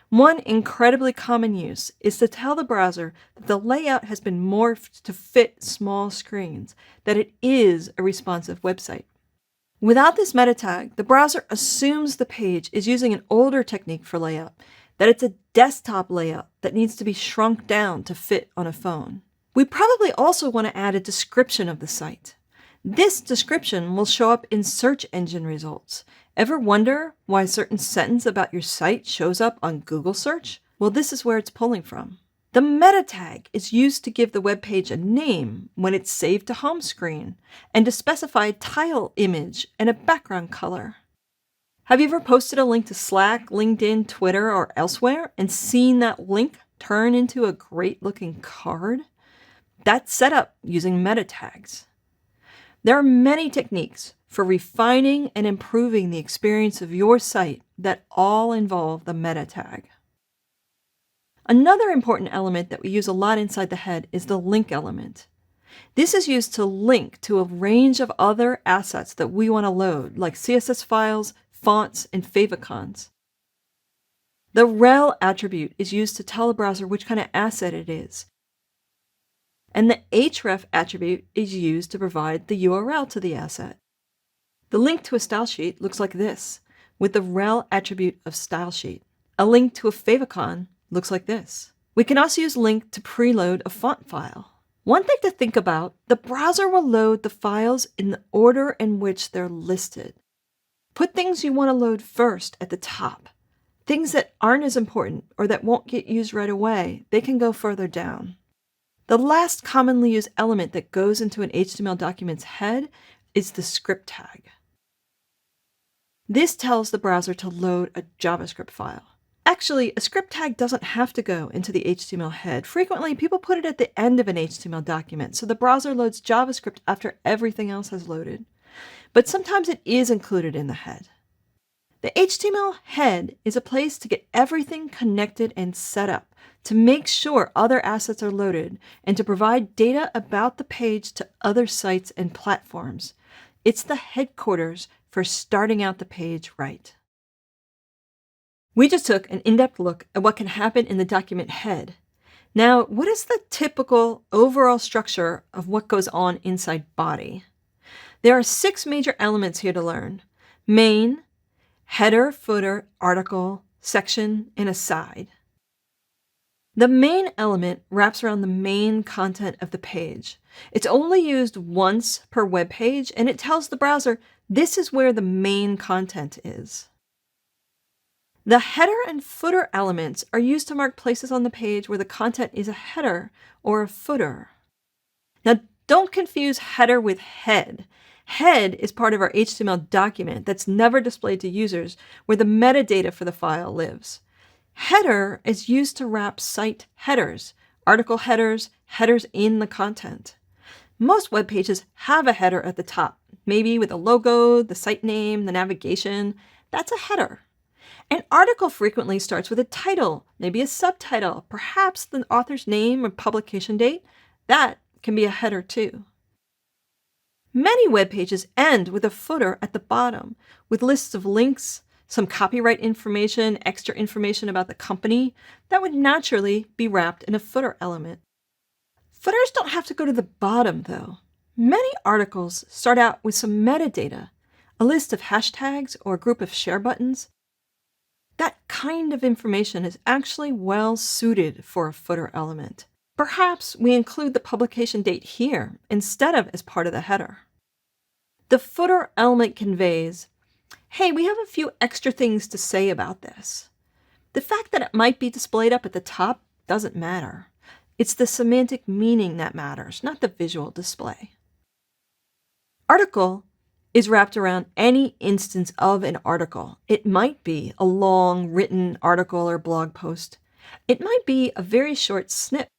One incredibly common use is to tell the browser that the layout has been morphed to fit small screens, that it is a responsive website. Without this meta tag, the browser assumes the page is using an older technique for layout, that it's a desktop layout that needs to be shrunk down to fit on a phone. We probably also want to add a description of the site. This description will show up in search engine results. Ever wonder why a certain sentence about your site shows up on Google search? Well, this is where it's pulling from. The meta tag is used to give the web page a name when it's saved to home screen and to specify a tile image and a background color. Have you ever posted a link to Slack, LinkedIn, Twitter, or elsewhere and seen that link turn into a great looking card? That's set up using meta tags. There are many techniques for refining and improving the experience of your site that all involve the meta tag. Another important element that we use a lot inside the head is the link element. This is used to link to a range of other assets that we want to load, like CSS files, fonts, and favicons. The rel attribute is used to tell the browser which kind of asset it is. And the href attribute is used to provide the URL to the asset. The link to a style sheet looks like this, with the rel attribute of style sheet. A link to a favicon looks like this. We can also use link to preload a font file. One thing to think about, the browser will load the files in the order in which they're listed. Put things you want to load first at the top. Things that aren't as important or that won't get used right away, they can go further down. The last commonly used element that goes into an HTML document's head is the script tag. This tells the browser to load a JavaScript file. Actually, a script tag doesn't have to go into the HTML head. Frequently, people put it at the end of an HTML document, so the browser loads JavaScript after everything else has loaded. But sometimes it is included in the head. The HTML head is a place to get everything connected and set up, to make sure other assets are loaded, and to provide data about the page to other sites and platforms. It's the headquarters for starting out the page right. We just took an in-depth look at what can happen in the document head. Now, what is the typical overall structure of what goes on inside body? There are 6 major elements here to learn: main, header, footer, article, section, and aside. The main element wraps around the main content of the page. It's only used once per web page, and it tells the browser this is where the main content is. The header and footer elements are used to mark places on the page where the content is a header or a footer. Now, don't confuse header with head. Head is part of our HTML document that's never displayed to users, where the metadata for the file lives. Header is used to wrap site headers, article headers, headers in the content. Most web pages have a header at the top, maybe with a logo, the site name, the navigation. That's a header. An article frequently starts with a title, maybe a subtitle, perhaps the author's name or publication date. That can be a header too. Many web pages end with a footer at the bottom, with lists of links, some copyright information, extra information about the company that would naturally be wrapped in a footer element. Footers don't have to go to the bottom, though. Many articles start out with some metadata, a list of hashtags or a group of share buttons. That kind of information is actually well suited for a footer element. Perhaps we include the publication date here instead of as part of the header. The footer element conveys, hey, we have a few extra things to say about this. The fact that it might be displayed up at the top doesn't matter. It's the semantic meaning that matters, not the visual display. Article is wrapped around any instance of an article. It might be a long written article or blog post. It might be a very short snip.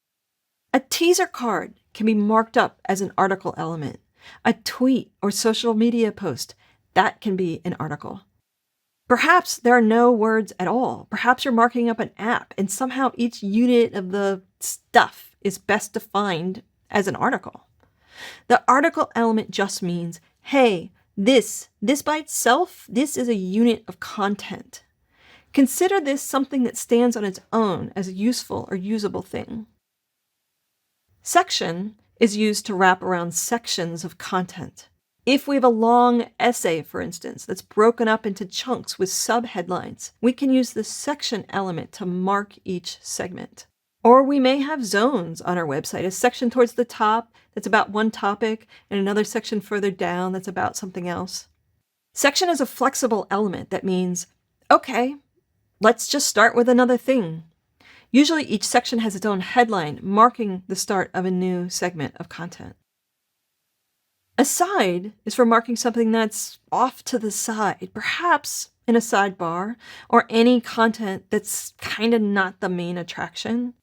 A teaser card can be marked up as an article element. A tweet or social media post, that can be an article. Perhaps there are no words at all. Perhaps you're marking up an app and somehow each unit of the stuff is best defined as an article. The article element just means, hey, this by itself, this is a unit of content. Consider this something that stands on its own as a useful or usable thing. Section is used to wrap around sections of content. If we have a long essay, for instance, that's broken up into chunks with subheadlines, we can use the section element to mark each segment. Or we may have zones on our website, a section towards the top that's about one topic and another section further down that's about something else. Section is a flexible element that means, okay, let's just start with another thing. Usually each section has its own headline marking the start of a new segment of content. Aside is for marking something that's off to the side, perhaps in a sidebar, or any content that's kind of not the main attraction.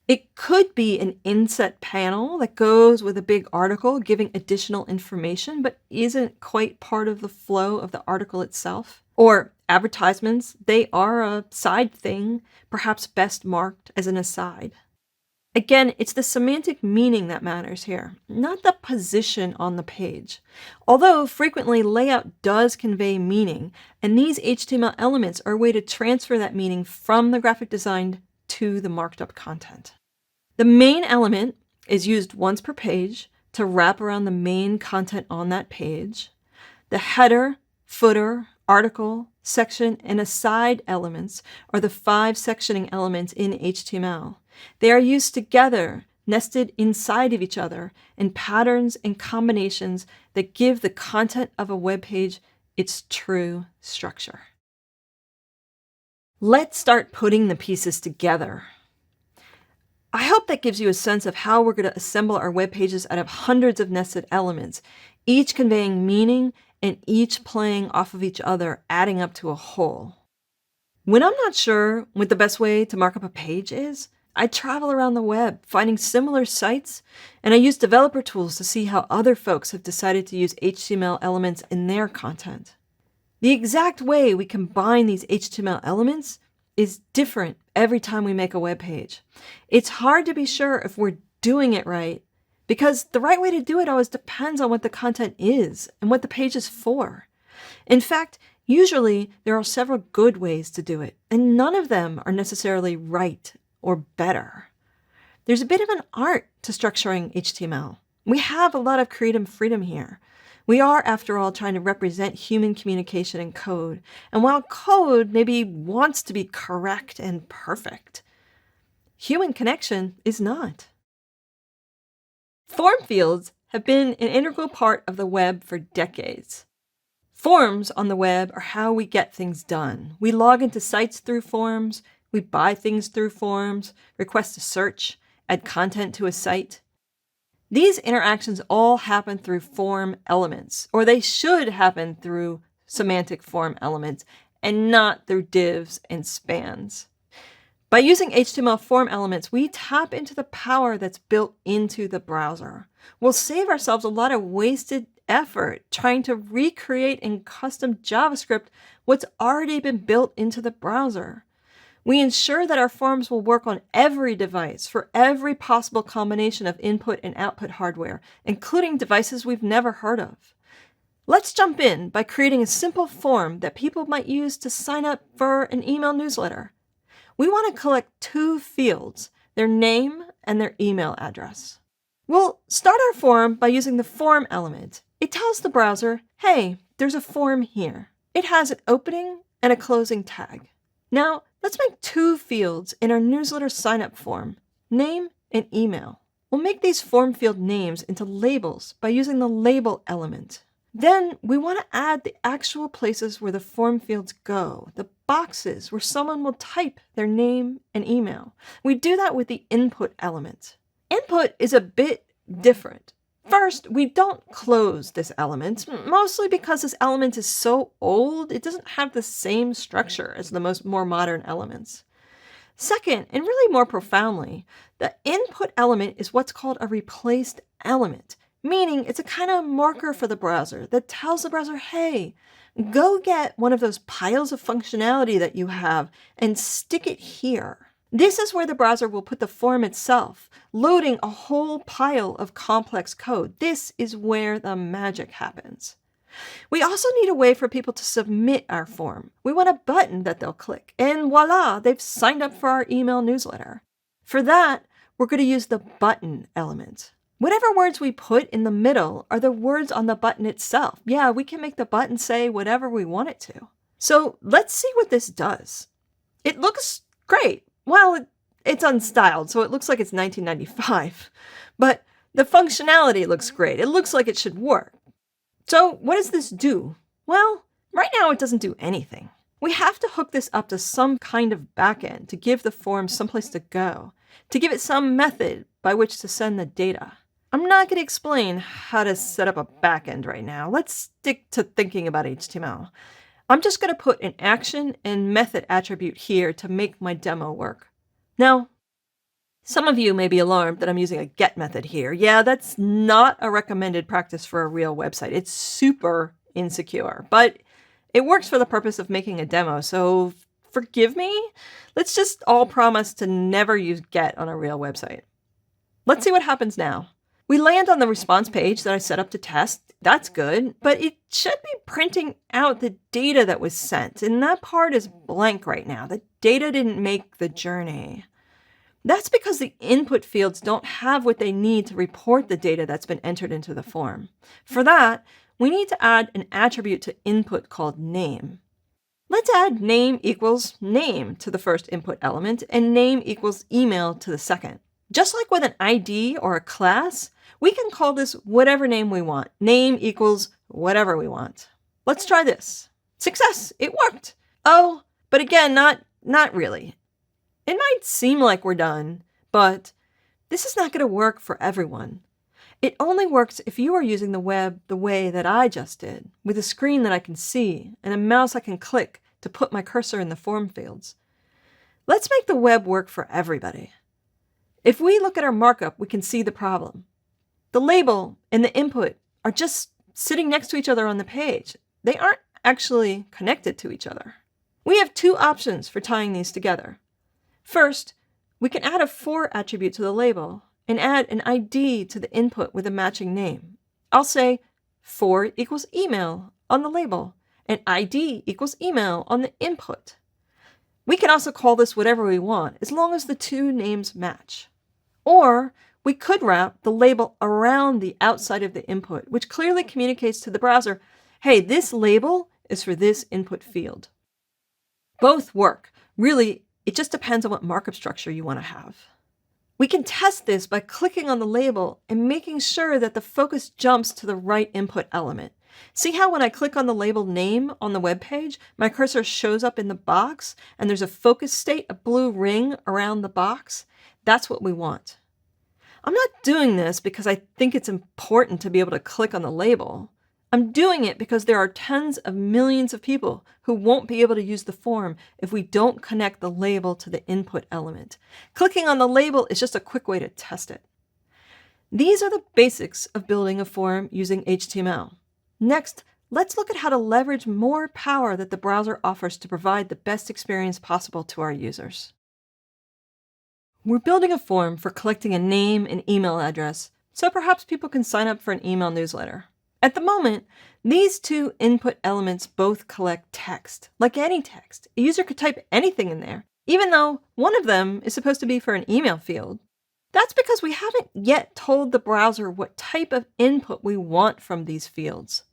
It could be an inset panel that goes with a big article giving additional information, but isn't quite part of the flow of the article itself. Or advertisements, they are a side thing, perhaps best marked as an aside. Again, it's the semantic meaning that matters here, not the position on the page. Although frequently layout does convey meaning, and these HTML elements are a way to transfer that meaning from the graphic design to the marked up content. The main element is used once per page to wrap around the main content on that page. The header, footer, article, section, and aside elements are the 5 sectioning elements in HTML. They are used together, nested inside of each other, in patterns and combinations that give the content of a web page its true structure. Let's start putting the pieces together. I hope that gives you a sense of how we're going to assemble our web pages out of hundreds of nested elements, each conveying meaning and each playing off of each other, adding up to a whole. When I'm not sure what the best way to mark up a page is, I travel around the web, finding similar sites, and I use developer tools to see how other folks have decided to use HTML elements in their content. The exact way we combine these HTML elements is different every time we make a web page. It's hard to be sure if we're doing it right because the right way to do it always depends on what the content is and what the page is for. In fact, usually there are several good ways to do it, and none of them are necessarily right or better. There's a bit of an art to structuring HTML. We have a lot of creative freedom here. We are, after all, trying to represent human communication in code. And while code maybe wants to be correct and perfect, human connection is not. Form fields have been an integral part of the web for decades. Forms on the web are how we get things done. We log into sites through forms, we buy things through forms, request a search, add content to a site. These interactions all happen through form elements, or they should happen through semantic form elements and not through divs and spans. By using HTML form elements, we tap into the power that's built into the browser. We'll save ourselves a lot of wasted effort trying to recreate in custom JavaScript what's already been built into the browser. We ensure that our forms will work on every device for every possible combination of input and output hardware, including devices we've never heard of. Let's jump in by creating a simple form that people might use to sign up for an email newsletter. We want to collect two fields, their name and their email address. We'll start our form by using the form element. It tells the browser, hey, there's a form here. It has an opening and a closing tag. Now, let's make two fields in our newsletter sign-up form, name and email. We'll make these form field names into labels by using the label element. Then we want to add the actual places where the form fields go, the boxes where someone will type their name and email. We do that with the input element. Input is a bit different. First, we don't close this element, mostly because this element is so old, it doesn't have the same structure as the more modern elements. Second, and really more profoundly, the input element is what's called a replaced element, meaning it's a kind of marker for the browser that tells the browser, hey, go get one of those piles of functionality that you have and stick it here. This is where the browser will put the form itself, loading a whole pile of complex code. This is where the magic happens. We also need a way for people to submit our form. We want a button that they'll click, and voila, they've signed up for our email newsletter. For that, we're going to use the button element. Whatever words we put in the middle are the words on the button itself. Yeah, we can make the button say whatever we want it to. So let's see what this does. It looks great. Well, it's unstyled, so it looks like it's 1995. But the functionality looks great. It looks like it should work. So what does this do? Well, right now it doesn't do anything. We have to hook this up to some kind of backend to give the form someplace to go, to give it some method by which to send the data. I'm not going to explain how to set up a backend right now. Let's stick to thinking about HTML. I'm just going to put an action and method attribute here to make my demo work. Now, some of you may be alarmed that I'm using a get method here. Yeah, that's not a recommended practice for a real website. It's super insecure, but it works for the purpose of making a demo, so forgive me. Let's just all promise to never use get on a real website. Let's see what happens now. We land on the response page that I set up to test. That's good, but it should be printing out the data that was sent, and that part is blank right now. The data didn't make the journey. That's because the input fields don't have what they need to report the data that's been entered into the form. For that, we need to add an attribute to input called name. Let's add name equals name to the first input element and name equals email to the second. Just like with an ID or a class, we can call this whatever name we want. Name equals whatever we want. Let's try this. Success! It worked! Oh, but again, not really. It might seem like we're done, but this is not going to work for everyone. It only works if you are using the web the way that I just did, with a screen that I can see and a mouse I can click to put my cursor in the form fields. Let's make the web work for everybody. If we look at our markup, we can see the problem. The label and the input are just sitting next to each other on the page. They aren't actually connected to each other. We have two options for tying these together. First, we can add a for attribute to the label and add an ID to the input with a matching name. I'll say for equals email on the label and ID equals email on the input. We can also call this whatever we want as long as the two names match. Or we could wrap the label around the outside of the input, which clearly communicates to the browser, hey, this label is for this input field. Both work. Really, it just depends on what markup structure you want to have. We can test this by clicking on the label and making sure that the focus jumps to the right input element. See how when I click on the label name on the web page, my cursor shows up in the box and there's a focus state, a blue ring around the box? That's what we want. I'm not doing this because I think it's important to be able to click on the label. I'm doing it because there are tens of millions of people who won't be able to use the form if we don't connect the label to the input element. Clicking on the label is just a quick way to test it. These are the basics of building a form using HTML. Next, let's look at how to leverage more power that the browser offers to provide the best experience possible to our users. We're building a form for collecting a name and email address, so perhaps people can sign up for an email newsletter. At the moment, these two input elements both collect text. Like any text, a user could type anything in there, even though one of them is supposed to be for an email field. That's because we haven't yet told the browser what type of input we want from these fields.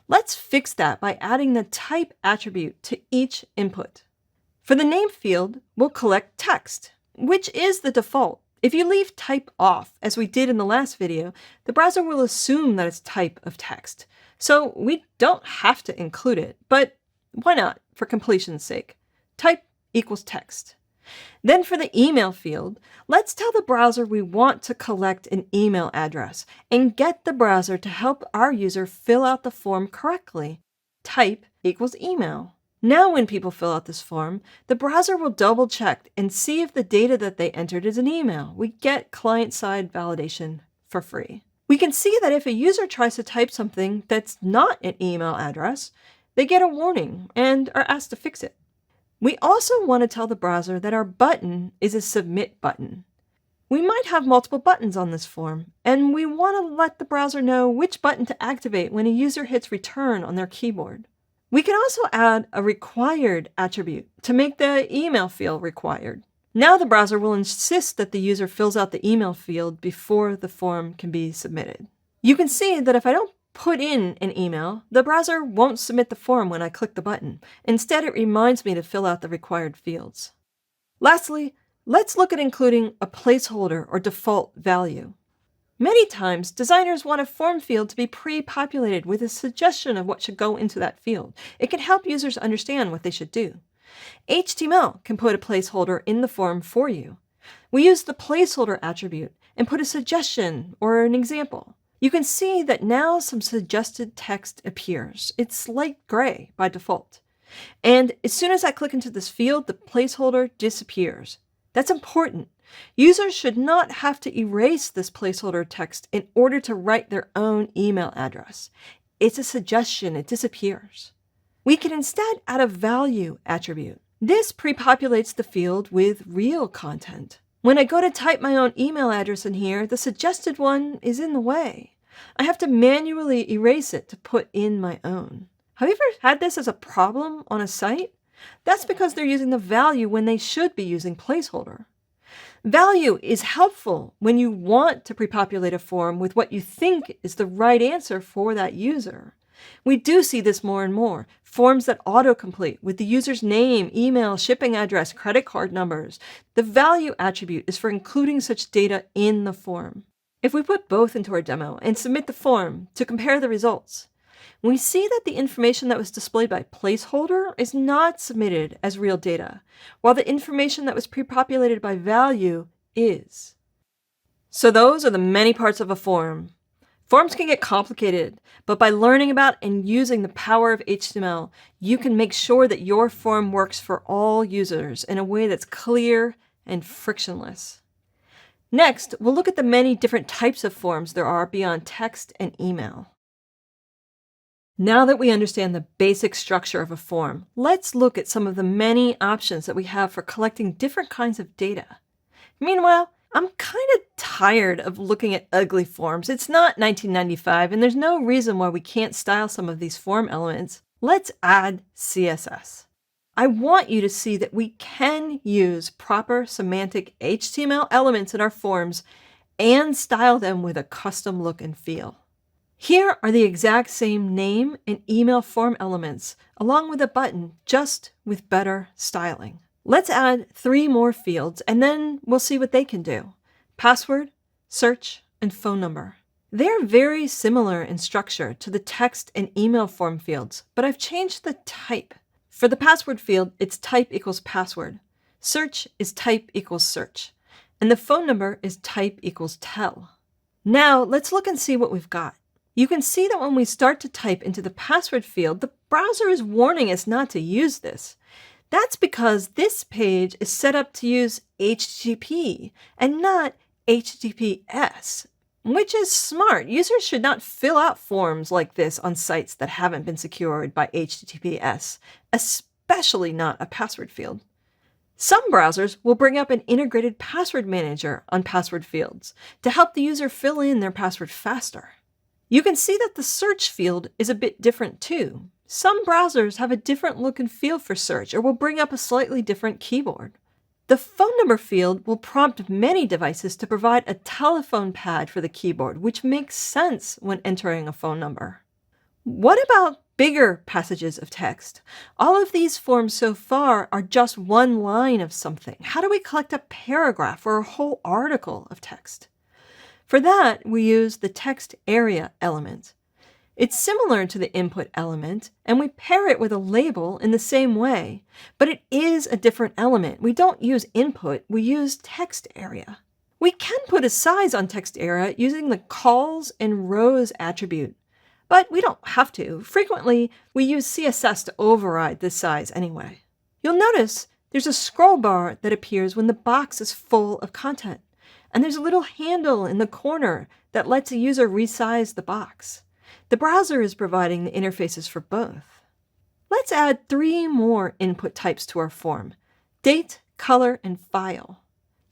Let's fix that by adding the type attribute to each input. For the name field, we'll collect text, which is the default. If you leave type off, as we did in the last video, the browser will assume that it's type of text. So we don't have to include it, but why not, for completion's sake? Type equals text. Then for the email field, let's tell the browser we want to collect an email address and get the browser to help our user fill out the form correctly. Type equals email. Now when people fill out this form, the browser will double check and see if the data that they entered is an email. We get client-side validation for free. We can see that if a user tries to type something that's not an email address, they get a warning and are asked to fix it. We also want to tell the browser that our button is a submit button. We might have multiple buttons on this form, and we want to let the browser know which button to activate when a user hits return on their keyboard. We can also add a required attribute to make the email field required. Now the browser will insist that the user fills out the email field before the form can be submitted. You can see that if I don't put in an email, the browser won't submit the form when I click the button. Instead, it reminds me to fill out the required fields. Lastly, let's look at including a placeholder or default value. Many times, designers want a form field to be pre-populated with a suggestion of what should go into that field. It can help users understand what they should do. HTML can put a placeholder in the form for you. We use the placeholder attribute and put a suggestion or an example. You can see that now some suggested text appears. It's light gray by default. And as soon as I click into this field, the placeholder disappears. That's important. Users should not have to erase this placeholder text in order to write their own email address. It's a suggestion, it disappears. We can instead add a value attribute. This pre-populates the field with real content. When I go to type my own email address in here, the suggested one is in the way. I have to manually erase it to put in my own. Have you ever had this as a problem on a site? That's because they're using the value when they should be using placeholder. Value is helpful when you want to pre-populate a form with what you think is the right answer for that user. We do see this more and more. Forms that autocomplete with the user's name, email, shipping address, credit card numbers. The value attribute is for including such data in the form. If we put both into our demo and submit the form to compare the results, we see that the information that was displayed by placeholder is not submitted as real data, while the information that was pre-populated by value is. So those are the many parts of a form. Forms can get complicated, but by learning about and using the power of HTML, you can make sure that your form works for all users in a way that's clear and frictionless. Next, we'll look at the many different types of forms there are beyond text and email. Now that we understand the basic structure of a form, let's look at some of the many options that we have for collecting different kinds of data. Meanwhile, I'm kind of tired of looking at ugly forms. It's not 1995, and there's no reason why we can't style some of these form elements. Let's add CSS. I want you to see that we can use proper semantic HTML elements in our forms and style them with a custom look and feel. Here are the exact same name and email form elements, along with a button, just with better styling. Let's add 3 more fields, and then we'll see what they can do. Password, search, and phone number. They're very similar in structure to the text and email form fields, but I've changed the type. For the password field, it's type equals password. Search is type equals search. And the phone number is type equals tell. Now, let's look and see what we've got. You can see that when we start to type into the password field, the browser is warning us not to use this. That's because this page is set up to use HTTP and not HTTPS, which is smart. Users should not fill out forms like this on sites that haven't been secured by HTTPS, especially not a password field. Some browsers will bring up an integrated password manager on password fields to help the user fill in their password faster. You can see that the search field is a bit different too. Some browsers have a different look and feel for search or will bring up a slightly different keyboard. The phone number field will prompt many devices to provide a telephone pad for the keyboard, which makes sense when entering a phone number. What about bigger passages of text? All of these forms so far are just one line of something. How do we collect a paragraph or a whole article of text? For that, we use the text area element. It's similar to the input element, and we pair it with a label in the same way, but it is a different element. We don't use input, we use text area. We can put a size on text area using the calls and rows attribute, but we don't have to. Frequently, we use CSS to override this size anyway. You'll notice there's a scroll bar that appears when the box is full of content, and there's a little handle in the corner that lets a user resize the box. The browser is providing the interfaces for both. Let's add 3 more input types to our form: date, color, and file.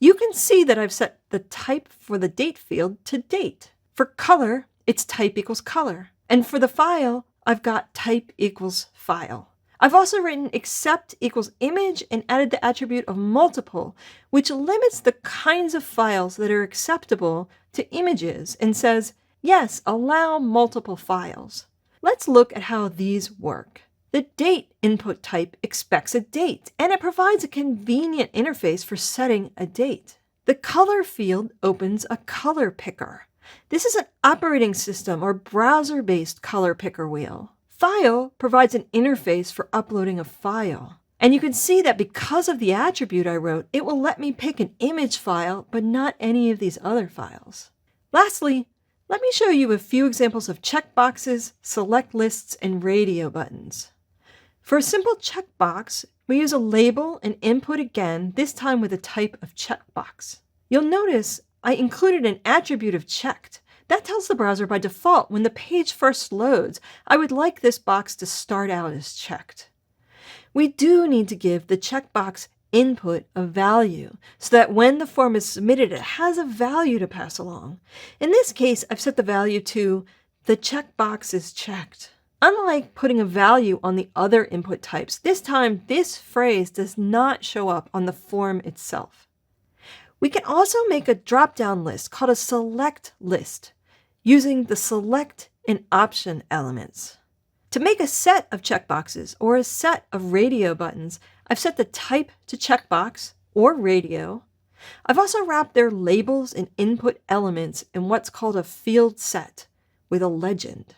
You can see that I've set the type for the date field to date. For color, it's type equals color. And for the file, I've got type equals file. I've also written accept equals image and added the attribute of multiple, which limits the kinds of files that are acceptable to images and says, yes, allow multiple files. Let's look at how these work. The date input type expects a date, and it provides a convenient interface for setting a date. The color field opens a color picker. This is an operating system or browser-based color picker wheel. File provides an interface for uploading a file. And you can see that because of the attribute I wrote, it will let me pick an image file, but not any of these other files. Lastly, let me show you a few examples of checkboxes, select lists, and radio buttons. For a simple checkbox, we use a label and input again, this time with a type of checkbox. You'll notice I included an attribute of checked. That tells the browser by default when the page first loads, I would like this box to start out as checked. We do need to give the checkbox input a value so that when the form is submitted, it has a value to pass along. In this case, I've set the value to the checkbox is checked. Unlike putting a value on the other input types, this time this phrase does not show up on the form itself. We can also make a drop-down list called a select list using the select and option elements. To make a set of checkboxes or a set of radio buttons, I've set the type to checkbox or radio. I've also wrapped their labels and input elements in what's called a field set with a legend.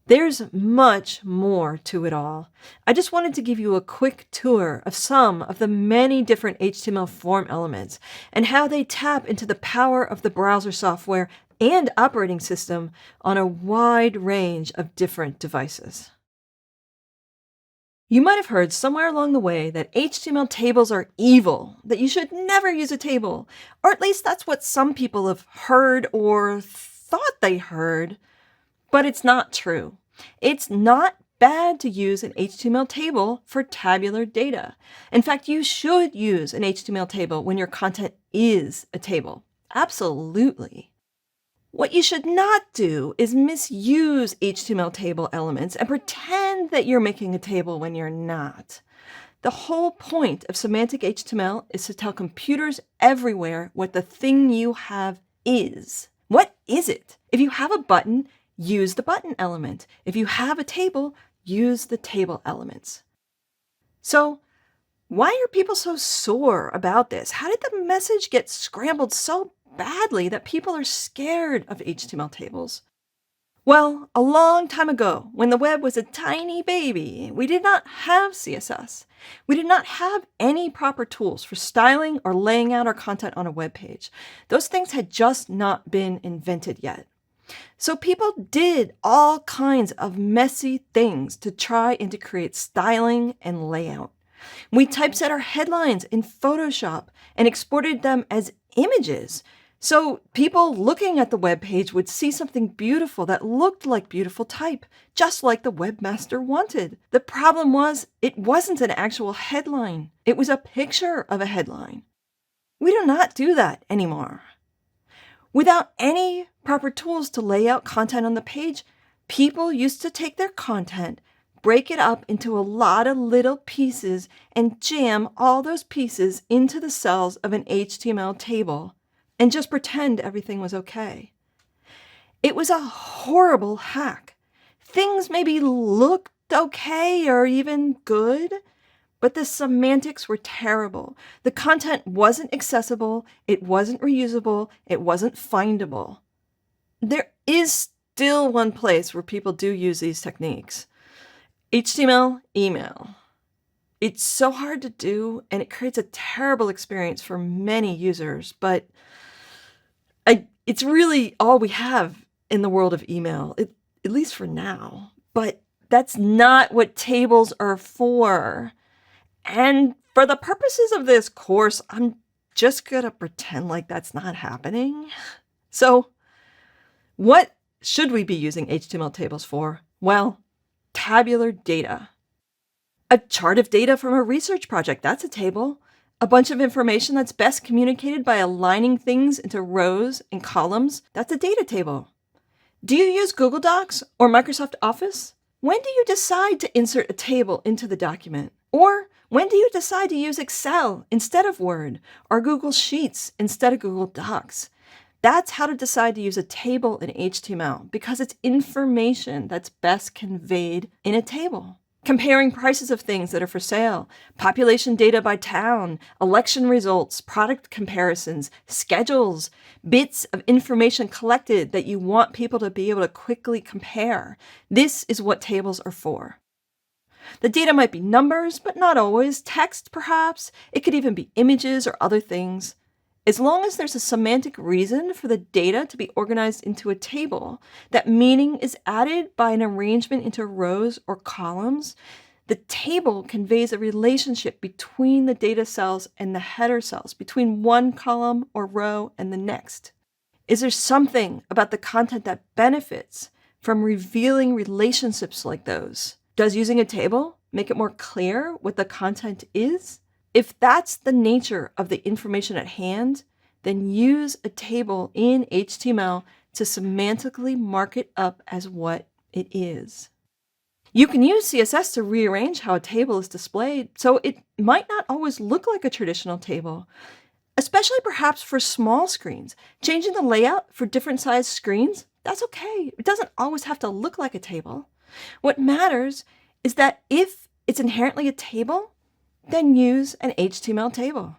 There's much more to it all. I just wanted to give you a quick tour of some of the many different HTML form elements and how they tap into the power of the browser software and operating system on a wide range of different devices. You might have heard somewhere along the way that HTML tables are evil, that you should never use a table, or at least that's what some people have heard or thought they heard, but it's not true. It's not bad to use an HTML table for tabular data. In fact, you should use an HTML table when your content is a table. Absolutely. What you should not do is misuse HTML table elements and pretend that you're making a table when you're not. The whole point of semantic HTML is to tell computers everywhere what the thing you have is. What is it? If you have a button, use the button element. If you have a table, use the table elements. So, why are people so sore about this? How did the message get scrambled so badly that people are scared of HTML tables? Well, a long time ago, when the web was a tiny baby, we did not have CSS. We did not have any proper tools for styling or laying out our content on a web page. Those things had just not been invented yet. So people did all kinds of messy things to try and to create styling and layout. We typeset our headlines in Photoshop and exported them as images. So people looking at the web page would see something beautiful that looked like beautiful type, just like the webmaster wanted. The problem was it wasn't an actual headline. It was a picture of a headline. We do not do that anymore. Without any proper tools to lay out content on the page, people used to take their content, break it up into a lot of little pieces, and jam all those pieces into the cells of an HTML table, and just pretend everything was okay. It was a horrible hack. Things maybe looked okay or even good, but the semantics were terrible. The content wasn't accessible, it wasn't reusable, it wasn't findable. There is still one place where people do use these techniques. HTML email. It's so hard to do, and it creates a terrible experience for many users, but it's really all we have in the world of email, at least for now. But that's not what tables are for. And for the purposes of this course, I'm just going to pretend like that's not happening. So what should we be using HTML tables for? Well, tabular data. A chart of data from a research project, that's a table. A bunch of information that's best communicated by aligning things into rows and columns, that's a data table. Do you use Google Docs or Microsoft Office? When do you decide to insert a table into the document? Or when do you decide to use Excel instead of Word or Google Sheets instead of Google Docs? That's how to decide to use a table in HTML, because it's information that's best conveyed in a table. Comparing prices of things that are for sale, population data by town, election results, product comparisons, schedules, bits of information collected that you want people to be able to quickly compare. This is what tables are for. The data might be numbers, but not always. Text, perhaps. It could even be images or other things. As long as there's a semantic reason for the data to be organized into a table, that meaning is added by an arrangement into rows or columns, the table conveys a relationship between the data cells and the header cells, between one column or row and the next. Is there something about the content that benefits from revealing relationships like those? Does using a table make it more clear what the content is? If that's the nature of the information at hand, then use a table in HTML to semantically mark it up as what it is. You can use CSS to rearrange how a table is displayed, so it might not always look like a traditional table, especially perhaps for small screens. Changing the layout for different sized screens, that's okay. It doesn't always have to look like a table. What matters is that if it's inherently a table, then use an HTML table.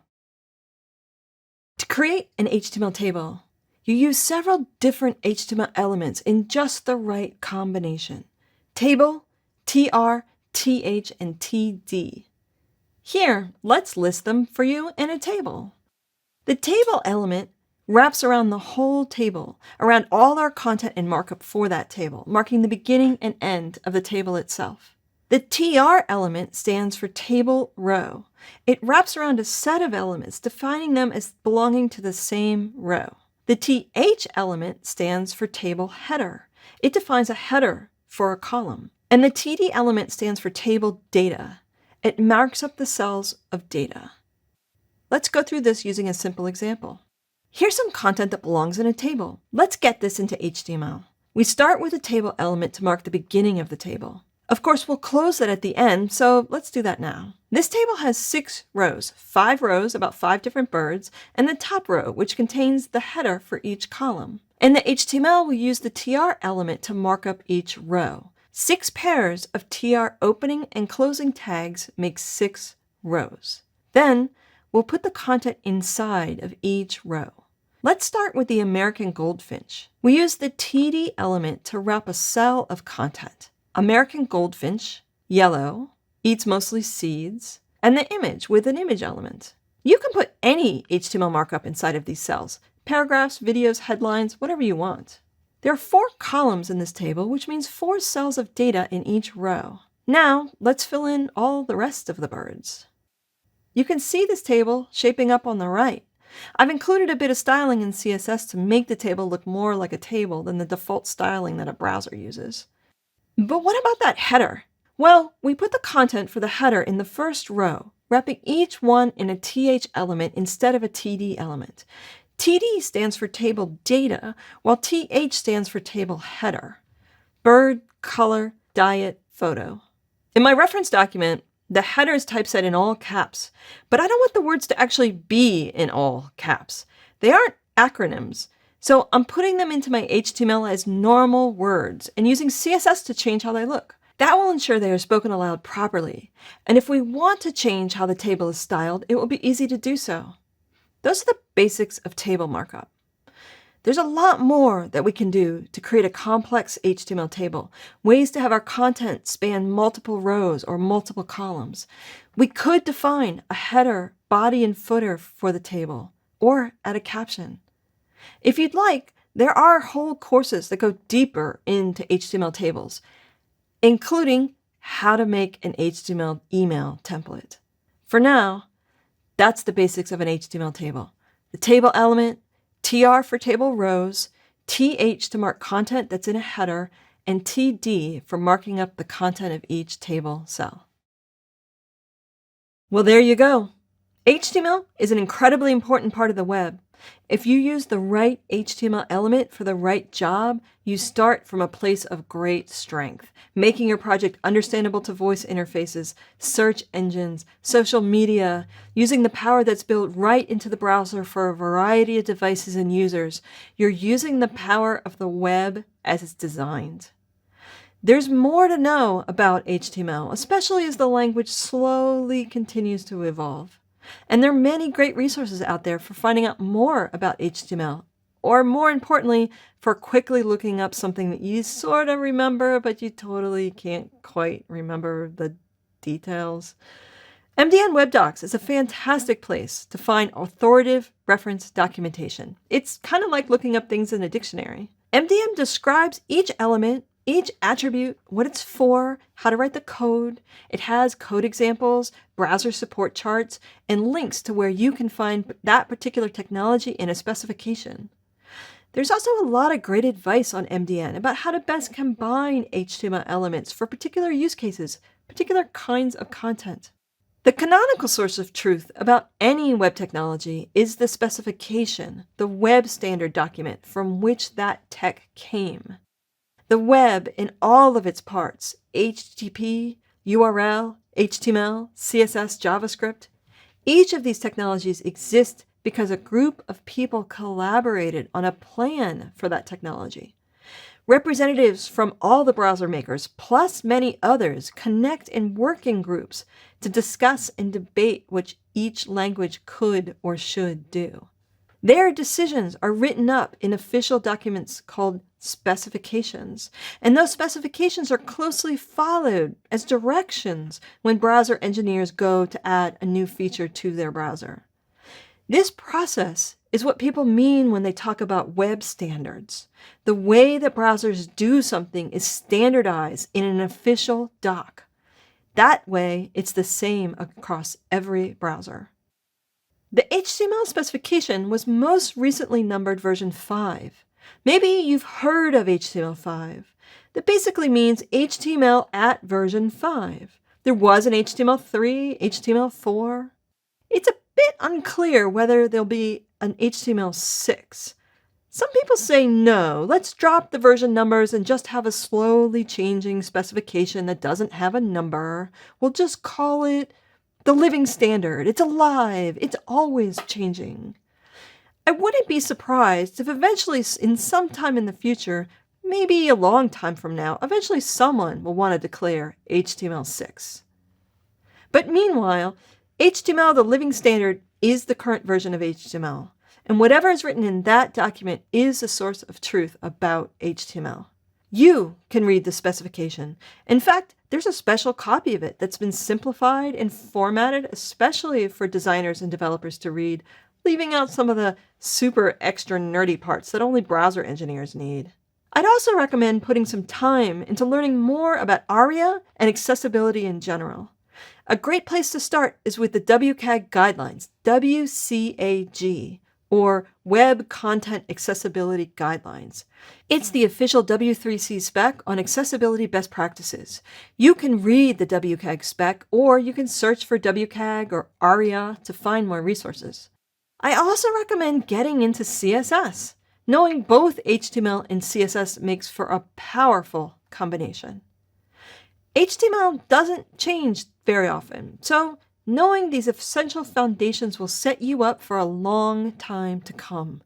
To create an HTML table, you use several different HTML elements in just the right combination. Table, TR, TH, and TD. Here, let's list them for you in a table. The table element wraps around the whole table, around all our content and markup for that table, marking the beginning and end of the table itself. The TR element stands for table row. It wraps around a set of elements, defining them as belonging to the same row. The TH element stands for table header. It defines a header for a column. And the TD element stands for table data. It marks up the cells of data. Let's go through this using a simple example. Here's some content that belongs in a table. Let's get this into HTML. We start with a table element to mark the beginning of the table. Of course, we'll close that at the end, so let's do that now. This table has 6 rows, 5 rows, about 5 different birds, and the top row, which contains the header for each column. In the HTML, we use the TR element to mark up each row. 6 pairs of TR opening and closing tags make 6 rows. Then, we'll put the content inside of each row. Let's start with the American goldfinch. We use the TD element to wrap a cell of content. American goldfinch, yellow, eats mostly seeds, and the image with an image element. You can put any HTML markup inside of these cells. Paragraphs, videos, headlines, whatever you want. There are 4 columns in this table, which means 4 cells of data in each row. Now, let's fill in all the rest of the birds. You can see this table shaping up on the right. I've included a bit of styling in CSS to make the table look more like a table than the default styling that a browser uses. But what about that header? Well, we put the content for the header in the first row, wrapping each one in a TH element instead of a TD element. TD stands for table data, while TH stands for table header. Bird, color, diet, photo. In my reference document, the header is typeset in all caps, but I don't want the words to actually be in all caps. They aren't acronyms, so I'm putting them into my HTML as normal words and using CSS to change how they look. That will ensure they are spoken aloud properly, and if we want to change how the table is styled, it will be easy to do so. Those are the basics of table markup. There's a lot more that we can do to create a complex HTML table, ways to have our content span multiple rows or multiple columns. We could define a header, body, and footer for the table, or add a caption. If you'd like, there are whole courses that go deeper into HTML tables, including how to make an HTML email template. For now, that's the basics of an HTML table. The table element, TR for table rows, TH to mark content that's in a header, and TD for marking up the content of each table cell. Well, there you go. HTML is an incredibly important part of the web. If you use the right HTML element for the right job, you start from a place of great strength, making your project understandable to voice interfaces, search engines, social media, using the power that's built right into the browser for a variety of devices and users. You're using the power of the web as it's designed. There's more to know about HTML, especially as the language slowly continues to evolve. And there are many great resources out there for finding out more about HTML, or more importantly, for quickly looking up something that you sort of remember, but you totally can't quite remember the details. MDN Web Docs is a fantastic place to find authoritative reference documentation. It's kind of like looking up things in a dictionary. MDN describes each element, each attribute, what it's for, how to write the code. It has code examples, browser support charts, and links to where you can find that particular technology in a specification. There's also a lot of great advice on MDN about how to best combine HTML elements for particular use cases, particular kinds of content. The canonical source of truth about any web technology is the specification, the web standard document from which that tech came. The web in all of its parts, HTTP, URL, HTML, CSS, JavaScript, each of these technologies exist because a group of people collaborated on a plan for that technology. Representatives from all the browser makers, plus many others, connect in working groups to discuss and debate what each language could or should do. Their decisions are written up in official documents called specifications, and those specifications are closely followed as directions when browser engineers go to add a new feature to their browser. This process is what people mean when they talk about web standards. The way that browsers do something is standardized in an official doc. That way, it's the same across every browser. The HTML specification was most recently numbered version 5. Maybe you've heard of HTML5. That basically means HTML at version 5. There was an HTML3, HTML4. It's a bit unclear whether there'll be an HTML6. Some people say no, let's drop the version numbers and just have a slowly changing specification that doesn't have a number. We'll just call it the living standard. It's alive. It's always changing. I wouldn't be surprised if eventually, in some time in the future, maybe a long time from now, eventually someone will want to declare HTML6. But meanwhile, HTML, the living standard, is the current version of HTML. And whatever is written in that document is a source of truth about HTML. You can read the specification. In fact, there's a special copy of it that's been simplified and formatted especially for designers and developers to read, leaving out some of the super extra nerdy parts that only browser engineers need. I'd also recommend putting some time into learning more about ARIA and accessibility in general. A great place to start is with the WCAG guidelines, WCAG, or Web Content Accessibility Guidelines. It's the official W3C spec on accessibility best practices. You can read the WCAG spec, or you can search for WCAG or ARIA to find more resources. I also recommend getting into CSS. Knowing both HTML and CSS makes for a powerful combination. HTML doesn't change very often, so knowing these essential foundations will set you up for a long time to come.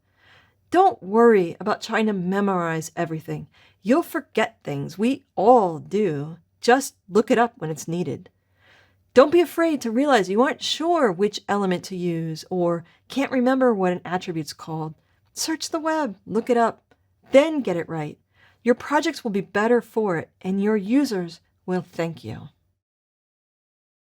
Don't worry about trying to memorize everything. You'll forget things. We all do. Just look it up when it's needed. Don't be afraid to realize you aren't sure which element to use or can't remember what an attribute's called. Search the web, look it up, then get it right. Your projects will be better for it, and your users will thank you.